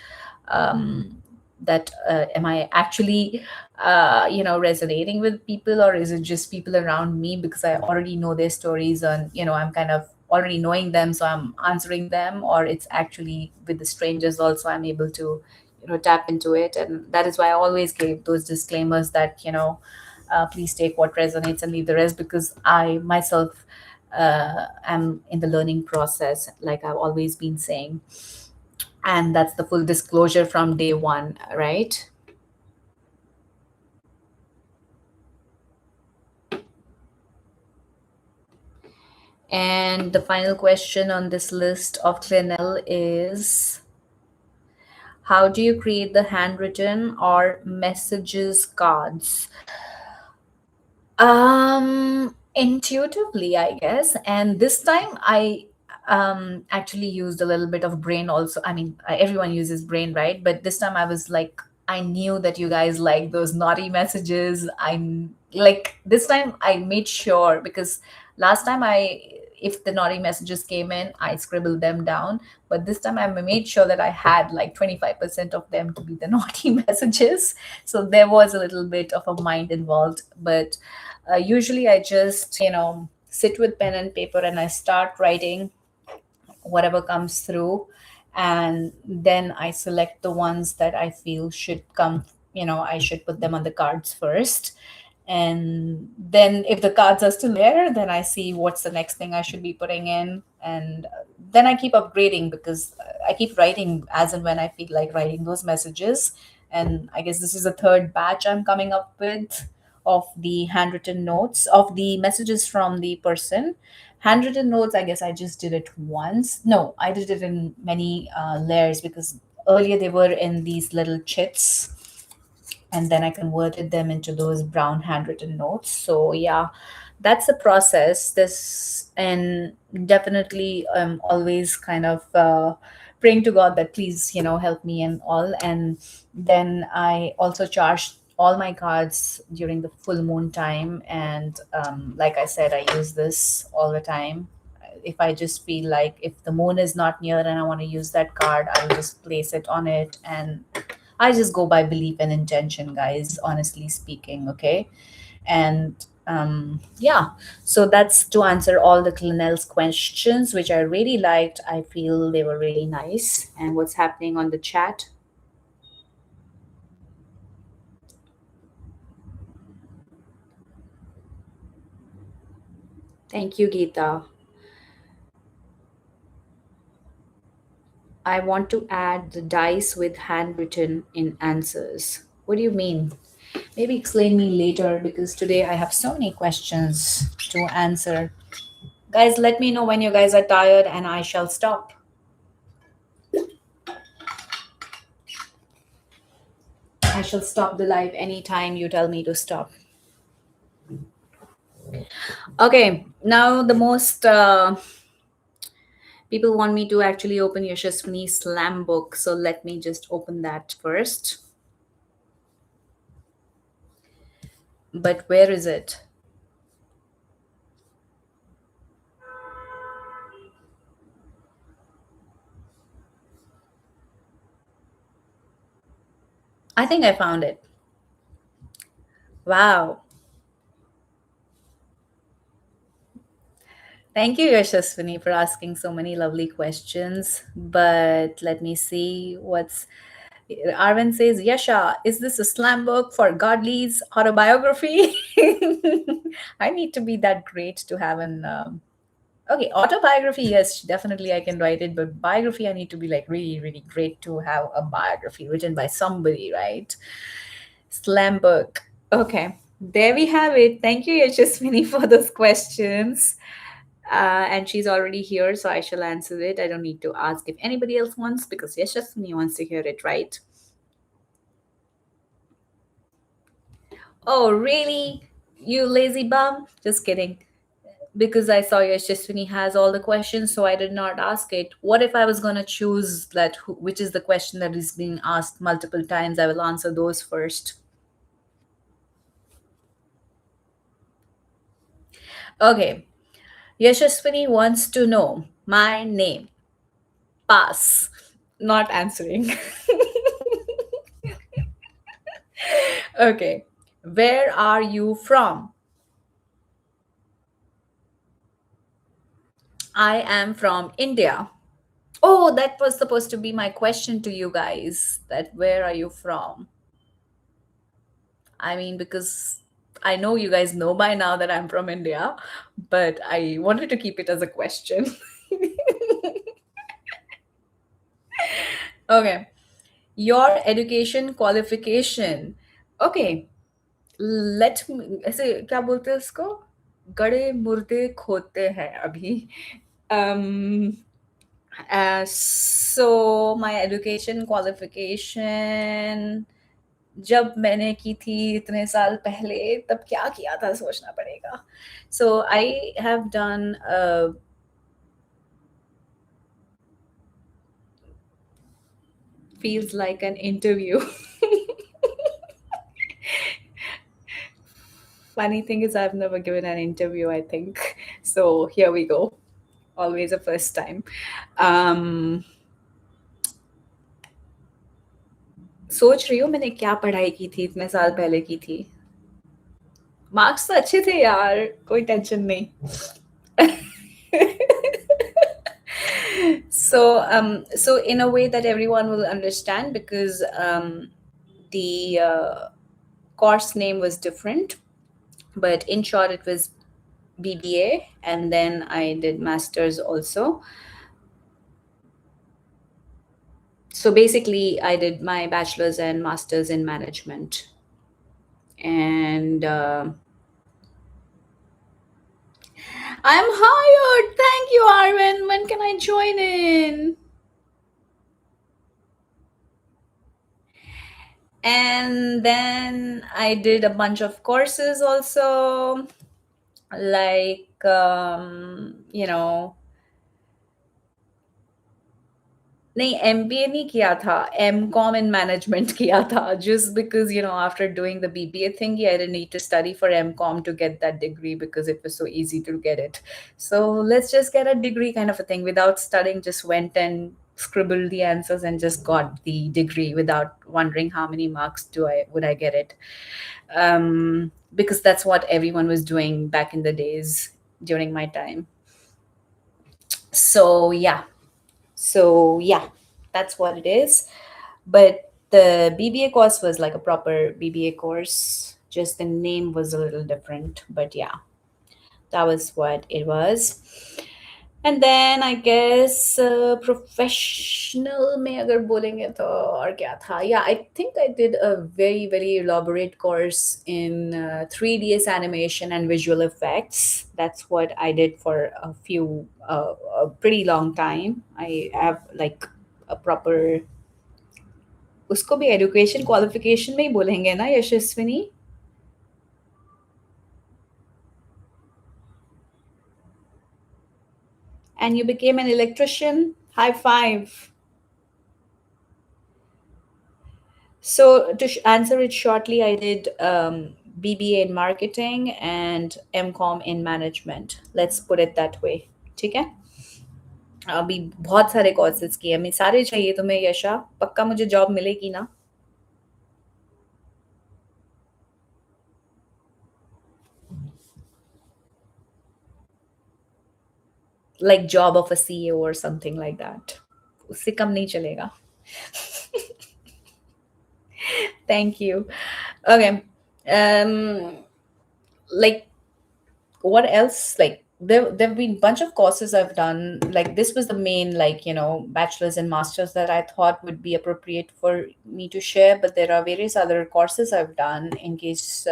That am I actually resonating with people, or is it just people around me because I already know their stories, and I'm kind of already knowing them, so I'm answering them, or it's actually with the strangers also I'm able to tap into it. And that is why I always gave those disclaimers that please take what resonates and leave the rest, because I myself am in the learning process, like I've always been saying. And that's the full disclosure from day one, right? And the final question on this list of Clinell is, how do you create the handwritten or messages cards? Intuitively, I guess. And this time I actually used a little bit of brain also. I mean, everyone uses brain, right? But this time I was like, I knew that you guys like those naughty messages. I'm like, this time I made sure, because last time if the naughty messages came in, I scribbled them down. But this time I made sure that I had like 25% of them to be the naughty messages. So there was a little bit of a mind involved. But usually I just sit with pen and paper and I start writing whatever comes through, and then I select the ones that I feel should come I should put them on the cards first. And then if the cards are still there, then I see what's the next thing I should be putting in. And then I keep upgrading because I keep writing as and when I feel like writing those messages. And I guess this is the third batch I'm coming up with of the handwritten notes of the messages from the person. Handwritten notes, I guess I just did it once. No, I did it in many layers because earlier they were in these little chits, and then I converted them into those brown handwritten notes. So yeah, that's the process. This, and definitely always kind of praying to God that please, help me and all. And then I also charge all my cards during the full moon time. And like I said, I use this all the time. If I just feel like if the moon is not near and I want to use that card, I'll just place it on it. And I just go by belief and intention, guys, honestly speaking. Okay. And yeah, so that's to answer all the Clinell's questions, which I really liked. I feel they were really nice. And what's happening on the chat? Thank you, Geeta. I want to add the dice with handwritten in answers. What do you mean? Maybe explain me later because today I have so many questions to answer. Guys, let me know when you guys are tired and I shall stop. I shall stop the live anytime you tell me to stop. Okay, now the most people want me to actually open Yashaswini Slam book. So let me just open that first. But where is it? I think I found it. Wow. Thank you, Yashaswini, for asking so many lovely questions. But let me see what's. Arvind says, Yasha, is this a slam book for Godly's autobiography? I need to be that great to have an. Okay, autobiography, yes, definitely I can write it, but biography, I need to be like really, really great to have a biography written by somebody, right? Slam book. Okay, there we have it. Thank you, Yashaswini, for those questions. And she's already here, so I shall answer it. I don't need to ask if anybody else wants because Yashaswini wants to hear it, right? Oh, really? You lazy bum? Just kidding. Because I saw Yashaswini has all the questions, so I did not ask it. What if I was going to choose that, which is the question that is being asked multiple times? I will answer those first. Okay. Yashaswini wants to know my name. Pass. Not answering. Okay. Where are you from? I am from India. Oh, that was supposed to be my question to you guys, that where are you from? I mean, because I know you guys know by now that I'm from India, but I wanted to keep it as a question. Okay. Your education qualification. Okay. Let me, ऐसे क्या बोलते हैं उसको? गड़े मुर्दे खोदते हैं अभी. um so my education qualification, जब मैंने की थी इतने साल पहले, तब क्या किया था सोचना पड़ेगा. So I have done feels like an interview. Funny thing is I've never given an interview, I think. So here we go. Always a first time. um सोच रही हूँ मैंने क्या पढ़ाई की थी इतने साल पहले की थी. मार्क्स तो अच्छे थे यार, कोई टेंशन नहीं. So in a way that everyone will understand, because The course name was different, but in short, it was BBA, and then I did masters also. So basically, I did my bachelor's and master's in management. And I'm hired. Thank you, Arvin. When can I join in? And then I did a bunch of courses also, like, नहीं MBA नहीं किया था MCom in management किया था just because after doing the BBA thingy I didn't need to study for MCOM to get that degree because it was so easy to get it. So let's just get a degree kind of a thing without studying, just went and scribbled the answers and just got the degree without wondering how many marks do I would I get it. Because that's what everyone was doing back in the days during my time. So yeah so yeah that's what it is. But the BBA course was like a proper BBA course, just the name was a little different, but yeah, that was what it was. And then I guess professional में अगर बोलेंगे तो और क्या था, yeah, I think I did a very very elaborate course in 3ds animation and visual effects. That's what I did for a pretty long time. I have like a proper, उसको भी education qualification में ही बोलेंगे ना यशस्विनी. And you became an electrician. High five. So to answer it shortly, I did BBA in marketing and MCOM in management. Let's put it that way. ठीक है. अभी बहुत सारे कोर्सेज किए, मैं सारे चाहिए तुम्हें यशा, पक्का मुझे जॉब मिलेगी ना. Like job of a CEO or something like that. उससे कम नहीं चलेगा. Thank you. Okay. Like, what else, like there've been bunch of courses I've done. Like, this was the main, like, bachelor's and masters that I thought would be appropriate for me to share, but there are various other courses I've done in case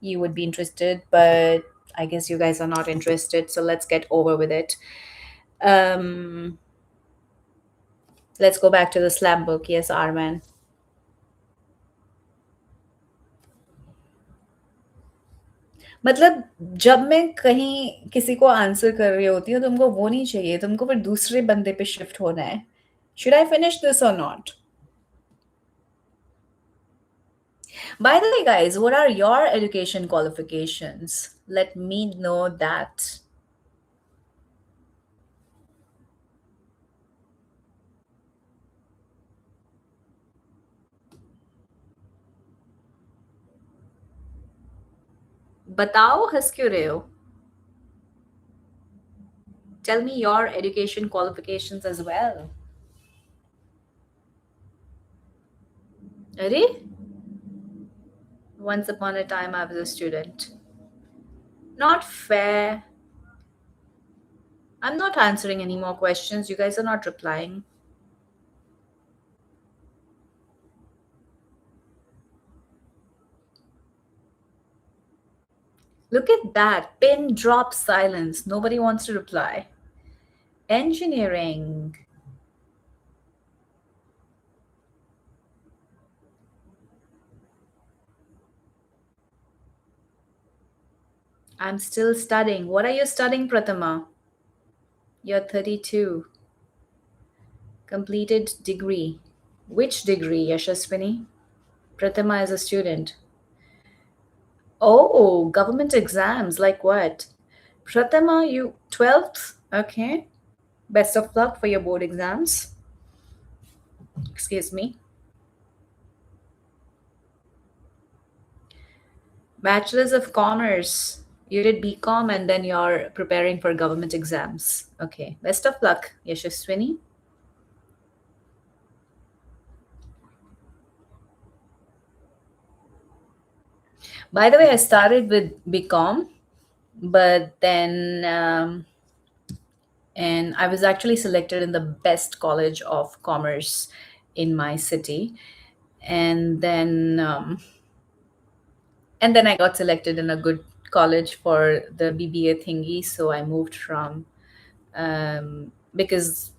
you would be interested, but I guess you guys are not interested, so let's get over with it. um let's go back to the slam book. Yes, Arman. मतलब जब मैं कहीं किसी को answer कर रही होती हूँ, तुमको वो नहीं चाहिए, तुमको फिर दूसरे बंदे पे शिफ्ट होना है. Should I finish this or not? By the way, guys, what are your education qualifications? Let me know that. बताओ, हंस क्यों रहे हो? Tell me your education qualifications as well. अरे, once upon a time I was a student. Not fair. I'm not answering any more questions. You guys are not replying. Look at that. Pin drop silence. Nobody wants to reply. Engineering. I'm still studying. What are you studying, Prathama? You're 32. Completed degree. Which degree, Yashaswini? Prathama is a student. Oh, government exams. Like what? Prathama, you 12th? Okay. Best of luck for your board exams. Excuse me. Bachelor's of Commerce. You did BCom and then you're preparing for government exams. Okay. Best of luck, Yashaswini. By the way, I started with BCom, but then and I was actually selected in the best college of commerce in my city, and then I got selected in a good college for the BBA thingy. So I moved from because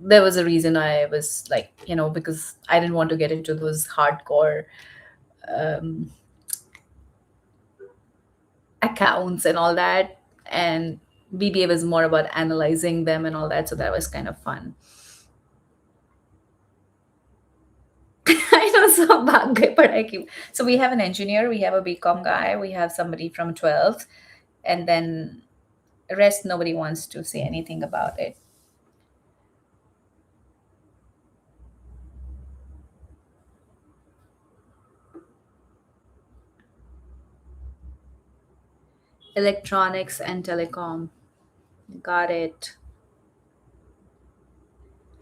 there was a reason I was like, because I didn't want to get into those hardcore um, accounts and all that. And BBA was more about analyzing them and all that. So that was kind of fun. I know, so भाग गए पढ़ाई की. So we have an engineer, we have a BCom guy, we have somebody from 12th, and then rest nobody wants to say anything about it. Electronics and telecom. Got it.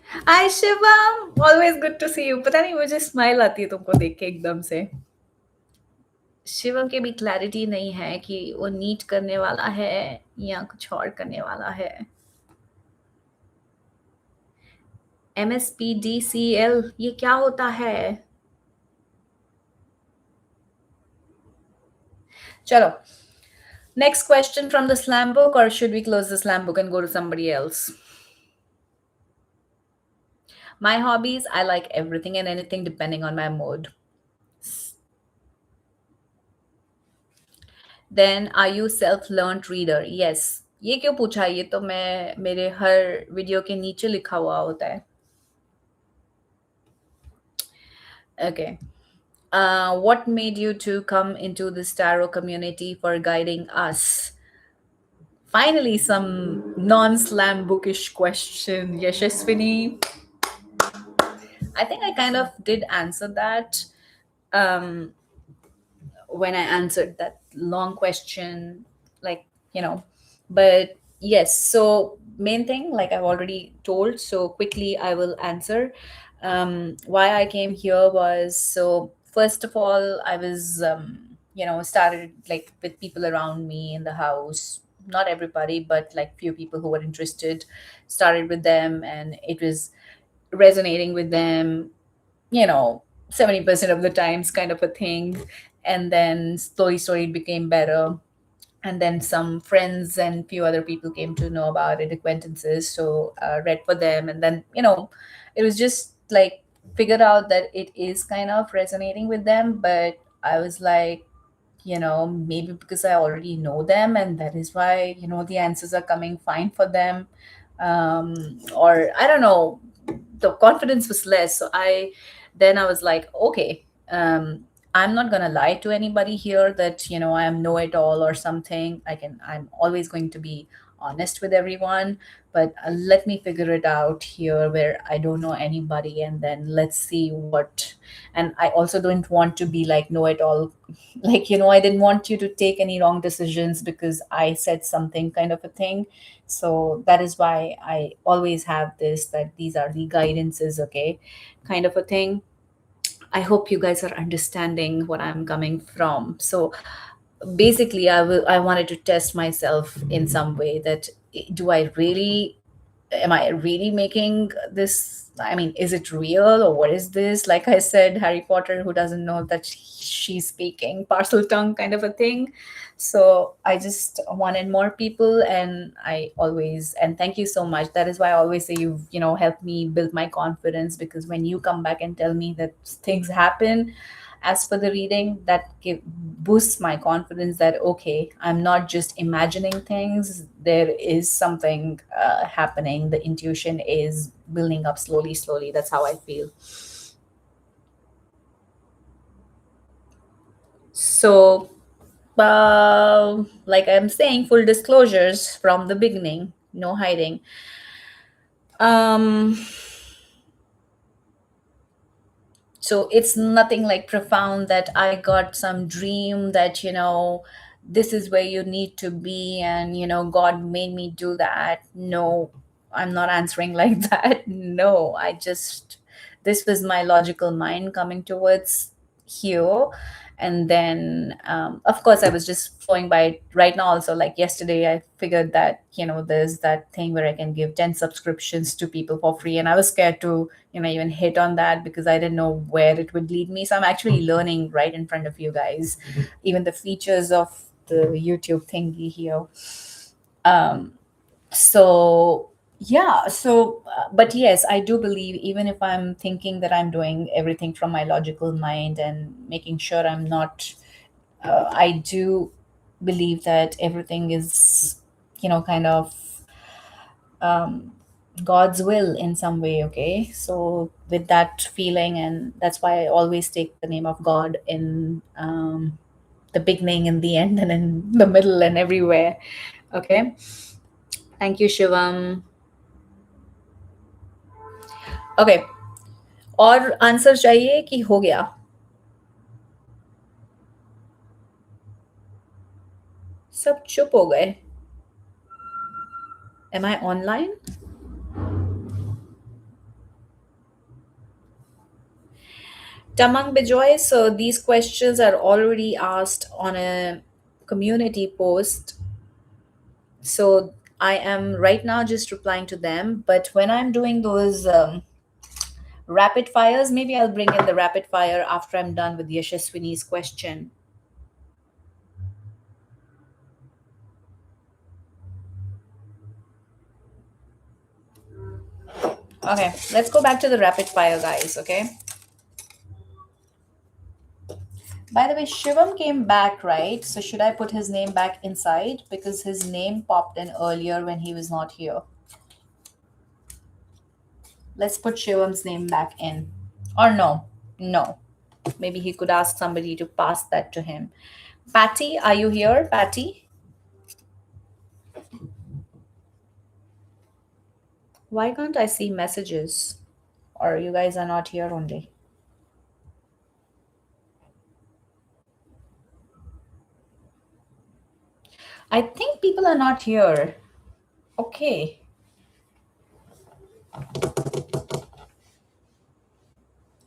Hi Shivam, always good to see you. पता नहीं मुझे smile आती है तुमको देख के एकदम से. शिवम के भी क्लैरिटी नहीं है कि वो नीट करने वाला है या कुछ और करने वाला है. MSPDCL ये क्या होता है? चलो, next question from the slam book, or should we close the slam book and go to somebody else? My hobbies, I like everything and anything depending on my mood. Then are you self-learned reader? Yes. ये क्यों पूछा? ये तो मैं मेरे हर video के नीचे लिखा हुआ होता है. Okay. What made you to come into this tarot community for guiding us? Finally, some non-slam bookish question. Yashaswini, I think I kind of did answer that. Um, when I answered that long question, like, but yes, so main thing, like I've already told, so quickly I will answer. Why I came here was, so first of all, I was, started like with people around me in the house, not everybody, but like few people who were interested, started with them, and it was resonating with them, 70% of the times kind of a thing. And then slowly it became better, and then some friends and few other people came to know about it, acquaintances, so read for them, and then it was just like figured out that it is kind of resonating with them. But I was like, maybe because I already know them, and that is why the answers are coming fine for them. Or I don't know, the confidence was less. So I was like, okay, I'm not gonna lie to anybody here that I am know it all or something. I'm always going to be honest with everyone, but let me figure it out here where I don't know anybody, and then let's see what. And I also don't want to be like know it all. Like, I didn't want you to take any wrong decisions because I said something kind of a thing. So that is why I always have this, that these are the guidances, okay, kind of a thing. I hope you guys are understanding what I'm coming from. So basically, I wanted to test myself in some way, that do I really, am I really making this, I mean, is it real or what is this? Like I said, Harry Potter, who doesn't know that she's speaking parcel tongue kind of a thing. So I just wanted more people, and I always, and thank you so much, that is why I always say you've helped me build my confidence, because when you come back and tell me that things happen as per the reading, that boosts my confidence, that okay, I'm not just imagining things, there is something happening, the intuition is building up slowly. That's how I feel. So like I'm saying, full disclosures from the beginning, no hiding. um so it's nothing like profound that I got some dream that this is where you need to be, and God made me do that. No, I'm not answering like that. No, I just, this was my logical mind coming towards here, And then of course I was just flowing by it right now. Also, like yesterday, I figured that there's that thing where I can give 10 subscriptions to people for free, and I was scared to even hit on that because I didn't know where it would lead me. So I'm actually learning right in front of you guys, even the features of the YouTube thingy here. So yeah, but yes, I do believe, even if I'm thinking that I'm doing everything from my logical mind and making sure I'm not, I do believe that everything is kind of God's will in some way. Okay, so with that feeling, and that's why I always take the name of God in the beginning, in the end, and in the middle, and everywhere. Okay, thank you, Shivam. Okay, और answer चाहिए कि हो गया? सब चुप हो गए. Am I online? Tamang Bijoy, so these questions are already asked on a community post. So I am right now just replying to them. But when I'm doing those rapid fires, maybe I'll bring in the rapid fire after I'm done with Yashaswini's question. Okay, let's go back to the rapid fire, guys. Okay. By the way, Shivam came back, right? So should I put his name back inside? Because his name popped in earlier when he was not here. Let's put Shivam's name back in. Or no, no. Maybe he could ask somebody to pass that to him. Patty, are you here? Patty? Why can't I see messages? Or you guys are not here only? I think people are not here. Okay.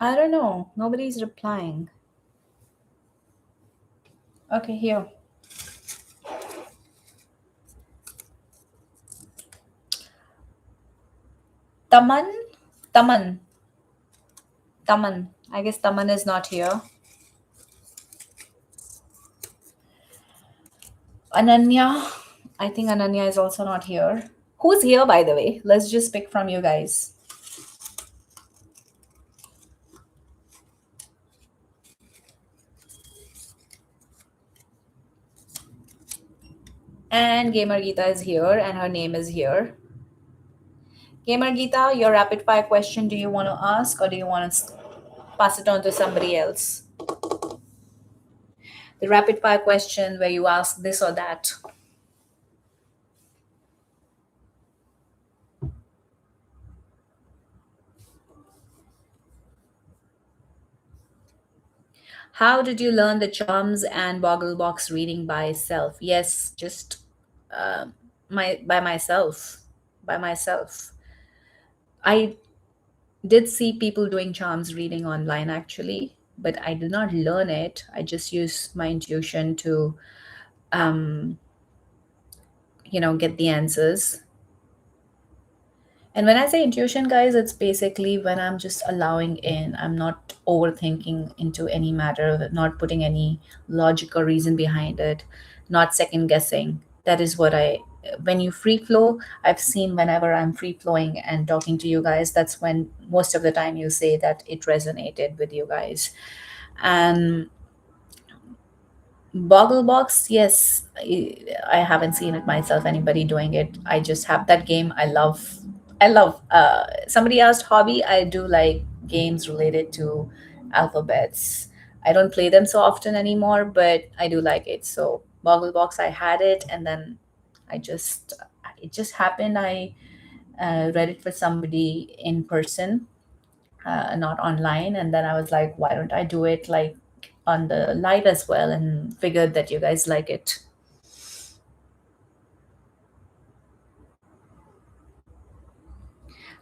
I don't know. Nobody's replying. Okay, here. Taman? Taman. Taman. I guess Taman is not here. Ananya. I think Ananya is also not here. Who's here, by the way? Let's just pick from you guys. And Gamer Geeta is here, and her name is here. Gamer Geeta, your rapid fire question, do you want to ask or do you want to pass it on to somebody else? The rapid fire question where you ask this or that. How did you learn the charms and Boggle Box reading by self? Yes, just uh, by myself. By myself. I did see people doing charms reading online actually, but I did not learn it. I just used my intuition to, um, get the answers. And when I say intuition, guys, it's basically when I'm just allowing in, I'm not overthinking into any matter, not putting any logic or reason behind it, not second guessing. That is what when you free flow, I've seen whenever I'm free flowing and talking to you guys, that's when most of the time you say that it resonated with you guys. And Bogglebox, yes, I haven't seen it myself. Anybody doing it? I just have that game. I love. I love. Somebody asked hobby. I do like games related to alphabets. I don't play them so often anymore, but I do like it. So Bogglebox, I had it, and then I just it just happened. I read it for somebody in person, not online. And then I was like, why don't I do it like on the live as well? And figured that you guys like it.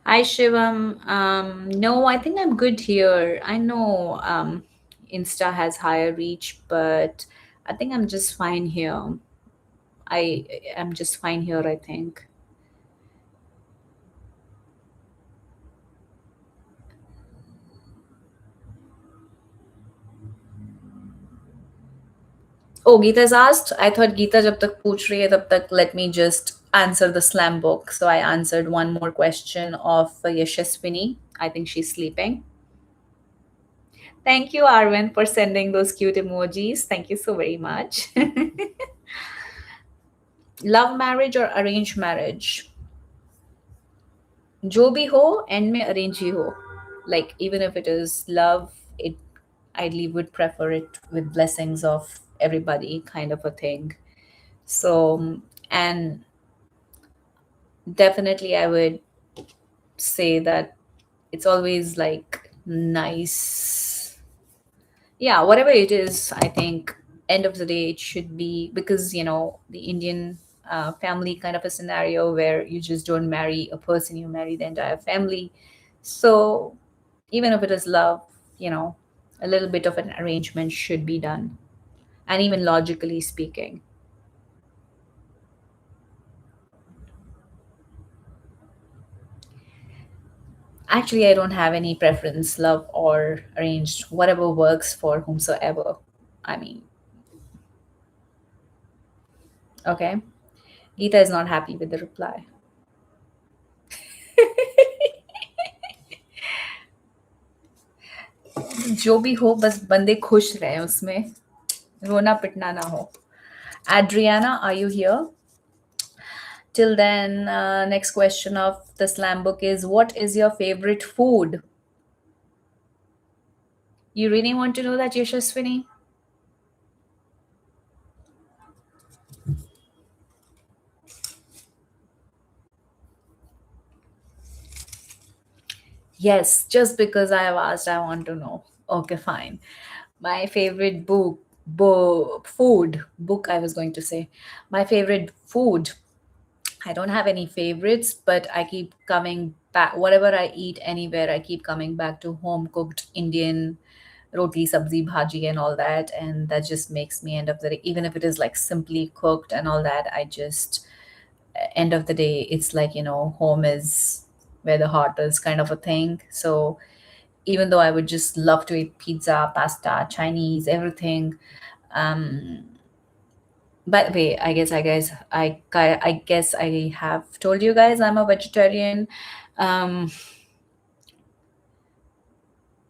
Hi, Shivam. No, I think I'm good here. I know Insta has higher reach, but I think I'm just fine here. I am just fine here, I think. Oh, Geeta's asked. I thought Geeta जब तक पूछ रही है तब तक let me just answer the slam book. So I answered one more question of Yashaswini. I think she's sleeping. Thank you, Arvind, for sending those cute emojis. Thank you so very much. Love marriage or arranged marriage? जो भी हो end में arrange ही हो. Like even if it is love, it ideally would prefer it with blessings of everybody, kind of a thing. So, and definitely I would say that it's always like nice. Yeah, whatever it is, I think end of the day it should be, because the Indian family kind of a scenario where you just don't marry a person, you marry the entire family. So even if it is love, you know a little bit of an arrangement should be done, and even logically speaking. Actually, I don't have any preference, love or arranged, whatever works for whomsoever. I mean, okay. Geeta is not happy with the reply. जो भी हो, बस बंदे खुश रहे उसमें, रोना पिटना ना हो. Adriana, are you here? Till then, next question of the slam book is, what is your favorite food? You really want to know that, Yashaswini? Yes, just because I have asked, I want to know. Okay, fine. My favorite book, I was going to say. My favorite food. I don't have any favorites, but I keep coming back. Whatever I eat anywhere, I keep coming back to home cooked Indian roti, sabzi, bhaji, and all that. And that just makes me end of the day, even if it is like simply cooked and all that, I just, end of the day, it's like, home is where the heart is, kind of a thing. So even though I would just love to eat pizza, pasta, Chinese, everything. Um, by the way, I guess I have told you guys I'm a vegetarian. Um,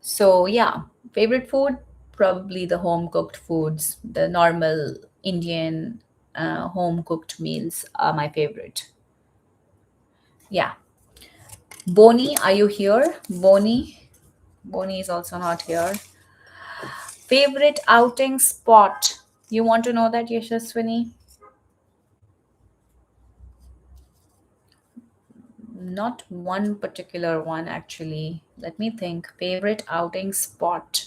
so yeah, favorite food, probably the home cooked foods, the normal Indian home cooked meals are my favorite. Yeah. Boni, are you here? Boni is also not here. Favorite outing spot? You want to know that, Yashaswini? Not one particular one, actually. Let me think. Favorite outing spot.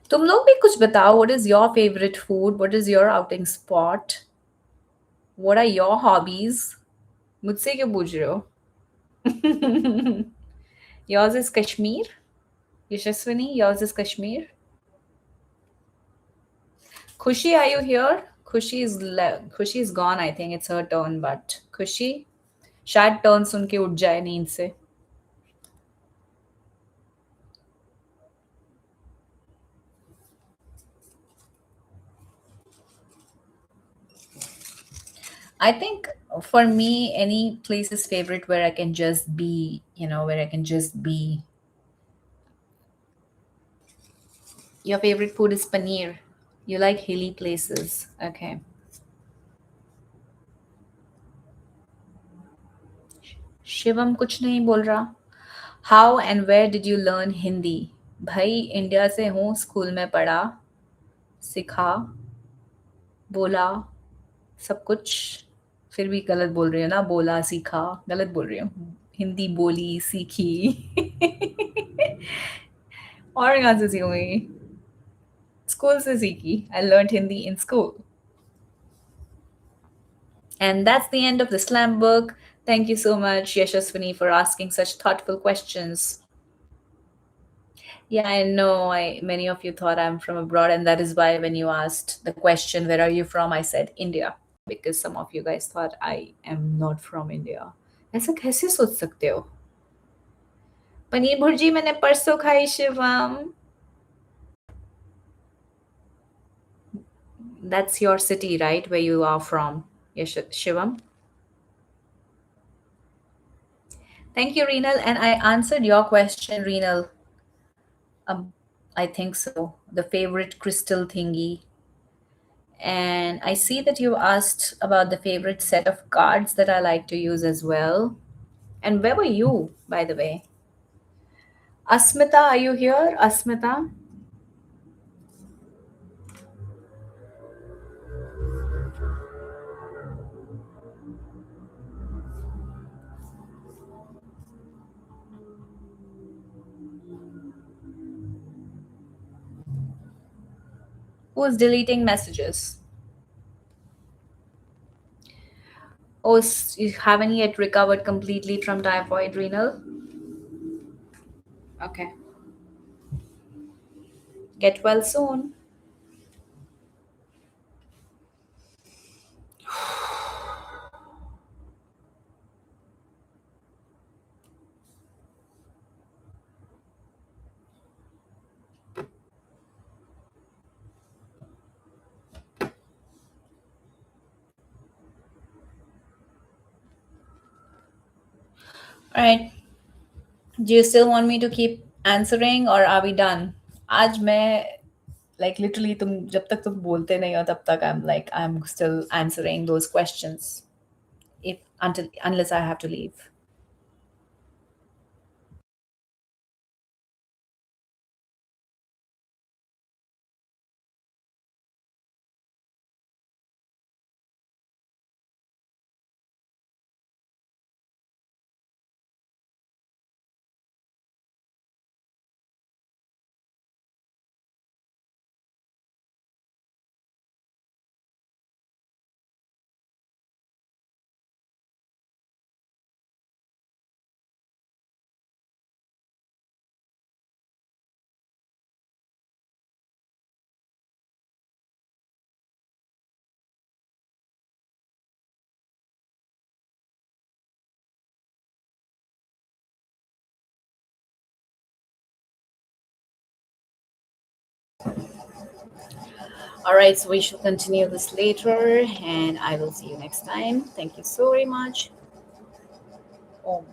तुम लोग भी कुछ बताओ. What is your favorite food? What is your outing spot? What are your hobbies? मुझसे क्यों पूछ रहे हो? Yours is Kashmir? Yashaswini, yours is Kashmir? Khushi, are you here? Khushi is gone. I think it's her turn, but Khushi, शायद turn सुन के उठ जाए नींद से. I think for me, any place is favorite where I can just be, where I can just be. Your favorite food is paneer. You like hilly places. Okay. Shivam कुछ नहीं बोल रहा. How and where did you learn Hindi? भाई India से हूँ, school में पढ़ा, सिखा, बोला, सब कुछ. फिर भी गलत बोल रही हूँ ना, बोला सीखा, गलत बोल रही हूँ. हिंदी बोली सीखी. और कहाँ से सीखूंगी? स्कूल से सीखी. I learned Hindi in school. And that's the end of the slam book. Thank you so much, Yashaswini, for asking such thoughtful questions. Yeah, I know. I Many of you thought I'm from abroad, and that is why when you asked the question, "Where are you from?" I said India, because some of you guys thought I am not from India. ऐसा कैसे सोच सकते हो? पनीर भुर्जी मैंने परसों खाई Shivam. That's your city, right? Where you are from, yes, Shivam. Thank you, Renal. And I answered your question, Renal. Um, I think so. The favorite crystal thingy. And I see that you asked about the favorite set of cards that I like to use as well. And where were you, by the way? Asmita, are you here? Asmita? Who's deleting messages? Oh, you haven't yet recovered completely from typhoid, Renal? Okay. Get well soon. All right. Do you still want me to keep answering or are we done? आज मैं like literally तुम जब तक तुम बोलते नहीं हो तब तक I'm still answering those questions if until unless I have to leave. All right, so we shall continue this later and I will see you next time. Thank you so very much. Oh.